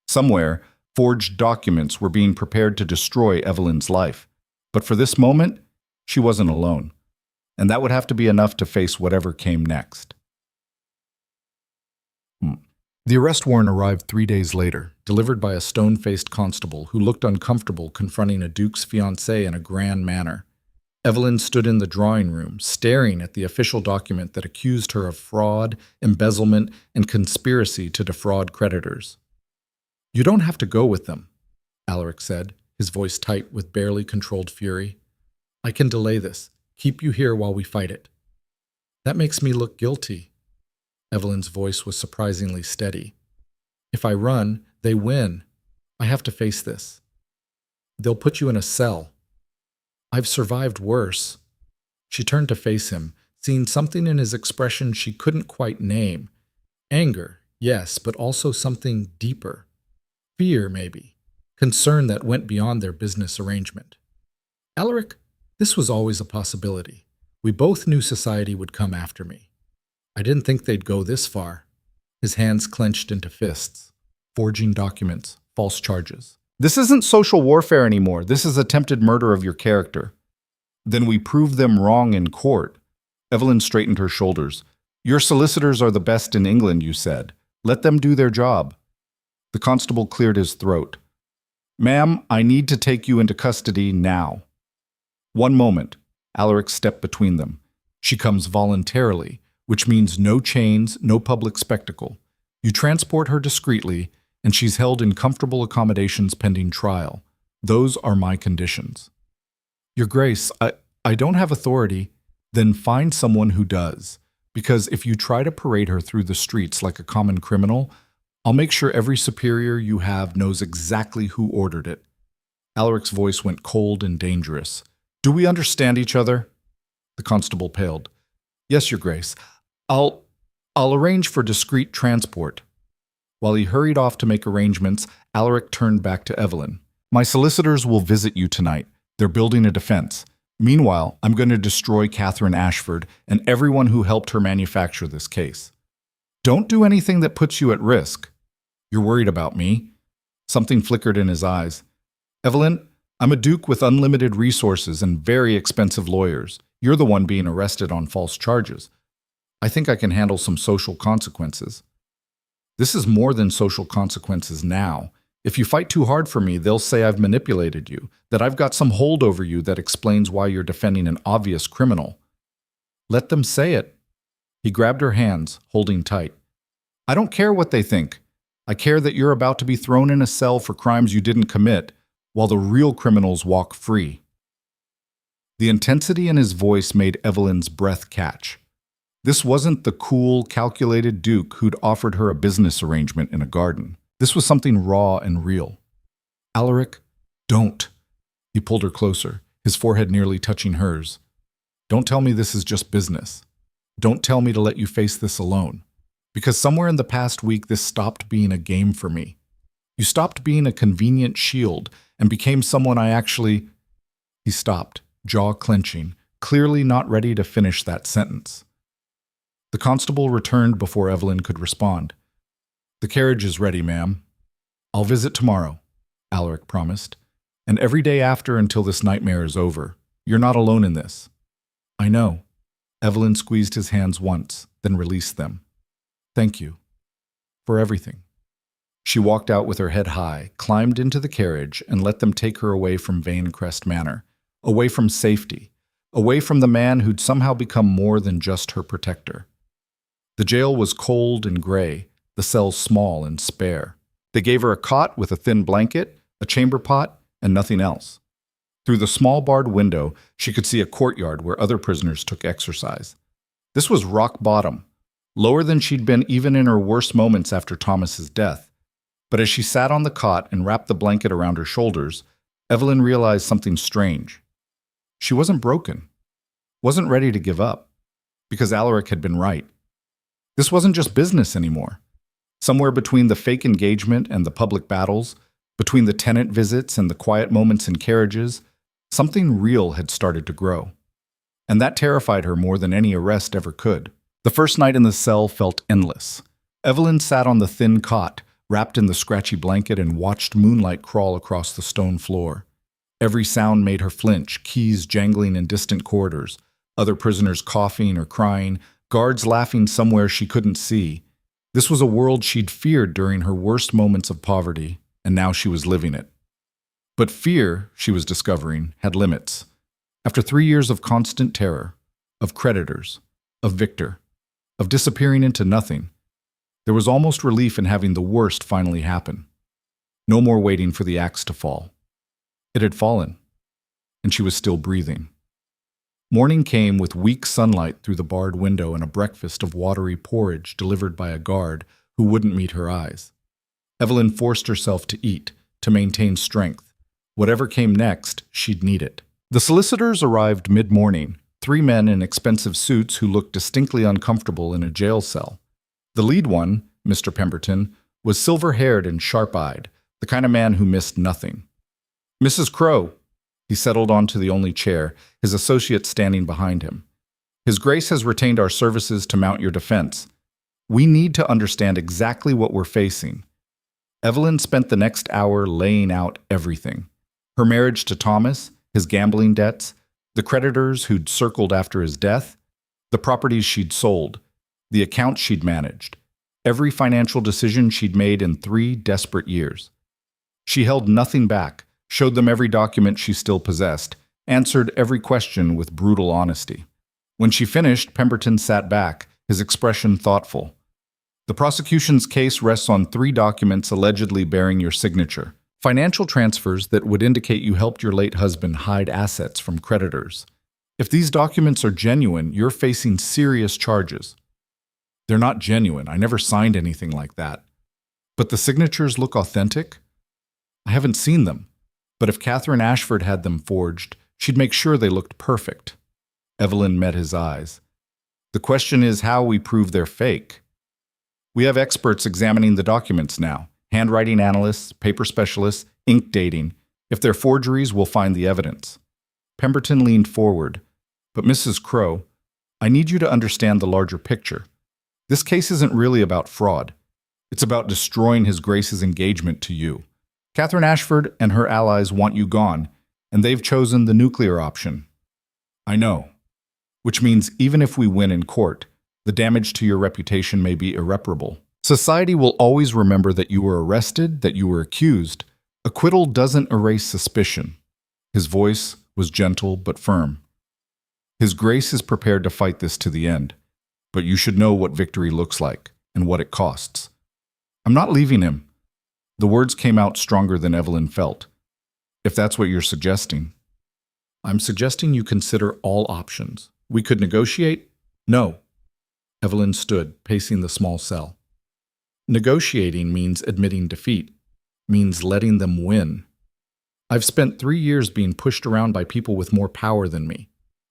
Somewhere, forged documents were being prepared to destroy Evelyn's life. But for this moment, she wasn't alone. And that would have to be enough to face whatever came next. The arrest warrant arrived 3 days later, delivered by a stone-faced constable who looked uncomfortable confronting a duke's fiancée in a grand manner. Evelyn stood in the drawing room, staring at the official document that accused her of fraud, embezzlement, and conspiracy to defraud creditors. "You don't have to go with them," Alaric said, his voice tight with barely controlled fury. "I can delay this, keep you here while we fight it." "That makes me look guilty." Evelyn's voice was surprisingly steady. "If I run, they win. I have to face this. They'll put you in a cell. I've survived worse." She turned to face him, seeing something in his expression she couldn't quite name. Anger, yes, but also something deeper. Fear, maybe. Concern that went beyond their business arrangement. "Alaric, this was always a possibility. We both knew society would come after me. I didn't think they'd go this far." His hands clenched into fists. "Forging documents, false charges. This isn't social warfare anymore. This is attempted murder of your character." "Then we prove them wrong in court." Evelyn straightened her shoulders. "Your solicitors are the best in England, you said. Let them do their job." The constable cleared his throat. "Ma'am, I need to take you into custody now." "One moment." Alaric stepped between them. "She comes voluntarily, which means no chains, no public spectacle. You transport her discreetly, and she's held in comfortable accommodations pending trial. Those are my conditions." "Your Grace, I don't have authority." "Then find someone who does. Because if you try to parade her through the streets like a common criminal, I'll make sure every superior you have knows exactly who ordered it." Alaric's voice went cold and dangerous. "Do we understand each other?" The constable paled. "Yes, Your Grace. I'll arrange for discreet transport." While he hurried off to make arrangements, Alaric turned back to Evelyn. "My solicitors will visit you tonight. They're building a defense. Meanwhile, I'm going to destroy Catherine Ashford and everyone who helped her manufacture this case. Don't do anything that puts you at risk." "You're worried about me?" Something flickered in his eyes. "Evelyn, I'm a duke with unlimited resources and very expensive lawyers. You're the one being arrested on false charges. I think I can handle some social consequences." "This is more than social consequences now. If you fight too hard for me, they'll say I've manipulated you, that I've got some hold over you that explains why you're defending an obvious criminal." "Let them say it." He grabbed her hands, holding tight. "I don't care what they think. I care that you're about to be thrown in a cell for crimes you didn't commit, while the real criminals walk free." The intensity in his voice made Evelyn's breath catch. This wasn't the cool, calculated duke who'd offered her a business arrangement in a garden. This was something raw and real. "Alaric, don't." He pulled her closer, his forehead nearly touching hers. "Don't tell me this is just business. Don't tell me to let you face this alone. Because somewhere in the past week, this stopped being a game for me. You stopped being a convenient shield and became someone I actually—" He stopped, jaw clenching, clearly not ready to finish that sentence. The constable returned before Evelyn could respond. "The carriage is ready, ma'am." "I'll visit tomorrow," Alaric promised. "And every day after until this nightmare is over. You're not alone in this." "I know." Evelyn squeezed his hands once, then released them. "Thank you. For everything." She walked out with her head high, climbed into the carriage, and let them take her away from Vanecrest Manor, away from safety, away from the man who'd somehow become more than just her protector. The jail was cold and gray, the cells small and spare. They gave her a cot with a thin blanket, a chamber pot, and nothing else. Through the small barred window, she could see a courtyard where other prisoners took exercise. This was rock bottom, lower than she'd been even in her worst moments after Thomas's death. But as she sat on the cot and wrapped the blanket around her shoulders, Evelyn realized something strange. She wasn't broken, wasn't ready to give up, because Alaric had been right. This wasn't just business anymore. Somewhere between the fake engagement and the public battles, between the tenant visits and the quiet moments in carriages, something real had started to grow. And that terrified her more than any arrest ever could. The first night in the cell felt endless. Evelyn sat on the thin cot, wrapped in the scratchy blanket, and watched moonlight crawl across the stone floor. Every sound made her flinch, keys jangling in distant corridors, other prisoners coughing or crying, guards laughing somewhere she couldn't see. This was a world she'd feared during her worst moments of poverty, and now she was living it. But fear, she was discovering, had limits. After 3 years of constant terror, of creditors, of Victor, of disappearing into nothing, there was almost relief in having the worst finally happen. No more waiting for the axe to fall. It had fallen, and she was still breathing. Morning came with weak sunlight through the barred window and a breakfast of watery porridge delivered by a guard who wouldn't meet her eyes. Evelyn forced herself to eat, to maintain strength. Whatever came next, she'd need it. The solicitors arrived mid-morning, 3 men in expensive suits who looked distinctly uncomfortable in a jail cell. The lead one, Mr. Pemberton, was silver-haired and sharp-eyed, the kind of man who missed nothing. "Mrs. Crowe," he settled onto the only chair, his associate standing behind him. "His Grace has retained our services to mount your defense. We need to understand exactly what we're facing." Evelyn spent the next hour laying out everything. Her marriage to Thomas, his gambling debts, the creditors who'd circled after his death, the properties she'd sold, the accounts she'd managed, every financial decision she'd made in 3 desperate years. She held nothing back, showed them every document she still possessed, answered every question with brutal honesty. When she finished, Pemberton sat back, his expression thoughtful. "The prosecution's case rests on 3 documents allegedly bearing your signature. Financial transfers that would indicate you helped your late husband hide assets from creditors. If these documents are genuine, you're facing serious charges." "They're not genuine. I never signed anything like that." "But the signatures look authentic?" "I haven't seen them. But if Catherine Ashford had them forged, she'd make sure they looked perfect." Evelyn met his eyes. "The question is how we prove they're fake. We have experts examining the documents now. Handwriting analysts, paper specialists, ink dating. If they're forgeries, we'll find the evidence." Pemberton leaned forward. "But Mrs. Crowe, I need you to understand the larger picture. This case isn't really about fraud. It's about destroying His Grace's engagement to you. Catherine Ashford and her allies want you gone, and they've chosen the nuclear option." "I know. Which means even if we win in court, the damage to your reputation may be irreparable. Society will always remember that you were arrested, that you were accused. Acquittal doesn't erase suspicion." His voice was gentle but firm. "His Grace is prepared to fight this to the end, but you should know what victory looks like and what it costs." "I'm not leaving him." The words came out stronger than Evelyn felt. "If that's what you're suggesting." "I'm suggesting you consider all options. We could negotiate." "No." Evelyn stood, pacing the small cell. "Negotiating means admitting defeat, means letting them win. I've spent 3 years being pushed around by people with more power than me.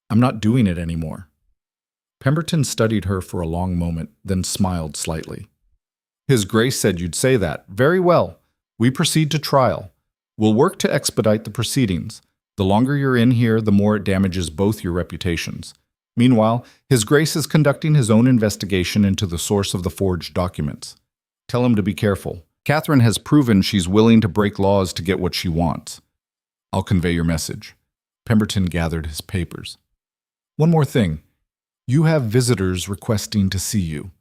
I'm not doing it anymore." Pemberton studied her for a long moment, then smiled slightly. "His Grace said you'd say that. Very well. We proceed to trial. We'll work to expedite the proceedings. The longer you're in here, the more it damages both your reputations. Meanwhile, His Grace is conducting his own investigation into the source of the forged documents. Tell him to be careful. Catherine has proven she's willing to break laws to get what she wants. I'll convey your message. Pemberton gathered his papers. One more thing. You have visitors requesting to see you.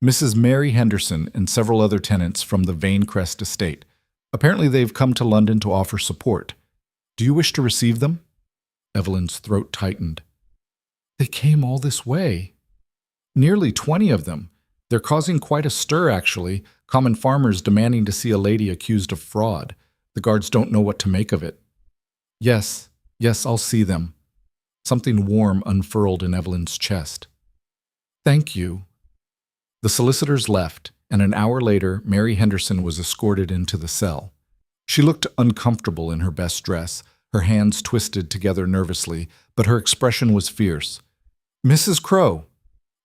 Mrs. Mary Henderson and several other tenants from the Vanecrest estate. Apparently they've come to London to offer support. Do you wish to receive them? Evelyn's throat tightened. They came all this way. Nearly 20 of them. They're causing quite a stir, actually. Common farmers demanding to see a lady accused of fraud. The guards don't know what to make of it. Yes, I'll see them. Something warm unfurled in Evelyn's chest. Thank you. The solicitors left, and an hour later, Mary Henderson was escorted into the cell. She looked uncomfortable in her best dress, her hands twisted together nervously, but her expression was fierce. Mrs. Crowe!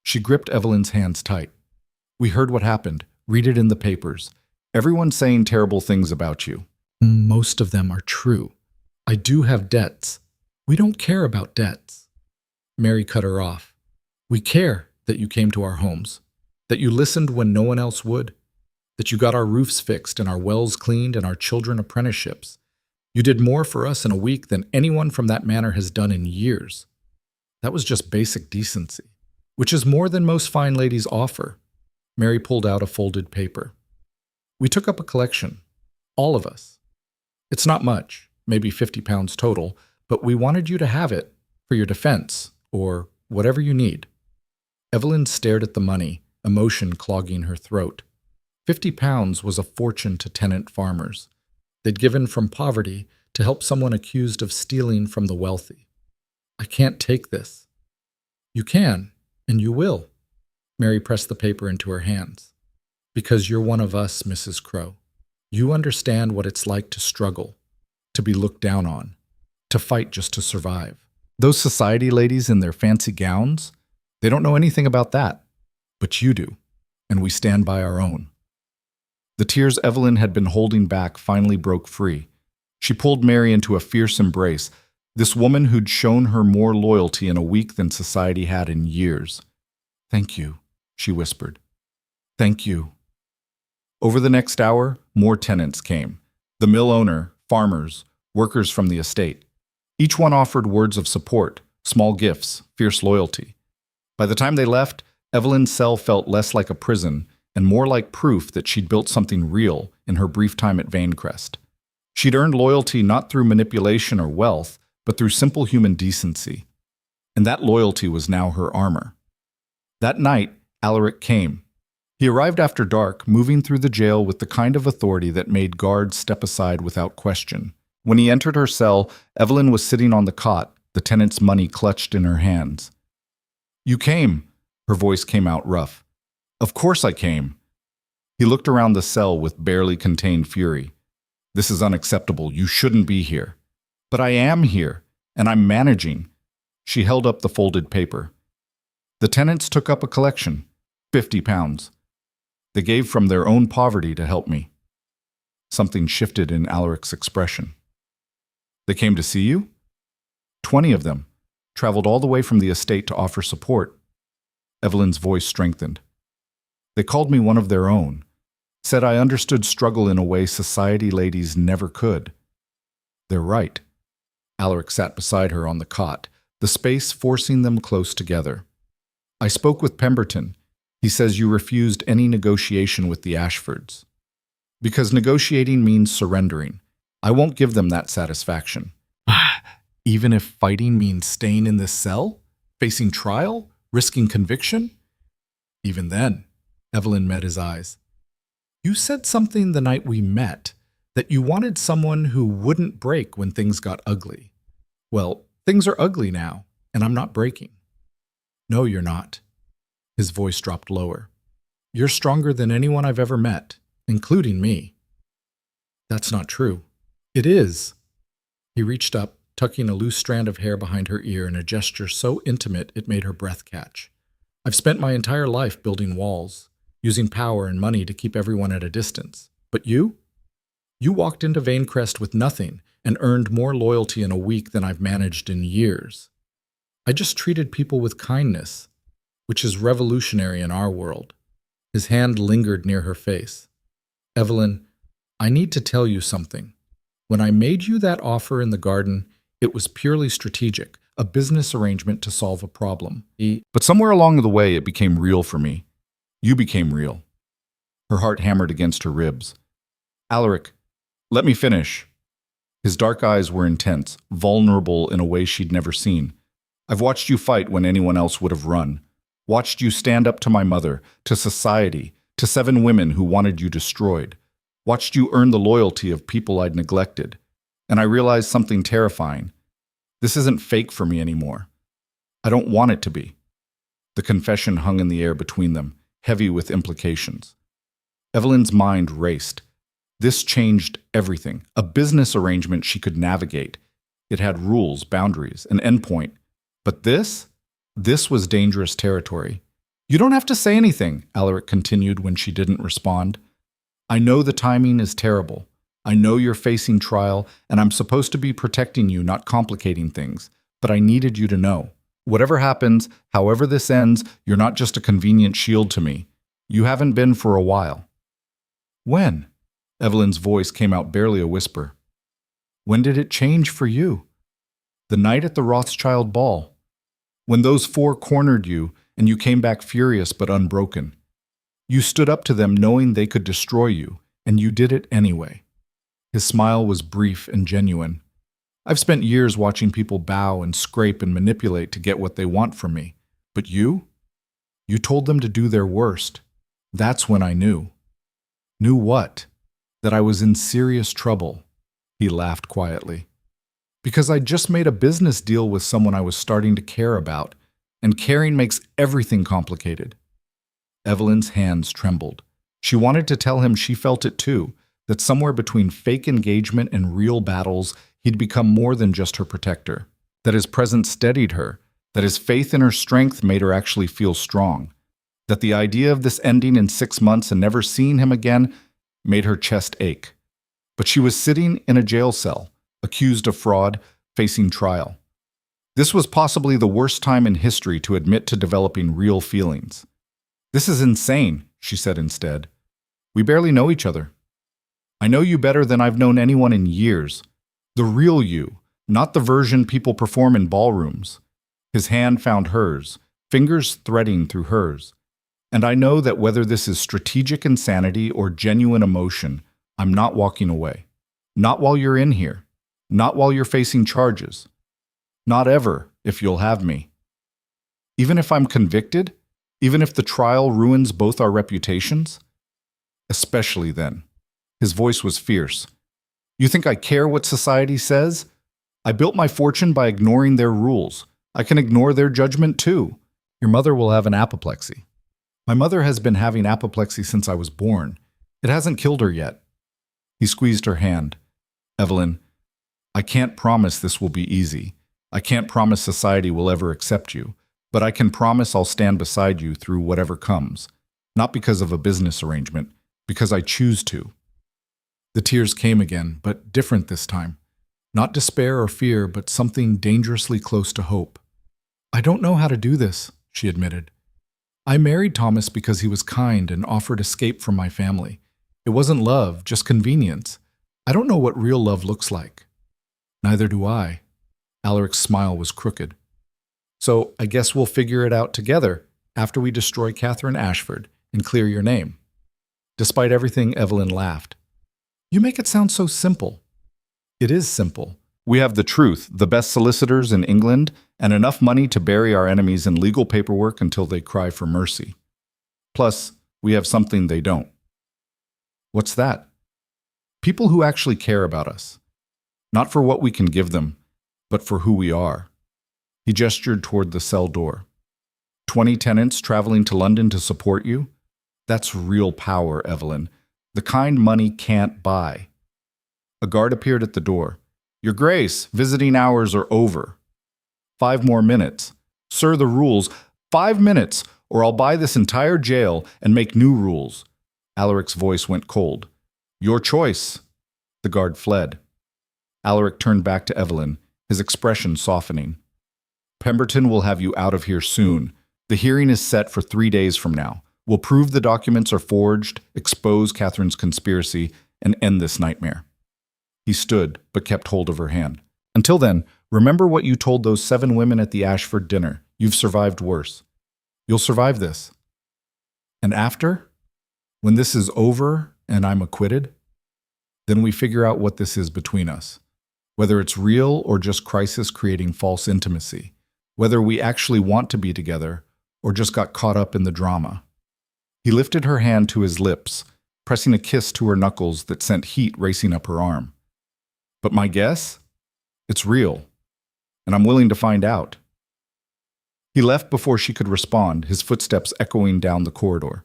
She gripped Evelyn's hands tight. We heard what happened. Read it in the papers. Everyone's saying terrible things about you. Most of them are true. I do have debts. We don't care about debts. Mary cut her off. We care that you came to our homes, that you listened when no one else would, that you got our roofs fixed and our wells cleaned and our children apprenticeships. You did more for us in a week than anyone from that manor has done in years. That was just basic decency, which is more than most fine ladies offer. Mary pulled out a folded paper. We took up a collection, all of us. It's not much, maybe £50 total, but we wanted you to have it for your defense, or whatever you need. Evelyn stared at the money, emotion clogging her throat. £50 was a fortune to tenant farmers. They'd given from poverty to help someone accused of stealing from the wealthy. I can't take this. You can, and you will. Mary pressed the paper into her hands. Because you're one of us, Mrs. Crowe. You understand what it's like to struggle, to be looked down on, to fight just to survive. Those society ladies in their fancy gowns, they don't know anything about that. But you do, and we stand by our own. The tears Evelyn had been holding back finally broke free. She pulled Mary into a fierce embrace, this woman who'd shown her more loyalty in a week than society had in years. Thank you, she whispered. Thank you. Over the next hour, more tenants came. The mill owner, farmers, workers from the estate. Each one offered words of support, small gifts, fierce loyalty. By the time they left, Evelyn's cell felt less like a prison and more like proof that she'd built something real in her brief time at Vanecrest. She'd earned loyalty not through manipulation or wealth, but through simple human decency. And that loyalty was now her armor. That night, Alaric came. He arrived after dark, moving through the jail with the kind of authority that made guards step aside without question. When he entered her cell, Evelyn was sitting on the cot, the tenant's money clutched in her hands. You came, her voice came out rough. Of course I came. He looked around the cell with barely contained fury. This is unacceptable. You shouldn't be here. But I am here, and I'm managing. She held up the folded paper. The tenants took up a collection, £50. They gave from their own poverty to help me. Something shifted in Alaric's expression. They came to see you? 20 of them, traveled all the way from the estate to offer support. Evelyn's voice strengthened. They called me one of their own, said I understood struggle in a way society ladies never could. They're right. Alaric sat beside her on the cot, the space forcing them close together. I spoke with Pemberton. He says you refused any negotiation with the Ashfords. Because negotiating means surrendering. I won't give them that satisfaction. Even if fighting means staying in this cell? Facing trial? Risking conviction? Even then, Evelyn met his eyes. You said something the night we met, that you wanted someone who wouldn't break when things got ugly. Well, things are ugly now, and I'm not breaking. No, you're not. His voice dropped lower. You're stronger than anyone I've ever met, including me. That's not true. It is. He reached up, tucking a loose strand of hair behind her ear in a gesture so intimate it made her breath catch. I've spent my entire life building walls, using power and money to keep everyone at a distance. But you? You walked into Vanecrest with nothing and earned more loyalty in a week than I've managed in years. I just treated people with kindness, which is revolutionary in our world." His hand lingered near her face. "Evelyn, I need to tell you something. When I made you that offer in the garden, it was purely strategic, a business arrangement to solve a problem. But somewhere along the way, it became real for me. You became real." Her heart hammered against her ribs. "Alaric, let me finish." His dark eyes were intense, vulnerable in a way she'd never seen. "I've watched you fight when anyone else would have run. Watched you stand up to my mother, to society, to 7 women who wanted you destroyed. Watched you earn the loyalty of people I'd neglected. And I realized something terrifying. This isn't fake for me anymore. I don't want it to be." The confession hung in the air between them, heavy with implications. Evelyn's mind raced. This changed everything. A business arrangement she could navigate. It had rules, boundaries, an endpoint. But this was dangerous territory. "You don't have to say anything," Alaric continued when she didn't respond. "I know the timing is terrible. I know you're facing trial, and I'm supposed to be protecting you, not complicating things. But I needed you to know. Whatever happens, however this ends, you're not just a convenient shield to me. You haven't been for a while." "When?" Evelyn's voice came out barely a whisper. "When did it change for you?" "The night at the Rothschild ball. When those 4 cornered you, and you came back furious but unbroken. You stood up to them knowing they could destroy you, and you did it anyway." His smile was brief and genuine. "I've spent years watching people bow and scrape and manipulate to get what they want from me. But you? You told them to do their worst. That's when I knew." "Knew what?" "That I was in serious trouble." He laughed quietly. "Because I just made a business deal with someone I was starting to care about, and caring makes everything complicated." Evelyn's hands trembled. She wanted to tell him she felt it too, that somewhere between fake engagement and real battles, he'd become more than just her protector, that his presence steadied her, that his faith in her strength made her actually feel strong, that the idea of this ending in 6 months and never seeing him again made her chest ache. But she was sitting in a jail cell, accused of fraud, facing trial. This was possibly the worst time in history to admit to developing real feelings. "This is insane," she said instead. "We barely know each other. I know you better than I've known anyone in years. The real you, not the version people perform in ballrooms." His hand found hers, fingers threading through hers. "And I know that whether this is strategic insanity or genuine emotion, I'm not walking away. Not while you're in here. Not while you're facing charges. Not ever, if you'll have me. Even if I'm convicted? Even if the trial ruins both our reputations? Especially then." His voice was fierce. "You think I care what society says? I built my fortune by ignoring their rules. I can ignore their judgment too. Your mother will have an apoplexy." "My mother has been having apoplexy since I was born. It hasn't killed her yet." He squeezed her hand. "Evelyn, I can't promise this will be easy. I can't promise society will ever accept you. But I can promise I'll stand beside you through whatever comes. Not because of a business arrangement, because I choose to." The tears came again, but different this time. Not despair or fear, but something dangerously close to hope. "I don't know how to do this," she admitted. "I married Thomas because he was kind and offered escape from my family. It wasn't love, just convenience. I don't know what real love looks like." "Neither do I." Alaric's smile was crooked. "So I guess we'll figure it out together after we destroy Catherine Ashford and clear your name." Despite everything, Evelyn laughed. "You make it sound so simple." "It is simple. We have the truth, the best solicitors in England, and enough money to bury our enemies in legal paperwork until they cry for mercy. Plus, we have something they don't." "What's that?" "People who actually care about us. Not for what we can give them, but for who we are." He gestured toward the cell door. 20 tenants traveling to London to support you? That's real power, Evelyn. The kind money can't buy. A guard appeared at the door. "Your Grace, visiting hours are over." 5 more minutes. "Sir, the rules. 5 minutes, or I'll buy this entire jail and make new rules." Alaric's voice went cold. "Your choice." The guard fled. Alaric turned back to Evelyn, his expression softening. Pemberton will have you out of here soon. The hearing is set for 3 days from now. We'll prove the documents are forged, expose Catherine's conspiracy, and end this nightmare. He stood, but kept hold of her hand. Until then, remember what you told those 7 women at the Ashford dinner. You've survived worse. You'll survive this. And after? When this is over and I'm acquitted? Then we figure out what this is between us. Whether it's real or just crisis creating false intimacy. Whether we actually want to be together or just got caught up in the drama. He lifted her hand to his lips, pressing a kiss to her knuckles that sent heat racing up her arm. But my guess? It's real, and I'm willing to find out. He left before she could respond, his footsteps echoing down the corridor.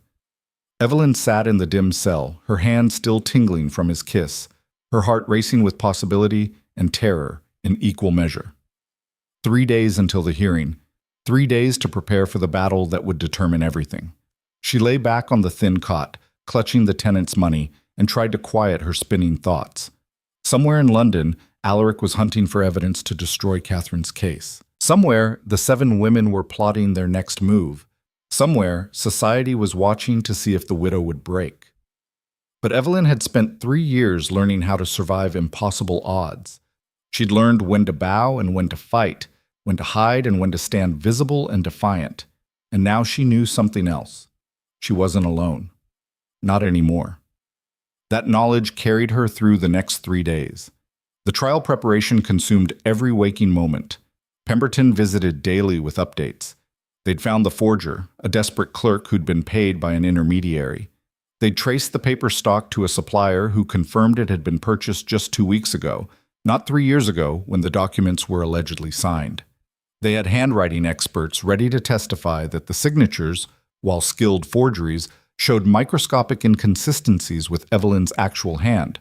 Evelyn sat in the dim cell, her hand still tingling from his kiss, her heart racing with possibility and terror in equal measure. 3 days until the hearing, 3 days to prepare for the battle that would determine everything. She lay back on the thin cot, clutching the tenant's money, and tried to quiet her spinning thoughts. Somewhere in London, Alaric was hunting for evidence to destroy Catherine's case. Somewhere, the 7 women were plotting their next move. Somewhere, society was watching to see if the widow would break. But Evelyn had spent 3 years learning how to survive impossible odds. She'd learned when to bow and when to fight, when to hide and when to stand visible and defiant. And now she knew something else. She wasn't alone. Not anymore. That knowledge carried her through the next 3 days. The trial preparation consumed every waking moment. Pemberton visited daily with updates. They'd found the forger, a desperate clerk who'd been paid by an intermediary. They'd traced the paper stock to a supplier who confirmed it had been purchased just 2 weeks ago, not 3 years ago when the documents were allegedly signed. They had handwriting experts ready to testify that the signatures, while skilled forgeries, showed microscopic inconsistencies with Evelyn's actual hand.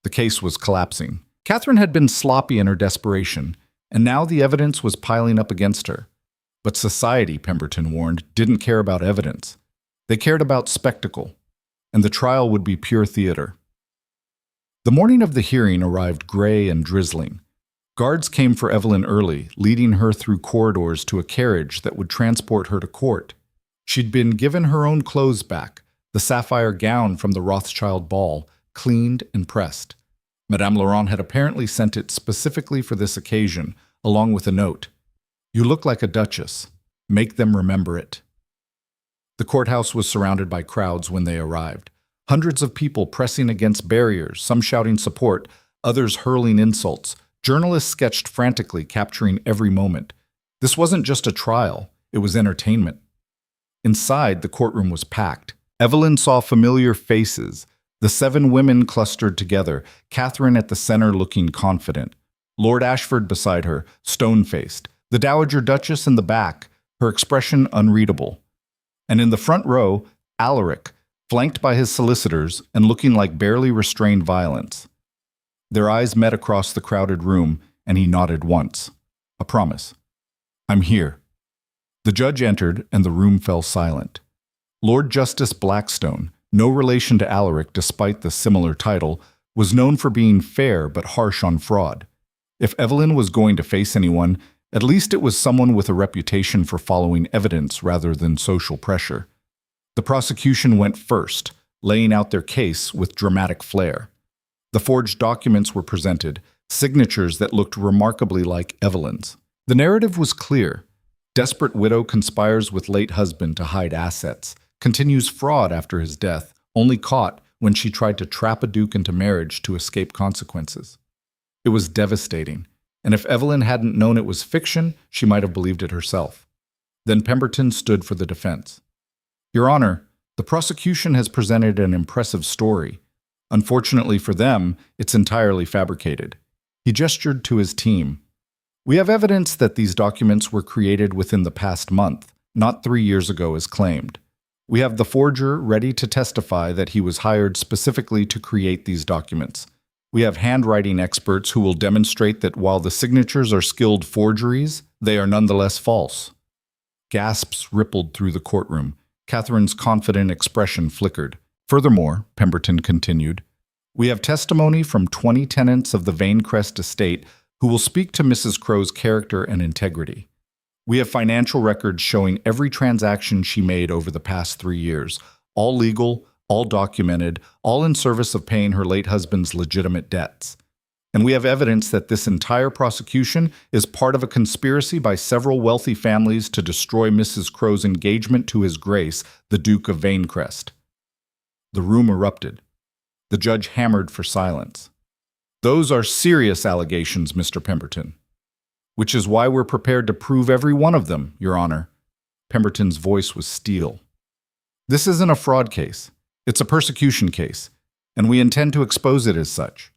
The case was collapsing. Catherine had been sloppy in her desperation, and now the evidence was piling up against her. But society, Pemberton warned, didn't care about evidence. They cared about spectacle, and the trial would be pure theater. The morning of the hearing arrived gray and drizzling. Guards came for Evelyn early, leading her through corridors to a carriage that would transport her to court. She'd been given her own clothes back, the sapphire gown from the Rothschild ball, cleaned and pressed. Madame Laurent had apparently sent it specifically for this occasion, along with a note. "You look like a duchess. Make them remember it." The courthouse was surrounded by crowds when they arrived. Hundreds of people pressing against barriers, some shouting support, others hurling insults. Journalists sketched frantically, capturing every moment. This wasn't just a trial, it was entertainment. Inside, the courtroom was packed. Evelyn saw familiar faces. The 7 women clustered together, Catherine at the center looking confident. Lord Ashford beside her, stone-faced. The Dowager Duchess in the back, her expression unreadable. And in the front row, Alaric, flanked by his solicitors and looking like barely restrained violence. Their eyes met across the crowded room, and he nodded once. A promise. "I'm here." The judge entered, and the room fell silent. Lord Justice Blackstone, no relation to Alaric despite the similar title, was known for being fair but harsh on fraud. If Evelyn was going to face anyone, at least it was someone with a reputation for following evidence rather than social pressure. The prosecution went first, laying out their case with dramatic flair. The forged documents were presented, signatures that looked remarkably like Evelyn's. The narrative was clear. Desperate widow conspires with late husband to hide assets, continues fraud after his death, only caught when she tried to trap a duke into marriage to escape consequences. It was devastating, and if Evelyn hadn't known it was fiction, she might have believed it herself. Then Pemberton stood for the defense. "Your Honor, the prosecution has presented an impressive story. Unfortunately for them, it's entirely fabricated." He gestured to his team. "We have evidence that these documents were created within the past month, not 3 years ago as claimed. We have the forger ready to testify that he was hired specifically to create these documents. We have handwriting experts who will demonstrate that while the signatures are skilled forgeries, they are nonetheless false." Gasps rippled through the courtroom. Catherine's confident expression flickered. "Furthermore," Pemberton continued, We have testimony from 20 tenants of the Vanecrest estate who will speak to Mrs. Crow's character and integrity. We have financial records showing every transaction she made over the past 3 years, all legal, all documented, all in service of paying her late husband's legitimate debts. And we have evidence that this entire prosecution is part of a conspiracy by several wealthy families to destroy Mrs. Crow's engagement to His Grace, the Duke of Vanecrest. The room erupted. The judge hammered for silence. Those are serious allegations, Mr. Pemberton. Which is why we're prepared to prove every one of them, Your Honor. Pemberton's voice was steel. This isn't a fraud case. It's a persecution case, and we intend to expose it as such.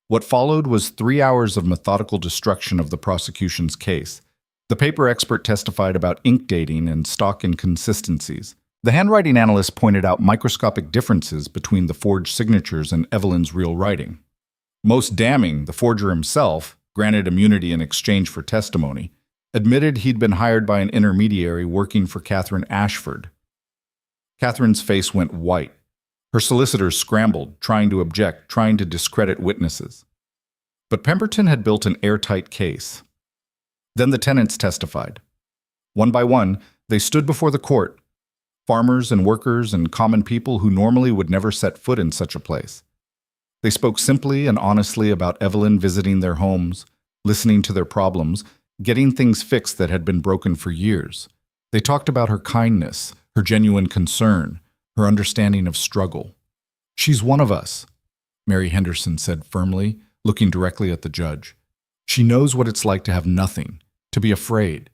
What followed was 3 hours of methodical destruction of the prosecution's case. The paper expert testified about ink dating and stock inconsistencies. The handwriting analyst pointed out microscopic differences between the forged signatures and Evelyn's real writing. Most damning, the forger himself, granted immunity in exchange for testimony, admitted he'd been hired by an intermediary working for Catherine Ashford. Catherine's face went white. Her solicitors scrambled, trying to object, trying to discredit witnesses. But Pemberton had built an airtight case. Then the tenants testified. One by one, they stood before the court, farmers and workers and common people who normally would never set foot in such a place. They spoke simply and honestly about Evelyn visiting their homes, listening to their problems, getting things fixed that had been broken for years. They talked about her kindness, her genuine concern, her understanding of struggle. She's one of us, Mary Henderson said firmly, looking directly at the judge. She knows what it's like to have nothing, to be afraid,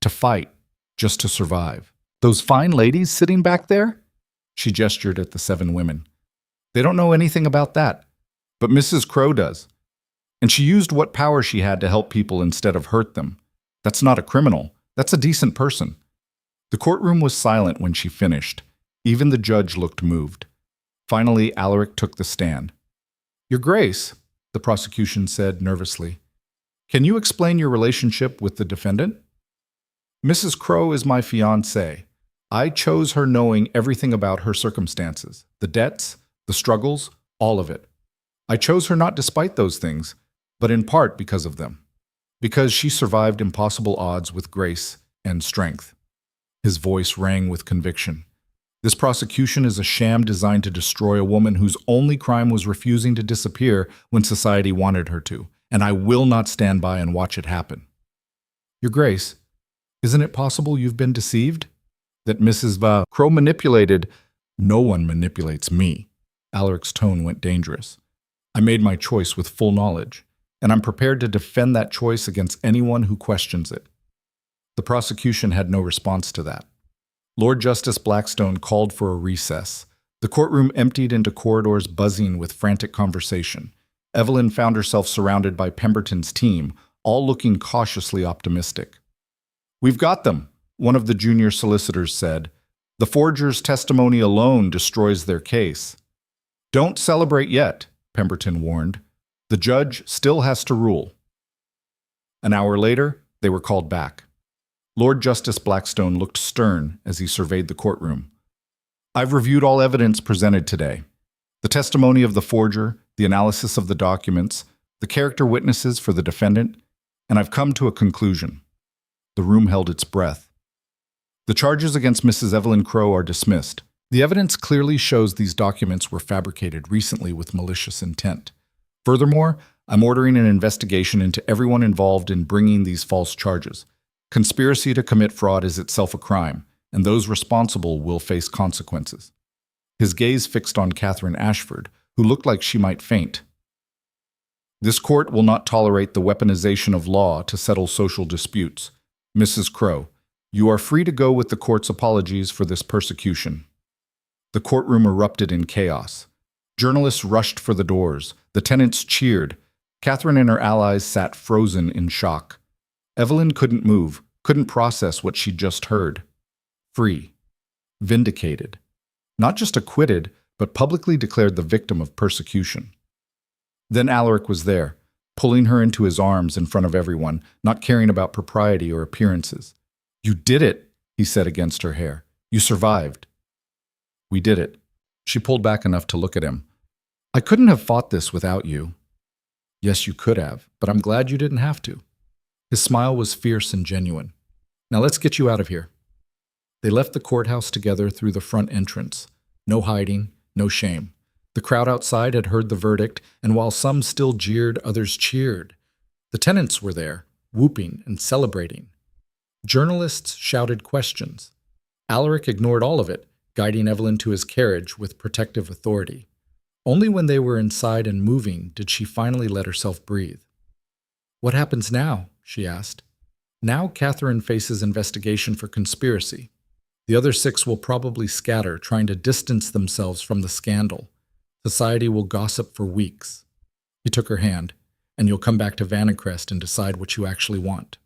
to fight, just to survive. Those fine ladies sitting back there? She gestured at the 7 women. They don't know anything about that, but Mrs. Crow does. And she used what power she had to help people instead of hurt them. That's not a criminal. That's a decent person. The courtroom was silent when she finished. Even the judge looked moved. Finally, Alaric took the stand. Your Grace, the prosecution said nervously, can you explain your relationship with the defendant? Mrs. Crow is my fiancée. I chose her knowing everything about her circumstances, the debts, the struggles, all of it. I chose her not despite those things, but in part because of them. Because she survived impossible odds with grace and strength. His voice rang with conviction. This prosecution is a sham designed to destroy a woman whose only crime was refusing to disappear when society wanted her to, and I will not stand by and watch it happen. Your Grace, isn't it possible you've been deceived? That Mrs. Crow manipulated? No one manipulates me. Alaric's tone went dangerous. I made my choice with full knowledge, and I'm prepared to defend that choice against anyone who questions it. The prosecution had no response to that. Lord Justice Blackstone called for a recess. The courtroom emptied into corridors buzzing with frantic conversation. Evelyn found herself surrounded by Pemberton's team, all looking cautiously optimistic. We've got them, one of the junior solicitors said. The forger's testimony alone destroys their case. Don't celebrate yet, Pemberton warned. The judge still has to rule. An hour later, they were called back. Lord Justice Blackstone looked stern as he surveyed the courtroom. I've reviewed all evidence presented today. The testimony of the forger, the analysis of the documents, the character witnesses for the defendant, and I've come to a conclusion. The room held its breath. The charges against Mrs. Evelyn Crow are dismissed. The evidence clearly shows these documents were fabricated recently with malicious intent. Furthermore, I'm ordering an investigation into everyone involved in bringing these false charges. Conspiracy to commit fraud is itself a crime, and those responsible will face consequences. His gaze fixed on Catherine Ashford, who looked like she might faint. This court will not tolerate the weaponization of law to settle social disputes. Mrs. Crow, you are free to go with the court's apologies for this persecution. The courtroom erupted in chaos. Journalists rushed for the doors. The tenants cheered. Catherine and her allies sat frozen in shock. Evelyn couldn't move, couldn't process what she'd just heard. Free. Vindicated. Not just acquitted, but publicly declared the victim of persecution. Then Alaric was there, pulling her into his arms in front of everyone, not caring about propriety or appearances. You did it, he said against her hair. You survived. We did it. She pulled back enough to look at him. I couldn't have fought this without you. Yes, you could have, but I'm glad you didn't have to. His smile was fierce and genuine. Now let's get you out of here. They left the courthouse together through the front entrance. No hiding, no shame. The crowd outside had heard the verdict, and while some still jeered, others cheered. The tenants were there, whooping and celebrating. Journalists shouted questions. Alaric ignored all of it, guiding Evelyn to his carriage with protective authority. Only when they were inside and moving did she finally let herself breathe. "What happens now?" she asked. "Now Catherine faces investigation for conspiracy. The other 6 will probably scatter, trying to distance themselves from the scandal. Society will gossip for weeks." He took her hand. "And you'll come back to Vanecrest and decide what you actually want."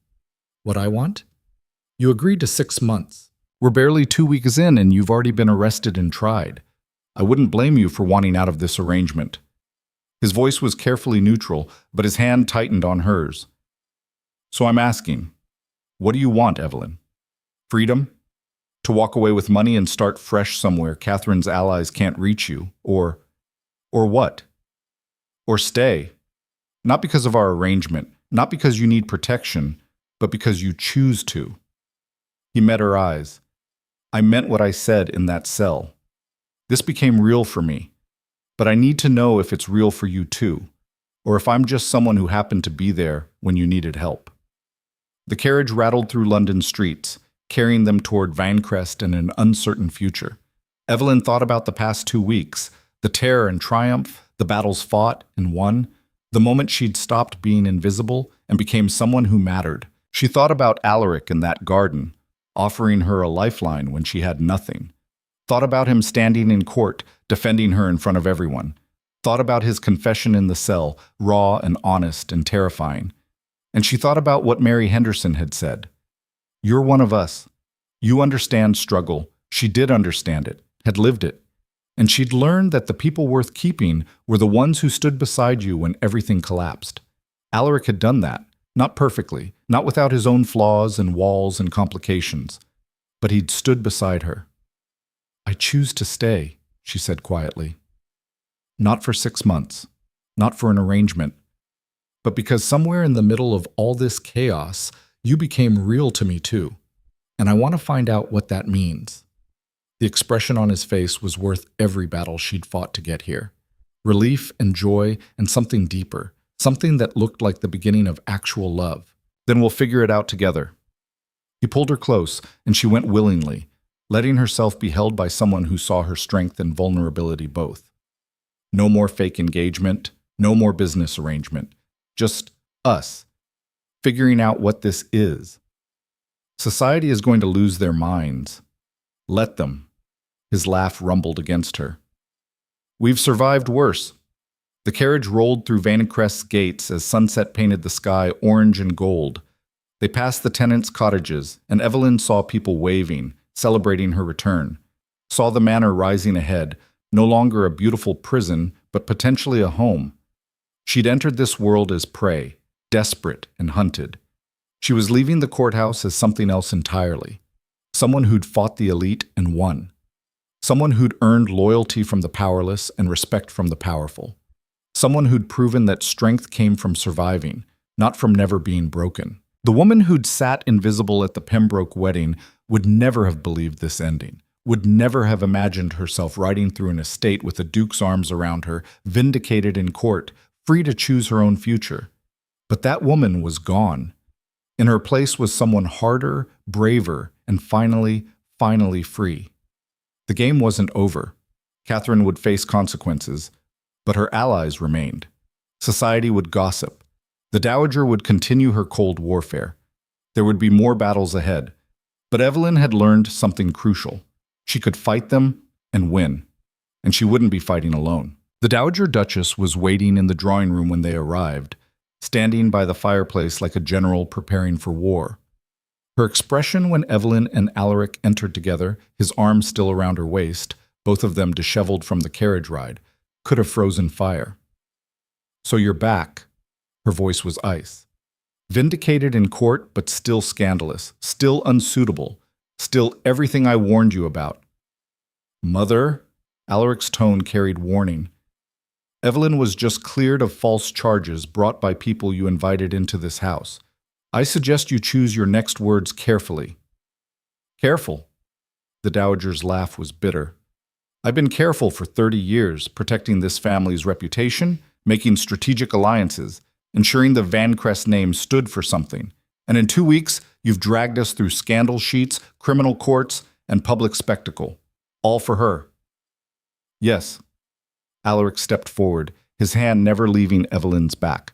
"What I want?" "You agreed to 6 months. We're barely 2 weeks in and you've already been arrested and tried. I wouldn't blame you for wanting out of this arrangement." His voice was carefully neutral, but his hand tightened on hers. "So I'm asking, what do you want, Evelyn? Freedom? To walk away with money and start fresh somewhere Catherine's allies can't reach you? Or what? Or stay? Not because of our arrangement, not because you need protection, but because you choose to." He met her eyes. "I meant what I said in that cell. This became real for me, but I need to know if it's real for you too, or if I'm just someone who happened to be there when you needed help." The carriage rattled through London streets, carrying them toward Vanecrest and an uncertain future. Evelyn thought about the past 2 weeks, the terror and triumph, the battles fought and won, the moment she'd stopped being invisible and became someone who mattered. She thought about Alaric in that garden, offering her a lifeline when she had nothing. Thought about him standing in court, defending her in front of everyone. Thought about his confession in the cell, raw and honest and terrifying. And she thought about what Mary Henderson had said. "You're one of us. You understand struggle." She did understand it, had lived it. And she'd learned that the people worth keeping were the ones who stood beside you when everything collapsed. Alaric had done that, not perfectly, not without his own flaws and walls and complications. But he'd stood beside her. "I choose to stay," she said quietly. "Not for 6 months, not for an arrangement, but because somewhere in the middle of all this chaos, you became real to me too, and I want to find out what that means." The expression on his face was worth every battle she'd fought to get here. Relief and joy and something deeper, something that looked like the beginning of actual love. "Then we'll figure it out together." He pulled her close, and she went willingly, letting herself be held by someone who saw her strength and vulnerability both. No more fake engagement, no more business arrangement. Just us, figuring out what this is. Society is going to lose their minds. Let them. His laugh rumbled against her. "We've survived worse." The carriage rolled through Vanecrest's gates as sunset painted the sky orange and gold. They passed the tenants' cottages, and Evelyn saw people waving, celebrating her return. Saw the manor rising ahead, no longer a beautiful prison, but potentially a home. She'd entered this world as prey, desperate and hunted. She was leaving the courthouse as something else entirely. Someone who'd fought the elite and won. Someone who'd earned loyalty from the powerless and respect from the powerful. Someone who'd proven that strength came from surviving, not from never being broken. The woman who'd sat invisible at the Pembroke wedding would never have believed this ending, would never have imagined herself riding through an estate with a duke's arms around her, vindicated in court, free to choose her own future. But that woman was gone. In her place was someone harder, braver, and finally free. The game wasn't over. Catherine would face consequences, but her allies remained. Society would gossip. The Dowager would continue her cold warfare. There would be more battles ahead. But Evelyn had learned something crucial. She could fight them and win. And she wouldn't be fighting alone. The Dowager Duchess was waiting in the drawing room when they arrived, standing by the fireplace like a general preparing for war. Her expression when Evelyn and Alaric entered together, his arms still around her waist, both of them disheveled from the carriage ride, could have frozen fire. "So you're back." Her voice was ice. "Vindicated in court, but still scandalous, still unsuitable, still everything I warned you about." "Mother?" Alaric's tone carried warning. Evelyn was just cleared of false charges brought by people you invited into this house. I suggest you choose your next words carefully. Careful. The Dowager's laugh was bitter. I've been careful for 30 years, protecting this family's reputation, making strategic alliances, ensuring the Vanecrest name stood for something. And in 2 weeks, you've dragged us through scandal sheets, criminal courts, and public spectacle. All for her. Yes. Alaric stepped forward, his hand never leaving Evelyn's back.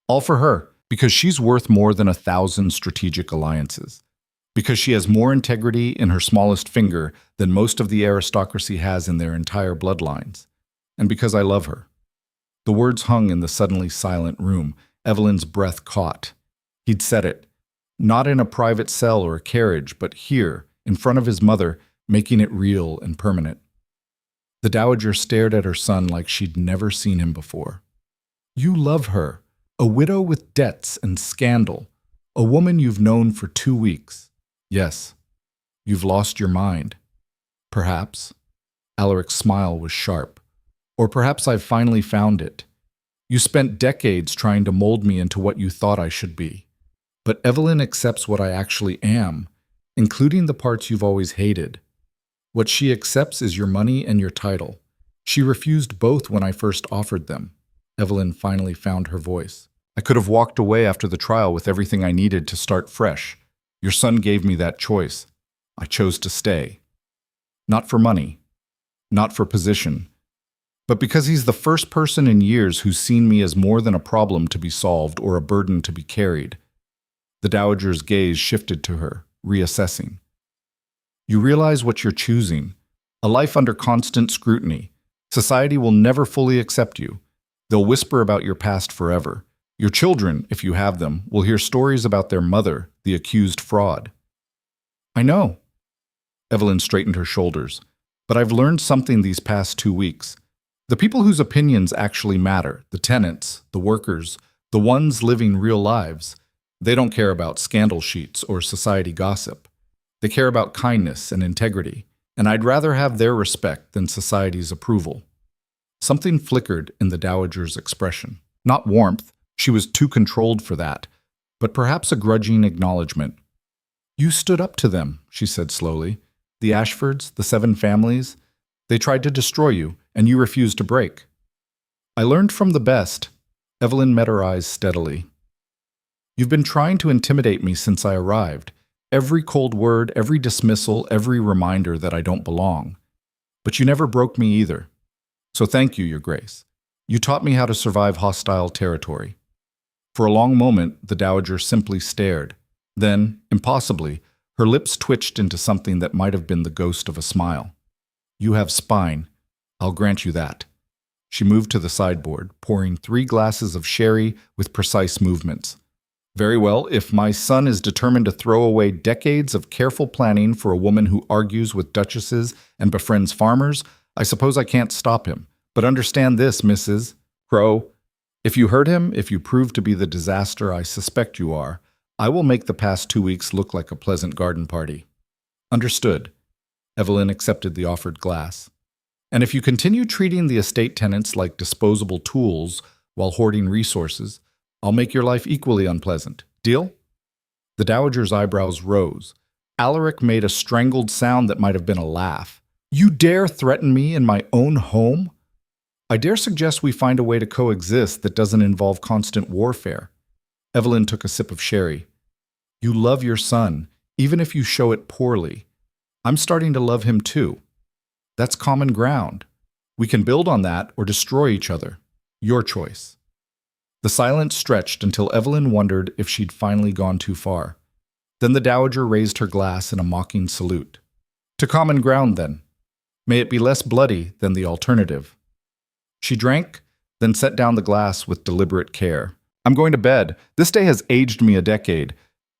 All for her, because she's worth more than 1,000 strategic alliances. Because she has more integrity in her smallest finger than most of the aristocracy has in their entire bloodlines. And because I love her. The words hung in the suddenly silent room. Evelyn's breath caught. He'd said it. Not in a private cell or a carriage, but here, in front of his mother, making it real and permanent. The Dowager stared at her son like she'd never seen him before. You love her, a widow with debts and scandal, a woman you've known for 2 weeks. Yes, you've lost your mind. Perhaps. Alaric's smile was sharp. Or perhaps I've finally found it. You spent decades trying to mold me into what you thought I should be. But Evelyn accepts what I actually am, including the parts you've always hated. What she accepts is your money and your title. She refused both when I first offered them. Evelyn finally found her voice. I could have walked away after the trial with everything I needed to start fresh. Your son gave me that choice. I chose to stay. Not for money. Not for position. But because he's the first person in years who's seen me as more than a problem to be solved or a burden to be carried. The Dowager's gaze shifted to her, reassessing. You realize what you're choosing. A life under constant scrutiny. Society will never fully accept you. They'll whisper about your past forever. Your children, if you have them, will hear stories about their mother, the accused fraud. I know. Evelyn straightened her shoulders. But I've learned something these past 2 weeks. The people whose opinions actually matter, the tenants, the workers, the ones living real lives, they don't care about scandal sheets or society gossip. They care about kindness and integrity, and I'd rather have their respect than society's approval. Something flickered in the Dowager's expression. Not warmth, she was too controlled for that, but perhaps a grudging acknowledgement. You stood up to them, she said slowly. The Ashfords, the 7 families, they tried to destroy you, and you refused to break. I learned from the best. Evelyn met her eyes steadily. You've been trying to intimidate me since I arrived. Every cold word, every dismissal, every reminder that I don't belong. But you never broke me either. So thank you, Your Grace. You taught me how to survive hostile territory. For a long moment, the Dowager simply stared. Then, impossibly, her lips twitched into something that might have been the ghost of a smile. You have spine. I'll grant you that. She moved to the sideboard, pouring 3 glasses of sherry with precise movements. Very well, if my son is determined to throw away decades of careful planning for a woman who argues with duchesses and befriends farmers, I suppose I can't stop him. But understand this, Mrs. Crow. If you hurt him, if you prove to be the disaster I suspect you are, I will make the past 2 weeks look like a pleasant garden party. Understood. Evelyn accepted the offered glass. And if you continue treating the estate tenants like disposable tools while hoarding resources, I'll make your life equally unpleasant. Deal? The Dowager's eyebrows rose. Alaric made a strangled sound that might have been a laugh. You dare threaten me in my own home? I dare suggest we find a way to coexist that doesn't involve constant warfare. Evelyn took a sip of sherry. You love your son, even if you show it poorly. I'm starting to love him too. That's common ground. We can build on that or destroy each other. Your choice. The silence stretched until Evelyn wondered if she'd finally gone too far. Then the Dowager raised her glass in a mocking salute. To common ground, then. May it be less bloody than the alternative. She drank, then set down the glass with deliberate care. I'm going to bed. This day has aged me a decade.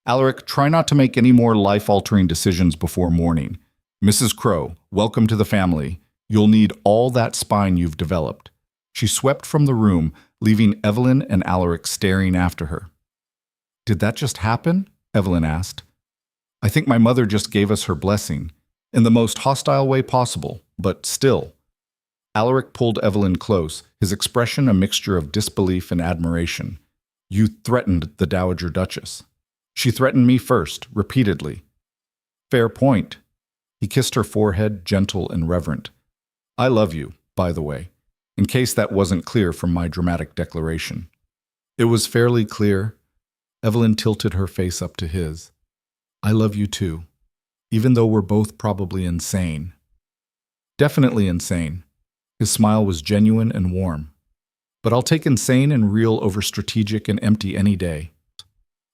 Alaric, try not to make any more life-altering decisions before morning. Mrs. Crow, welcome to the family. You'll need all that spine you've developed. She swept from the room, leaving Evelyn and Alaric staring after her. Did that just happen? Evelyn asked. I think my mother just gave us her blessing, in the most hostile way possible, but still. Alaric pulled Evelyn close, his expression a mixture of disbelief and admiration. You threatened the Dowager Duchess. She threatened me first, repeatedly. Fair point. He kissed her forehead, gentle and reverent. I love you, by the way, in case that wasn't clear from my dramatic declaration. It was fairly clear. Evelyn tilted her face up to his. I love you too, even though we're both probably insane. Definitely insane. His smile was genuine and warm. But I'll take insane and real over strategic and empty any day.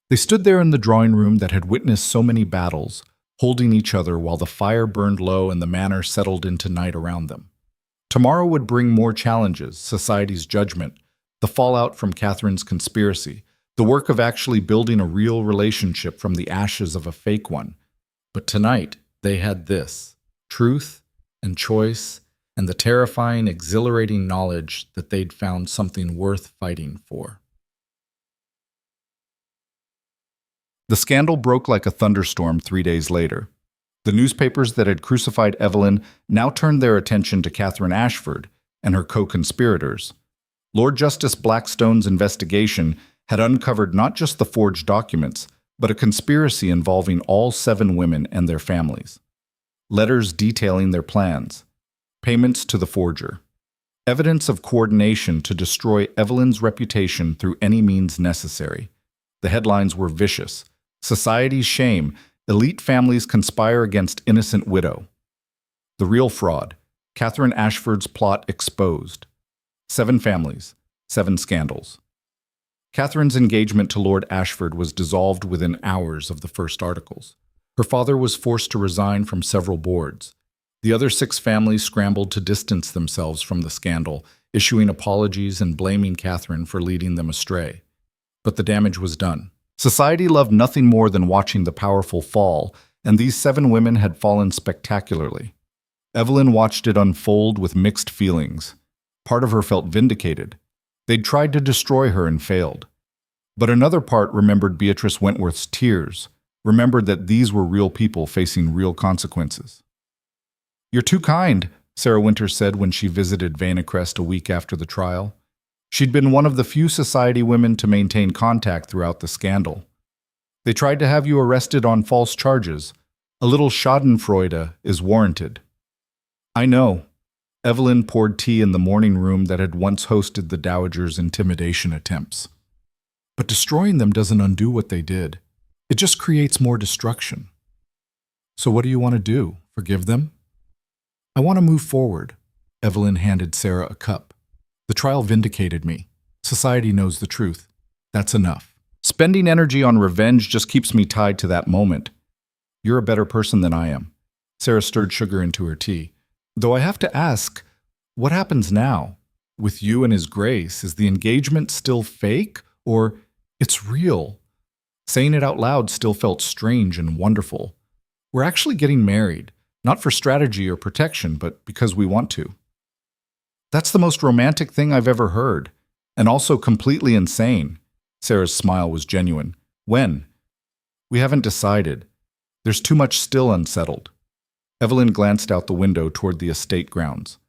They stood there in the drawing room that had witnessed so many battles, holding each other while the fire burned low and the manor settled into night around them. Tomorrow would bring more challenges, society's judgment, the fallout from Catherine's conspiracy, the work of actually building a real relationship from the ashes of a fake one. But tonight, they had this: truth and choice and the terrifying, exhilarating knowledge that they'd found something worth fighting for. The scandal broke like a thunderstorm 3 days later. The newspapers that had crucified Evelyn now turned their attention to Catherine Ashford and her co-conspirators. Lord Justice Blackstone's investigation had uncovered not just the forged documents, but a conspiracy involving all 7 women and their families. Letters detailing their plans, payments to the forger, evidence of coordination to destroy Evelyn's reputation through any means necessary. The headlines were vicious. Society's shame. Elite families conspire against innocent widow. The real fraud. Catherine Ashford's plot exposed. 7 families, 7 scandals. Catherine's engagement to Lord Ashford was dissolved within hours of the first articles. Her father was forced to resign from several boards. The other 6 families scrambled to distance themselves from the scandal, issuing apologies and blaming Catherine for leading them astray. But the damage was done. Society loved nothing more than watching the powerful fall, and these 7 women had fallen spectacularly. Evelyn watched it unfold with mixed feelings. Part of her felt vindicated. They'd tried to destroy her and failed. But another part remembered Beatrice Wentworth's tears, remembered that these were real people facing real consequences. You're too kind, Sarah Winters said when she visited Vanecrest a week after the trial. She'd been one of the few society women to maintain contact throughout the scandal. They tried to have you arrested on false charges. A little schadenfreude is warranted. I know. Evelyn poured tea in the morning room that had once hosted the Dowager's intimidation attempts. But destroying them doesn't undo what they did. It just creates more destruction. So what do you want to do? Forgive them? I want to move forward. Evelyn handed Sarah a cup. The trial vindicated me. Society knows the truth. That's enough. Spending energy on revenge just keeps me tied to that moment. You're a better person than I am. Sarah stirred sugar into her tea. Though I have to ask, what happens now? With you and His Grace, is the engagement still fake, or it's real? Saying it out loud still felt strange and wonderful. We're actually getting married, not for strategy or protection, but because we want to. That's the most romantic thing I've ever heard, and also completely insane. Sarah's smile was genuine. When? We haven't decided. There's too much still unsettled. Evelyn glanced out the window toward the estate grounds.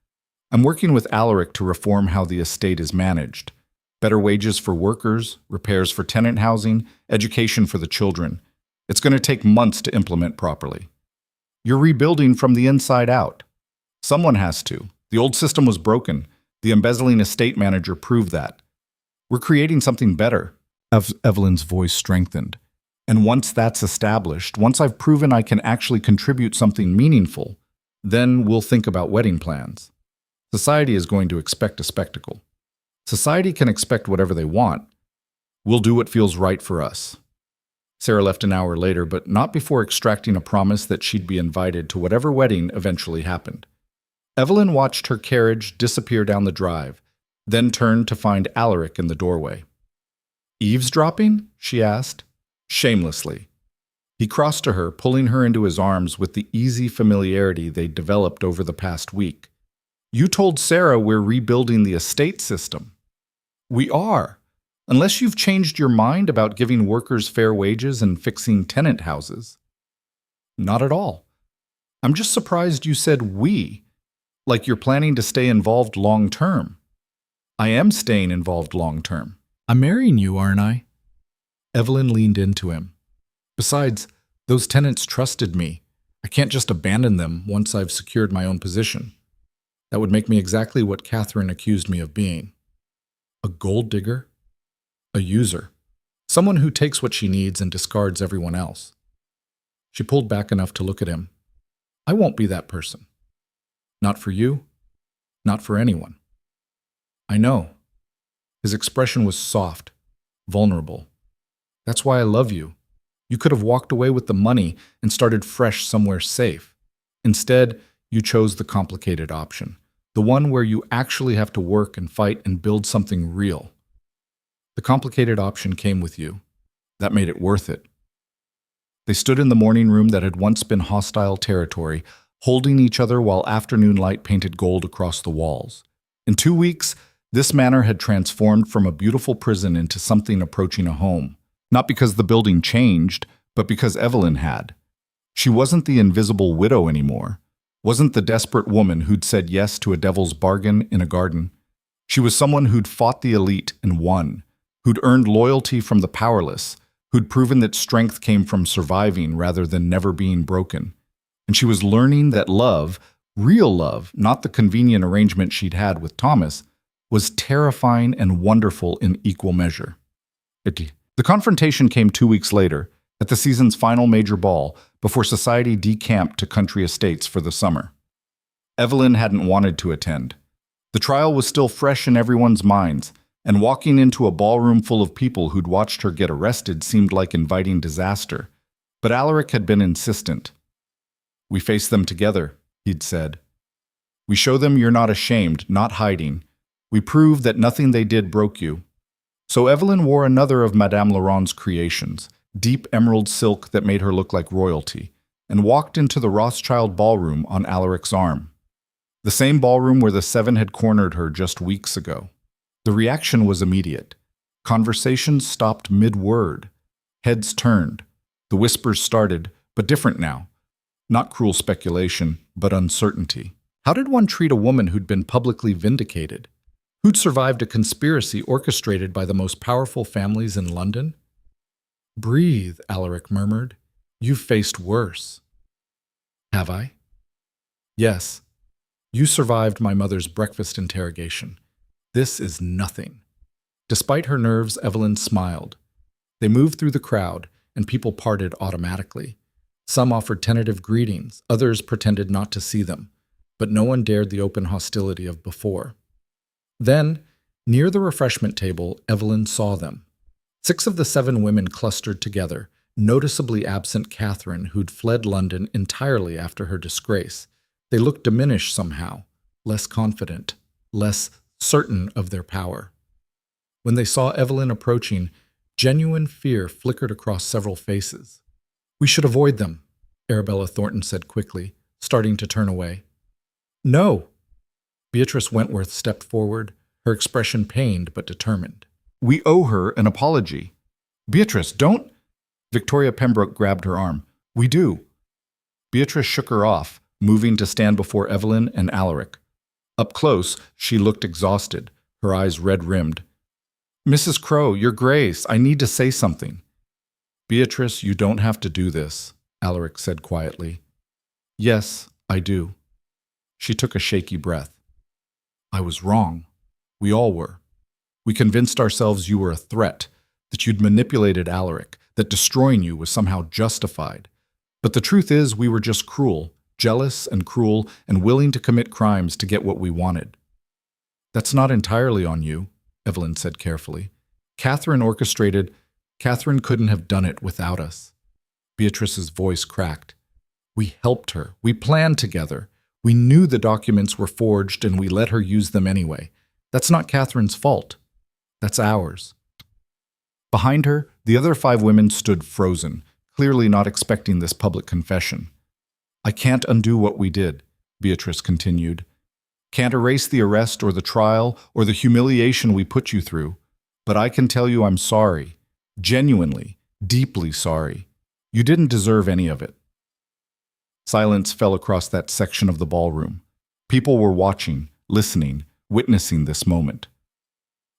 I'm working with Alaric to reform how the estate is managed. Better wages for workers, repairs for tenant housing, education for the children. It's going to take months to implement properly. You're rebuilding from the inside out. Someone has to. The old system was broken. The embezzling estate manager proved that. We're creating something better. Evelyn's voice strengthened. And once that's established, once I've proven I can actually contribute something meaningful, then we'll think about wedding plans. Society is going to expect a spectacle. Society can expect whatever they want. We'll do what feels right for us. Sarah left an hour later, but not before extracting a promise that she'd be invited to whatever wedding eventually happened. Evelyn watched her carriage disappear down the drive, then turned to find Alaric in the doorway. Eavesdropping? She asked. Shamelessly. He crossed to her, pulling her into his arms with the easy familiarity they'd developed over the past week. You told Sarah we're rebuilding the estate system. We are, unless you've changed your mind about giving workers fair wages and fixing tenant houses. Not at all. I'm just surprised you said we. Like you're planning to stay involved long term. I am staying involved long term. I'm marrying you, aren't I? Evelyn leaned into him. Besides, those tenants trusted me. I can't just abandon them once I've secured my own position. That would make me exactly what Catherine accused me of being. A gold digger? A user. Someone who takes what she needs and discards everyone else. She pulled back enough to look at him. I won't be that person. Not for you. Not for anyone. I know. His expression was soft, vulnerable. That's why I love you. You could have walked away with the money and started fresh somewhere safe. Instead, you chose the complicated option, the one where you actually have to work and fight and build something real. The complicated option came with you. That made it worth it. They stood in the morning room that had once been hostile territory, holding each other while afternoon light painted gold across the walls. In 2 weeks, this manor had transformed from a beautiful prison into something approaching a home. Not because the building changed, but because Evelyn had. She wasn't the invisible widow anymore, wasn't the desperate woman who'd said yes to a devil's bargain in a garden. She was someone who'd fought the elite and won, who'd earned loyalty from the powerless, who'd proven that strength came from surviving rather than never being broken. And she was learning that love, real love, not the convenient arrangement she'd had with Thomas, was terrifying and wonderful in equal measure. The confrontation came 2 weeks later, at the season's final major ball, before society decamped to country estates for the summer. Evelyn hadn't wanted to attend. The trial was still fresh in everyone's minds, and walking into a ballroom full of people who'd watched her get arrested seemed like inviting disaster. But Alaric had been insistent. We face them together, he'd said. We show them you're not ashamed, not hiding. We prove that nothing they did broke you. So Evelyn wore another of Madame Laurent's creations, deep emerald silk that made her look like royalty, and walked into the Rothschild ballroom on Alaric's arm. The same ballroom where the seven had cornered her just weeks ago. The reaction was immediate. Conversations stopped mid-word. Heads turned. The whispers started, but different now. Not cruel speculation, but uncertainty. How did one treat a woman who'd been publicly vindicated? Who'd survived a conspiracy orchestrated by the most powerful families in London? Breathe, Alaric murmured. You've faced worse. Have I? Yes. You survived my mother's breakfast interrogation. This is nothing. Despite her nerves, Evelyn smiled. They moved through the crowd, and people parted automatically. Some offered tentative greetings, others pretended not to see them, but no one dared the open hostility of before. Then, near the refreshment table, Evelyn saw them. 6 of the 7 women clustered together, noticeably absent Catherine, who'd fled London entirely after her disgrace. They looked diminished somehow, less confident, less certain of their power. When they saw Evelyn approaching, genuine fear flickered across several faces. We should avoid them, Arabella Thornton said quickly, starting to turn away. No. Beatrice Wentworth stepped forward, her expression pained but determined. We owe her an apology. Beatrice, don't... Victoria Pembroke grabbed her arm. We do. Beatrice shook her off, moving to stand before Evelyn and Alaric. Up close, she looked exhausted, her eyes red-rimmed. Mrs. Crowe, Your Grace, I need to say something. Beatrice, you don't have to do this, Alaric said quietly. Yes, I do. She took a shaky breath. I was wrong. We all were. We convinced ourselves you were a threat, that you'd manipulated Alaric, that destroying you was somehow justified. But the truth is we were just cruel, jealous and cruel, and willing to commit crimes to get what we wanted. That's not entirely on you, Evelyn said carefully. Catherine orchestrated. Catherine couldn't have done it without us. Beatrice's voice cracked. We helped her. We planned together. We knew the documents were forged and we let her use them anyway. That's not Catherine's fault. That's ours. Behind her, the other 5 women stood frozen, clearly not expecting this public confession. I can't undo what we did, Beatrice continued. Can't erase the arrest or the trial or the humiliation we put you through. But I can tell you I'm sorry. Genuinely, deeply sorry. You didn't deserve any of it. Silence fell across that section of the ballroom. People were watching, listening, witnessing this moment.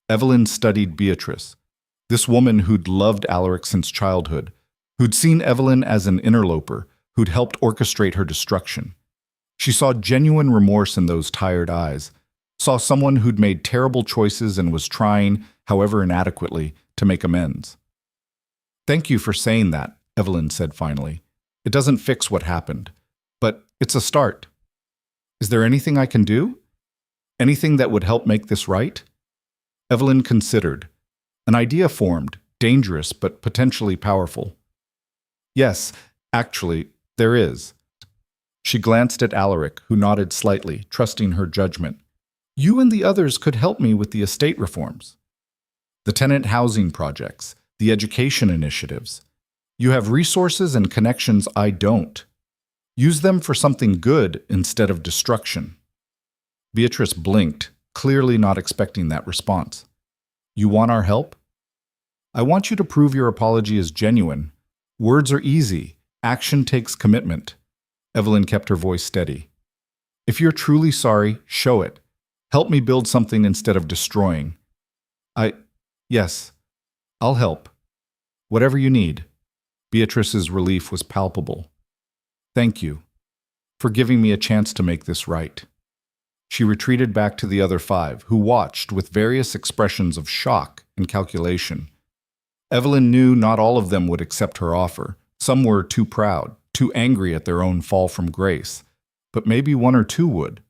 Evelyn studied Beatrice, this woman who'd loved Alaric since childhood, who'd seen Evelyn as an interloper, who'd helped orchestrate her destruction. She saw genuine remorse in those tired eyes, saw someone who'd made terrible choices and was trying, however inadequately, to make amends. "Thank you for saying that," Evelyn said finally. "It doesn't fix what happened, but it's a start. Is there anything I can do? Anything that would help make this right?" Evelyn considered. An idea formed, dangerous but potentially powerful. "Yes, actually, there is." She glanced at Alaric, who nodded slightly, trusting her judgment. "You and the others could help me with the estate reforms. The tenant housing projects, the education initiatives. You have resources and connections I don't. Use them for something good instead of destruction." Beatrice blinked, clearly not expecting that response. "You want our help?" "I want you to prove your apology is genuine. Words are easy. Action takes commitment." Evelyn kept her voice steady. "If you're truly sorry, show it. Help me build something instead of destroying." Yes, I'll help. Whatever you need." Beatrice's relief was palpable. "Thank you for giving me a chance to make this right." She retreated back to the other 5, who watched with various expressions of shock and calculation. Evelyn knew not all of them would accept her offer. Some were too proud, too angry at their own fall from grace. But maybe 1 or 2 would.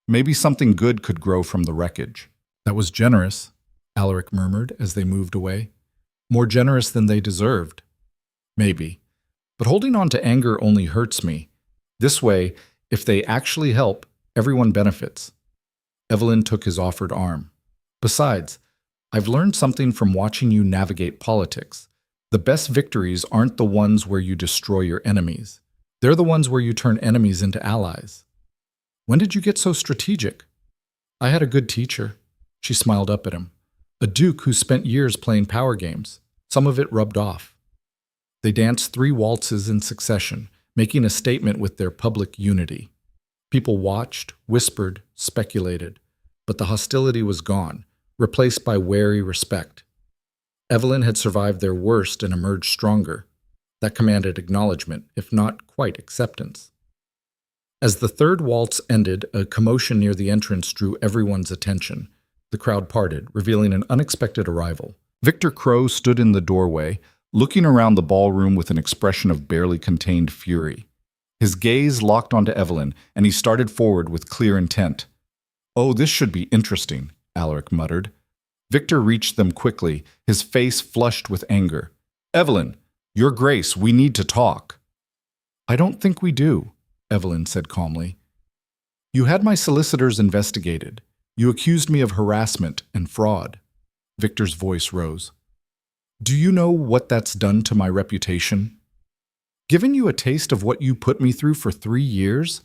Maybe something good could grow from the wreckage. "That was generous," Alaric murmured as they moved away. "More generous than they deserved." "Maybe. But holding on to anger only hurts me. This way, if they actually help, everyone benefits." Evelyn took his offered arm. "Besides, I've learned something from watching you navigate politics. The best victories aren't the ones where you destroy your enemies. They're the ones where you turn enemies into allies." "When did you get so strategic?" "I had a good teacher." She smiled up at him. "A duke who spent years playing power games. Some of it rubbed off." They danced 3 waltzes in succession, making a statement with their public unity. People watched, whispered, speculated, but the hostility was gone, replaced by wary respect. Evelyn had survived their worst and emerged stronger. That commanded acknowledgement, if not quite acceptance. As the 3rd waltz ended, a commotion near the entrance drew everyone's attention. The crowd parted, revealing an unexpected arrival. Victor Crow stood in the doorway, looking around the ballroom with an expression of barely contained fury. His gaze locked onto Evelyn, and he started forward with clear intent. "Oh, this should be interesting," Alaric muttered. Victor reached them quickly, his face flushed with anger. "Evelyn, Your Grace, we need to talk." "I don't think we do," Evelyn said calmly. "You had my solicitors investigated. You accused me of harassment and fraud." Victor's voice rose. "Do you know what that's done to my reputation? Given you a taste of what you put me through for 3 years?"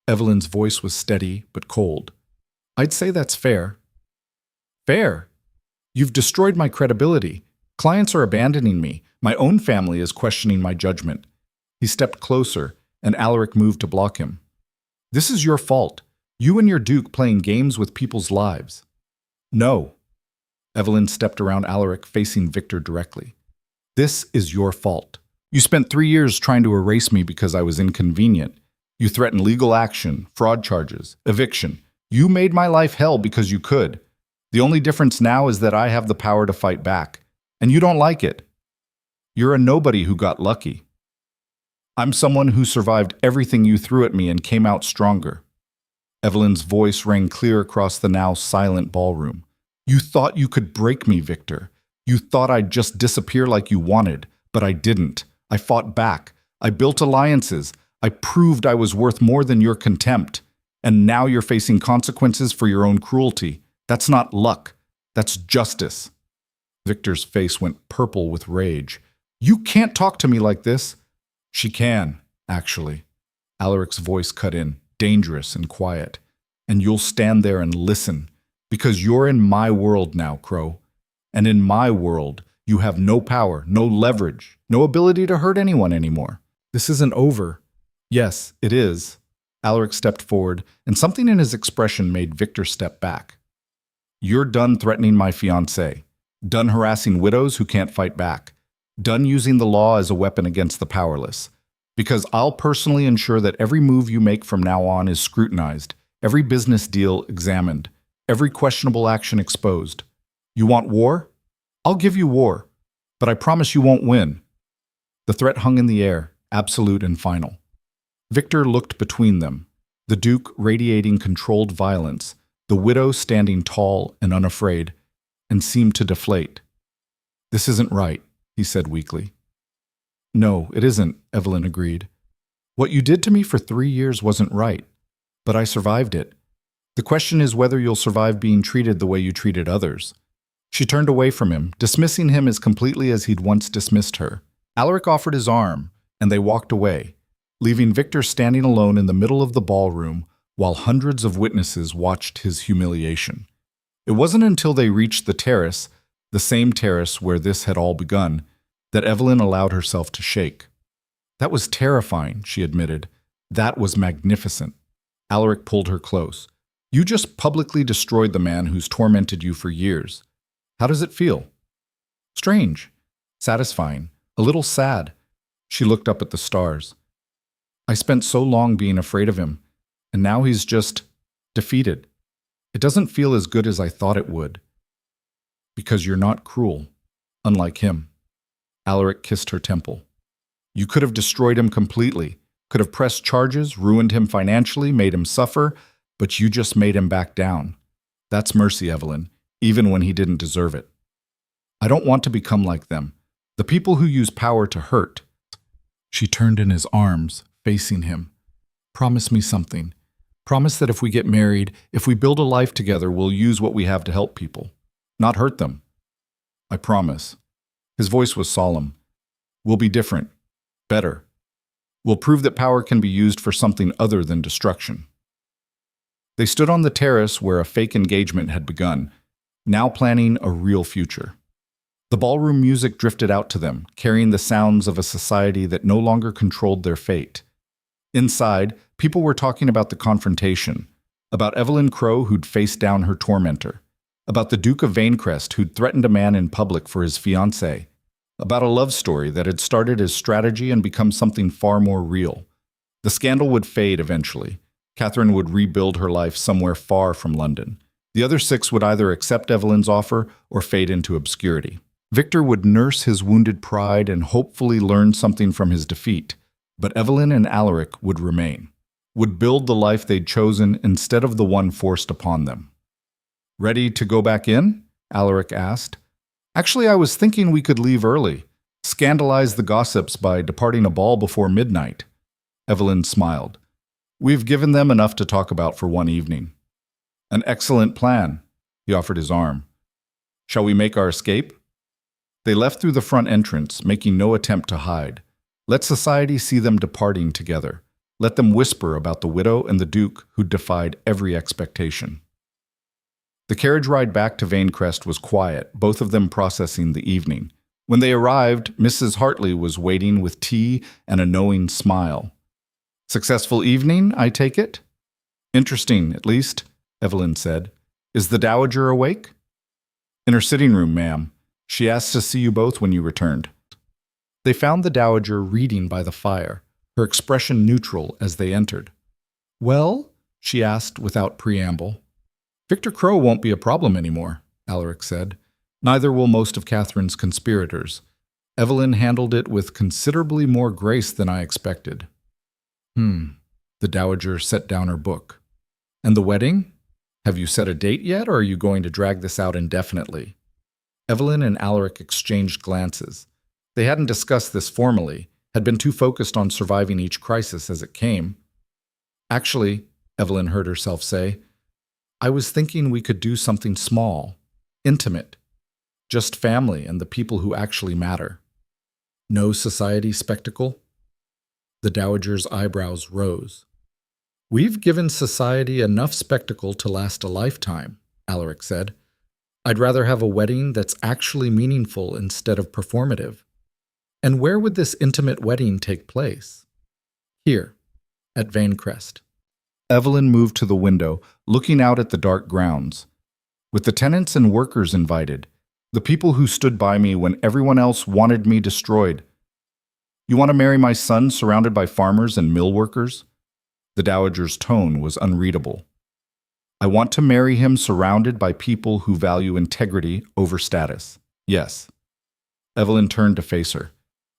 Evelyn's voice was steady but cold. "I'd say that's fair." "Fair? You've destroyed my credibility. Clients are abandoning me. My own family is questioning my judgment." He stepped closer, and Alaric moved to block him. "This is your fault. You and your duke playing games with people's lives." "No." Evelyn stepped around Alaric, facing Victor directly. "This is your fault. You spent 3 years trying to erase me because I was inconvenient. You threatened legal action, fraud charges, eviction. You made my life hell because you could. The only difference now is that I have the power to fight back, and you don't like it. You're a nobody who got lucky. I'm someone who survived everything you threw at me and came out stronger." Evelyn's voice rang clear across the now silent ballroom. "You thought you could break me, Victor. You thought I'd just disappear like you wanted, but I didn't. I fought back. I built alliances. I proved I was worth more than your contempt. And now you're facing consequences for your own cruelty. That's not luck. That's justice." Victor's face went purple with rage. "You can't talk to me like this." "She can, actually." Alaric's voice cut in, dangerous and quiet. "And you'll stand there and listen, because you're in my world now, Crow. And in my world, you have no power, no leverage, no ability to hurt anyone anymore. This isn't over." "Yes, it is." Alaric stepped forward, and something in his expression made Victor step back. You're done threatening my fiancée. Done harassing widows who can't fight back. Done using the law as a weapon against the powerless. Because I'll personally ensure that every move you make from now on is scrutinized, every business deal examined, every questionable action exposed. You want war? I'll give you war, but I promise you won't win. The threat hung in the air, absolute and final. Victor looked between them, the Duke radiating controlled violence, the widow standing tall and unafraid, and seemed to deflate. This isn't right, he said weakly. No, it isn't, Evelyn agreed. What you did to me for 3 years wasn't right, but I survived it. The question is whether you'll survive being treated the way you treated others. She turned away from him, dismissing him as completely as he'd once dismissed her. Alaric offered his arm, and they walked away, leaving Victor standing alone in the middle of the ballroom while hundreds of witnesses watched his humiliation. It wasn't until they reached the terrace, the same terrace where this had all begun, that Evelyn allowed herself to shake. That was terrifying, she admitted. That was magnificent. Alaric pulled her close. You just publicly destroyed the man who's tormented you for years. How does it feel? Strange. Satisfying. A little sad. She looked up at the stars. I spent so long being afraid of him, and now he's just defeated. It doesn't feel as good as I thought it would. Because you're not cruel, unlike him. Alaric kissed her temple. You could have destroyed him completely, could have pressed charges, ruined him financially, made him suffer, but you just made him back down. That's mercy, Evelyn, even when he didn't deserve it. I don't want to become like them, the people who use power to hurt. She turned in his arms, facing him. Promise me something. Promise that if we get married, if we build a life together, we'll use what we have to help people, not hurt them. I promise. His voice was solemn. We'll be different. Better. We'll prove that power can be used for something other than destruction. They stood on the terrace where a fake engagement had begun, now planning a real future. The ballroom music drifted out to them, carrying the sounds of a society that no longer controlled their fate. Inside, people were talking about the confrontation, about Evelyn Crow who'd faced down her tormentor, about the Duke of Vanecrest who'd threatened a man in public for his fiancée, about a love story that had started as strategy and become something far more real. The scandal would fade eventually. Catherine would rebuild her life somewhere far from London. The other 6 would either accept Evelyn's offer or fade into obscurity. Victor would nurse his wounded pride and hopefully learn something from his defeat, but Evelyn and Alaric would remain, would build the life they'd chosen instead of the one forced upon them. Ready to go back in? Alaric asked. Actually, I was thinking we could leave early, scandalize the gossips by departing a ball before midnight. Evelyn smiled. We've given them enough to talk about for one evening. An excellent plan. He offered his arm. Shall we make our escape? They left through the front entrance, making no attempt to hide. Let society see them departing together. Let them whisper about the widow and the Duke who defied every expectation. The carriage ride back to Vanecrest was quiet, both of them processing the evening. When they arrived, Mrs. Hartley was waiting with tea and a knowing smile. Successful evening, I take it? Interesting, at least, Evelyn said. Is the Dowager awake? In her sitting room, ma'am. She asked to see you both when you returned. They found the Dowager reading by the fire, her expression neutral as they entered. Well? She asked without preamble. Victor Crow won't be a problem anymore, Alaric said. Neither will most of Catherine's conspirators. Evelyn handled it with considerably more grace than I expected. The Dowager set down her book. And the wedding? Have you set a date yet, or are you going to drag this out indefinitely? Evelyn and Alaric exchanged glances. They hadn't discussed this formally, had been too focused on surviving each crisis as it came. Actually, Evelyn heard herself say, I was thinking we could do something small, intimate, just family and the people who actually matter. No society spectacle? The Dowager's eyebrows rose. We've given society enough spectacle to last a lifetime, Alaric said. I'd rather have a wedding that's actually meaningful instead of performative. And where would this intimate wedding take place? Here, at Vanecrest. Evelyn moved to the window, looking out at the dark grounds. With the tenants and workers invited, the people who stood by me when everyone else wanted me destroyed. You want to marry my son surrounded by farmers and mill workers? The dowager's tone was unreadable. I want to marry him surrounded by people who value integrity over status. Yes. Evelyn turned to face her.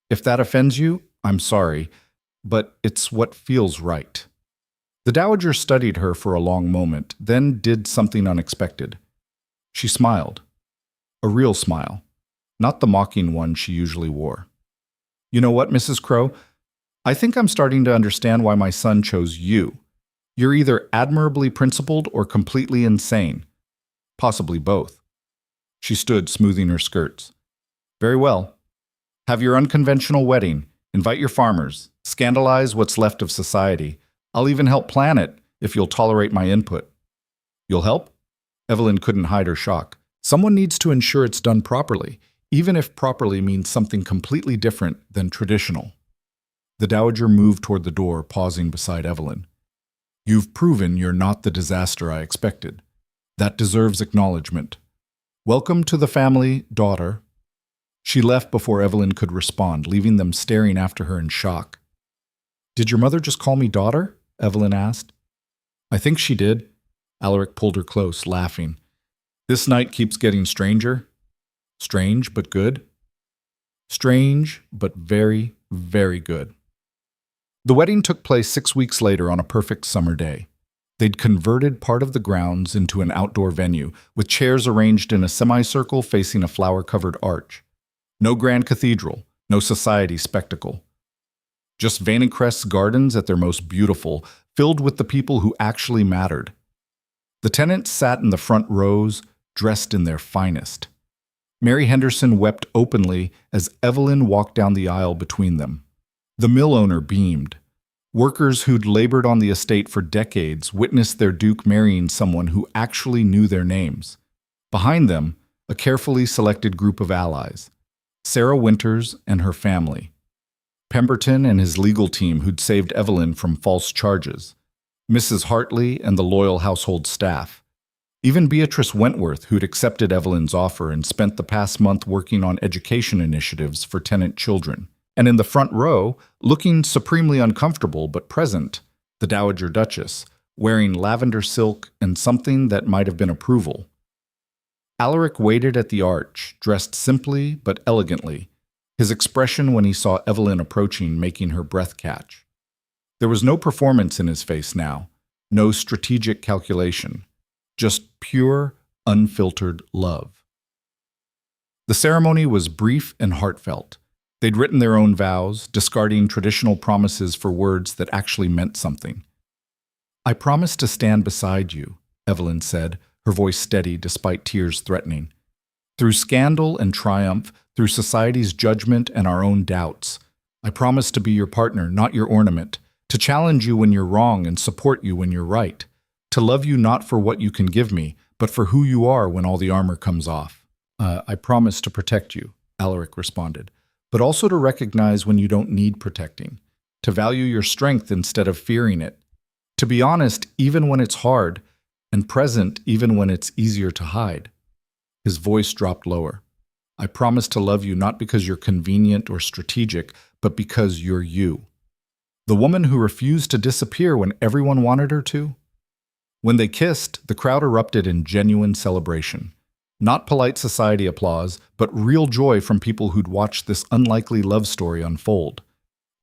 If that offends you, I'm sorry, but it's what feels right. The dowager studied her for a long moment, then did something unexpected. She smiled. A real smile, not the mocking one she usually wore. You know what, Mrs. Crow? I think I'm starting to understand why my son chose you. You're either admirably principled or completely insane. Possibly both. She stood, smoothing her skirts. Very well. Have your unconventional wedding. Invite your farmers. Scandalize what's left of society. I'll even help plan it if you'll tolerate my input. You'll help? Evelyn couldn't hide her shock. Someone needs to ensure it's done properly, even if properly means something completely different than traditional. The dowager moved toward the door, pausing beside Evelyn. You've proven you're not the disaster I expected. That deserves acknowledgement. Welcome to the family, daughter. She left before Evelyn could respond, leaving them staring after her in shock. Did your mother just call me daughter? Evelyn asked. I think she did. Alaric pulled her close, laughing. This night keeps getting stranger. Strange, but good. Strange, but very, very good. The wedding took place 6 weeks later on a perfect summer day. They'd converted part of the grounds into an outdoor venue, with chairs arranged in a semicircle facing a flower-covered arch. No grand cathedral, no society spectacle. Just Vanecrest's gardens at their most beautiful, filled with the people who actually mattered. The tenants sat in the front rows, dressed in their finest. Mary Henderson wept openly as Evelyn walked down the aisle between them. The mill owner beamed. Workers who'd labored on the estate for decades witnessed their duke marrying someone who actually knew their names. Behind them, a carefully selected group of allies. Sarah Winters and her family. Pemberton and his legal team who'd saved Evelyn from false charges. Mrs. Hartley and the loyal household staff. Even Beatrice Wentworth, who'd accepted Evelyn's offer and spent the past month working on education initiatives for tenant children. And in the front row, looking supremely uncomfortable but present, the Dowager Duchess, wearing lavender silk and something that might have been approval. Alaric waited at the arch, dressed simply but elegantly, his expression when he saw Evelyn approaching making her breath catch. There was no performance in his face now, no strategic calculation, just pure, unfiltered love. The ceremony was brief and heartfelt. They'd written their own vows, discarding traditional promises for words that actually meant something. I promise to stand beside you, Evelyn said, her voice steady despite tears threatening. Through scandal and triumph, through society's judgment and our own doubts, I promise to be your partner, not your ornament, to challenge you when you're wrong and support you when you're right, to love you not for what you can give me, but for who you are when all the armor comes off. I promise to protect you, Alaric responded, but also to recognize when you don't need protecting, to value your strength instead of fearing it, to be honest even when it's hard, and present even when it's easier to hide. His voice dropped lower. I promise to love you not because you're convenient or strategic, but because you're you. The woman who refused to disappear when everyone wanted her to? When they kissed, the crowd erupted in genuine celebration. Not polite society applause, but real joy from people who'd watched this unlikely love story unfold.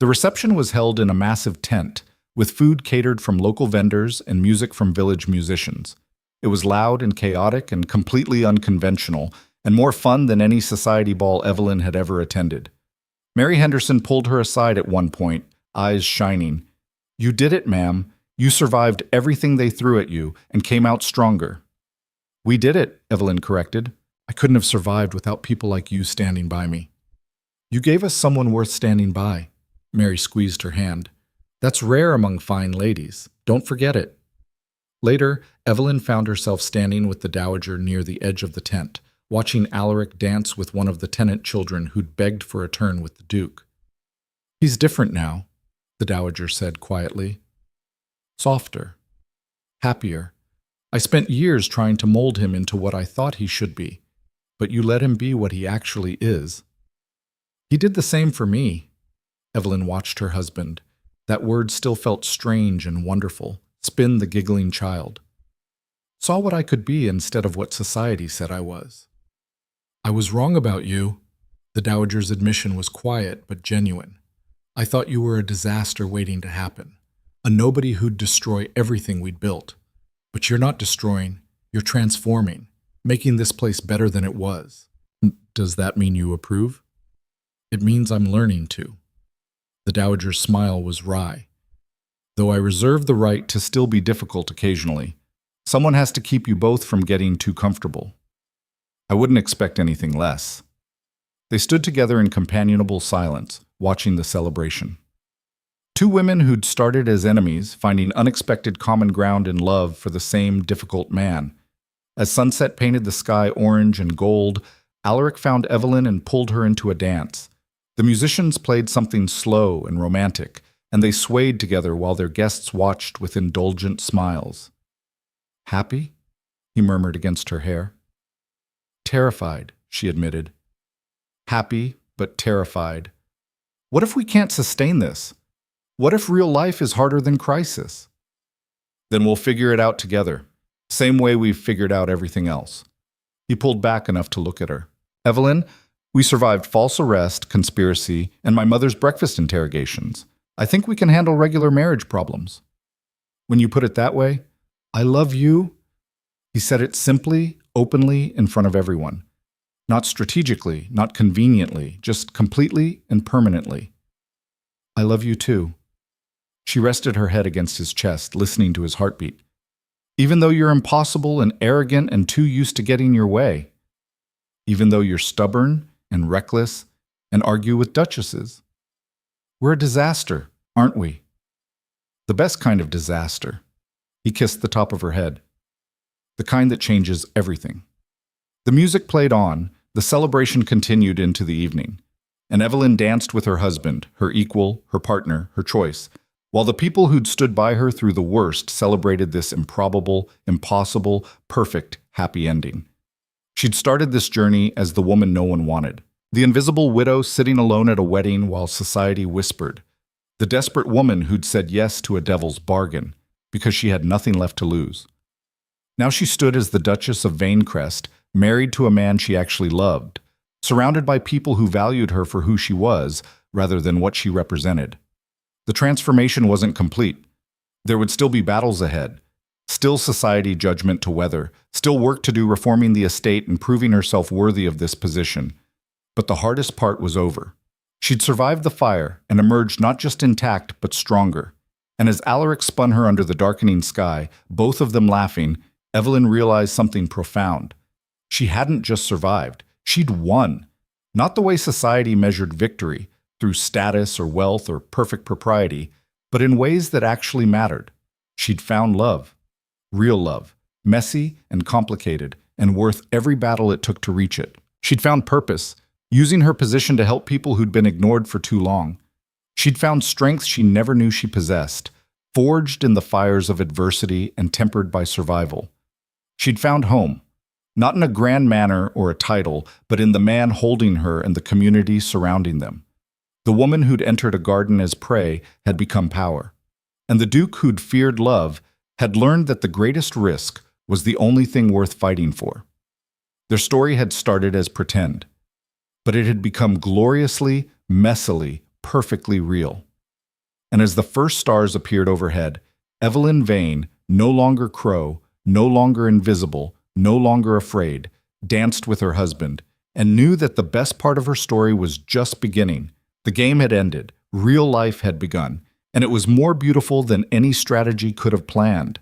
The reception was held in a massive tent, with food catered from local vendors and music from village musicians. It was loud and chaotic and completely unconventional, and more fun than any society ball Evelyn had ever attended. Mary Henderson pulled her aside at one point, eyes shining. You did it, ma'am. You survived everything they threw at you and came out stronger. We did it, Evelyn corrected. I couldn't have survived without people like you standing by me. You gave us someone worth standing by. Mary squeezed her hand. That's rare among fine ladies. Don't forget it. Later, Evelyn found herself standing with the dowager near the edge of the tent, watching Alaric dance with one of the tenant children who'd begged for a turn with the Duke. He's different now, the dowager said quietly. Softer, happier. I spent years trying to mold him into what I thought he should be, but you let him be what he actually is. He did the same for me. Evelyn watched her husband. That word still felt strange and wonderful. Spin the giggling child. Saw what I could be instead of what society said I was. I was wrong about you. The Dowager's admission was quiet but genuine. I thought you were a disaster waiting to happen. A nobody who'd destroy everything we'd built. But you're not destroying, you're transforming, making this place better than it was. Does that mean you approve? It means I'm learning to. The Dowager's smile was wry. Though I reserve the right to still be difficult occasionally, someone has to keep you both from getting too comfortable. I wouldn't expect anything less. They stood together in companionable silence, watching the celebration. Two women who'd started as enemies, finding unexpected common ground in love for the same difficult man. As sunset painted the sky orange and gold, Alaric found Evelyn and pulled her into a dance. The musicians played something slow and romantic, and they swayed together while their guests watched with indulgent smiles. Happy? He murmured against her hair. Terrified, she admitted. Happy, but terrified. What if we can't sustain this? What if real life is harder than crisis? Then we'll figure it out together, same way we've figured out everything else. He pulled back enough to look at her. Evelyn, we survived false arrest, conspiracy, and my mother's breakfast interrogations. I think we can handle regular marriage problems. When you put it that way, I love you. He said it simply, openly, in front of everyone. Not strategically, not conveniently, just completely and permanently. I love you too. She rested her head against his chest, listening to his heartbeat. Even though you're impossible and arrogant and too used to getting your way. Even though you're stubborn and reckless and argue with duchesses. We're a disaster, aren't we? The best kind of disaster. He kissed the top of her head. The kind that changes everything. The music played on, the celebration continued into the evening, and Evelyn danced with her husband, her equal, her partner, her choice, while the people who'd stood by her through the worst celebrated this improbable, impossible, perfect, happy ending. She'd started this journey as the woman no one wanted, the invisible widow sitting alone at a wedding while society whispered, the desperate woman who'd said yes to a devil's bargain because she had nothing left to lose. Now she stood as the Duchess of Vanecrest, married to a man she actually loved, surrounded by people who valued her for who she was rather than what she represented. The transformation wasn't complete. There would still be battles ahead, still society judgment to weather, still work to do reforming the estate and proving herself worthy of this position. But the hardest part was over. She'd survived the fire and emerged not just intact but stronger. And as Alaric spun her under the darkening sky, both of them laughing, Evelyn realized something profound. She hadn't just survived, she'd won. Not the way society measured victory, through status or wealth or perfect propriety, but in ways that actually mattered. She'd found love. Real love. Messy and complicated, and worth every battle it took to reach it. She'd found purpose, using her position to help people who'd been ignored for too long. She'd found strength she never knew she possessed, forged in the fires of adversity and tempered by survival. She'd found home, not in a grand manner or a title, but in the man holding her and the community surrounding them. The woman who'd entered a garden as prey had become power, and the duke who'd feared love had learned that the greatest risk was the only thing worth fighting for. Their story had started as pretend, but it had become gloriously, messily, perfectly real. And as the first stars appeared overhead, Evelyn Vane, no longer Crow, no longer invisible, no longer afraid, danced with her husband, and knew that the best part of her story was just beginning. The game had ended, real life had begun, and it was more beautiful than any strategy could have planned.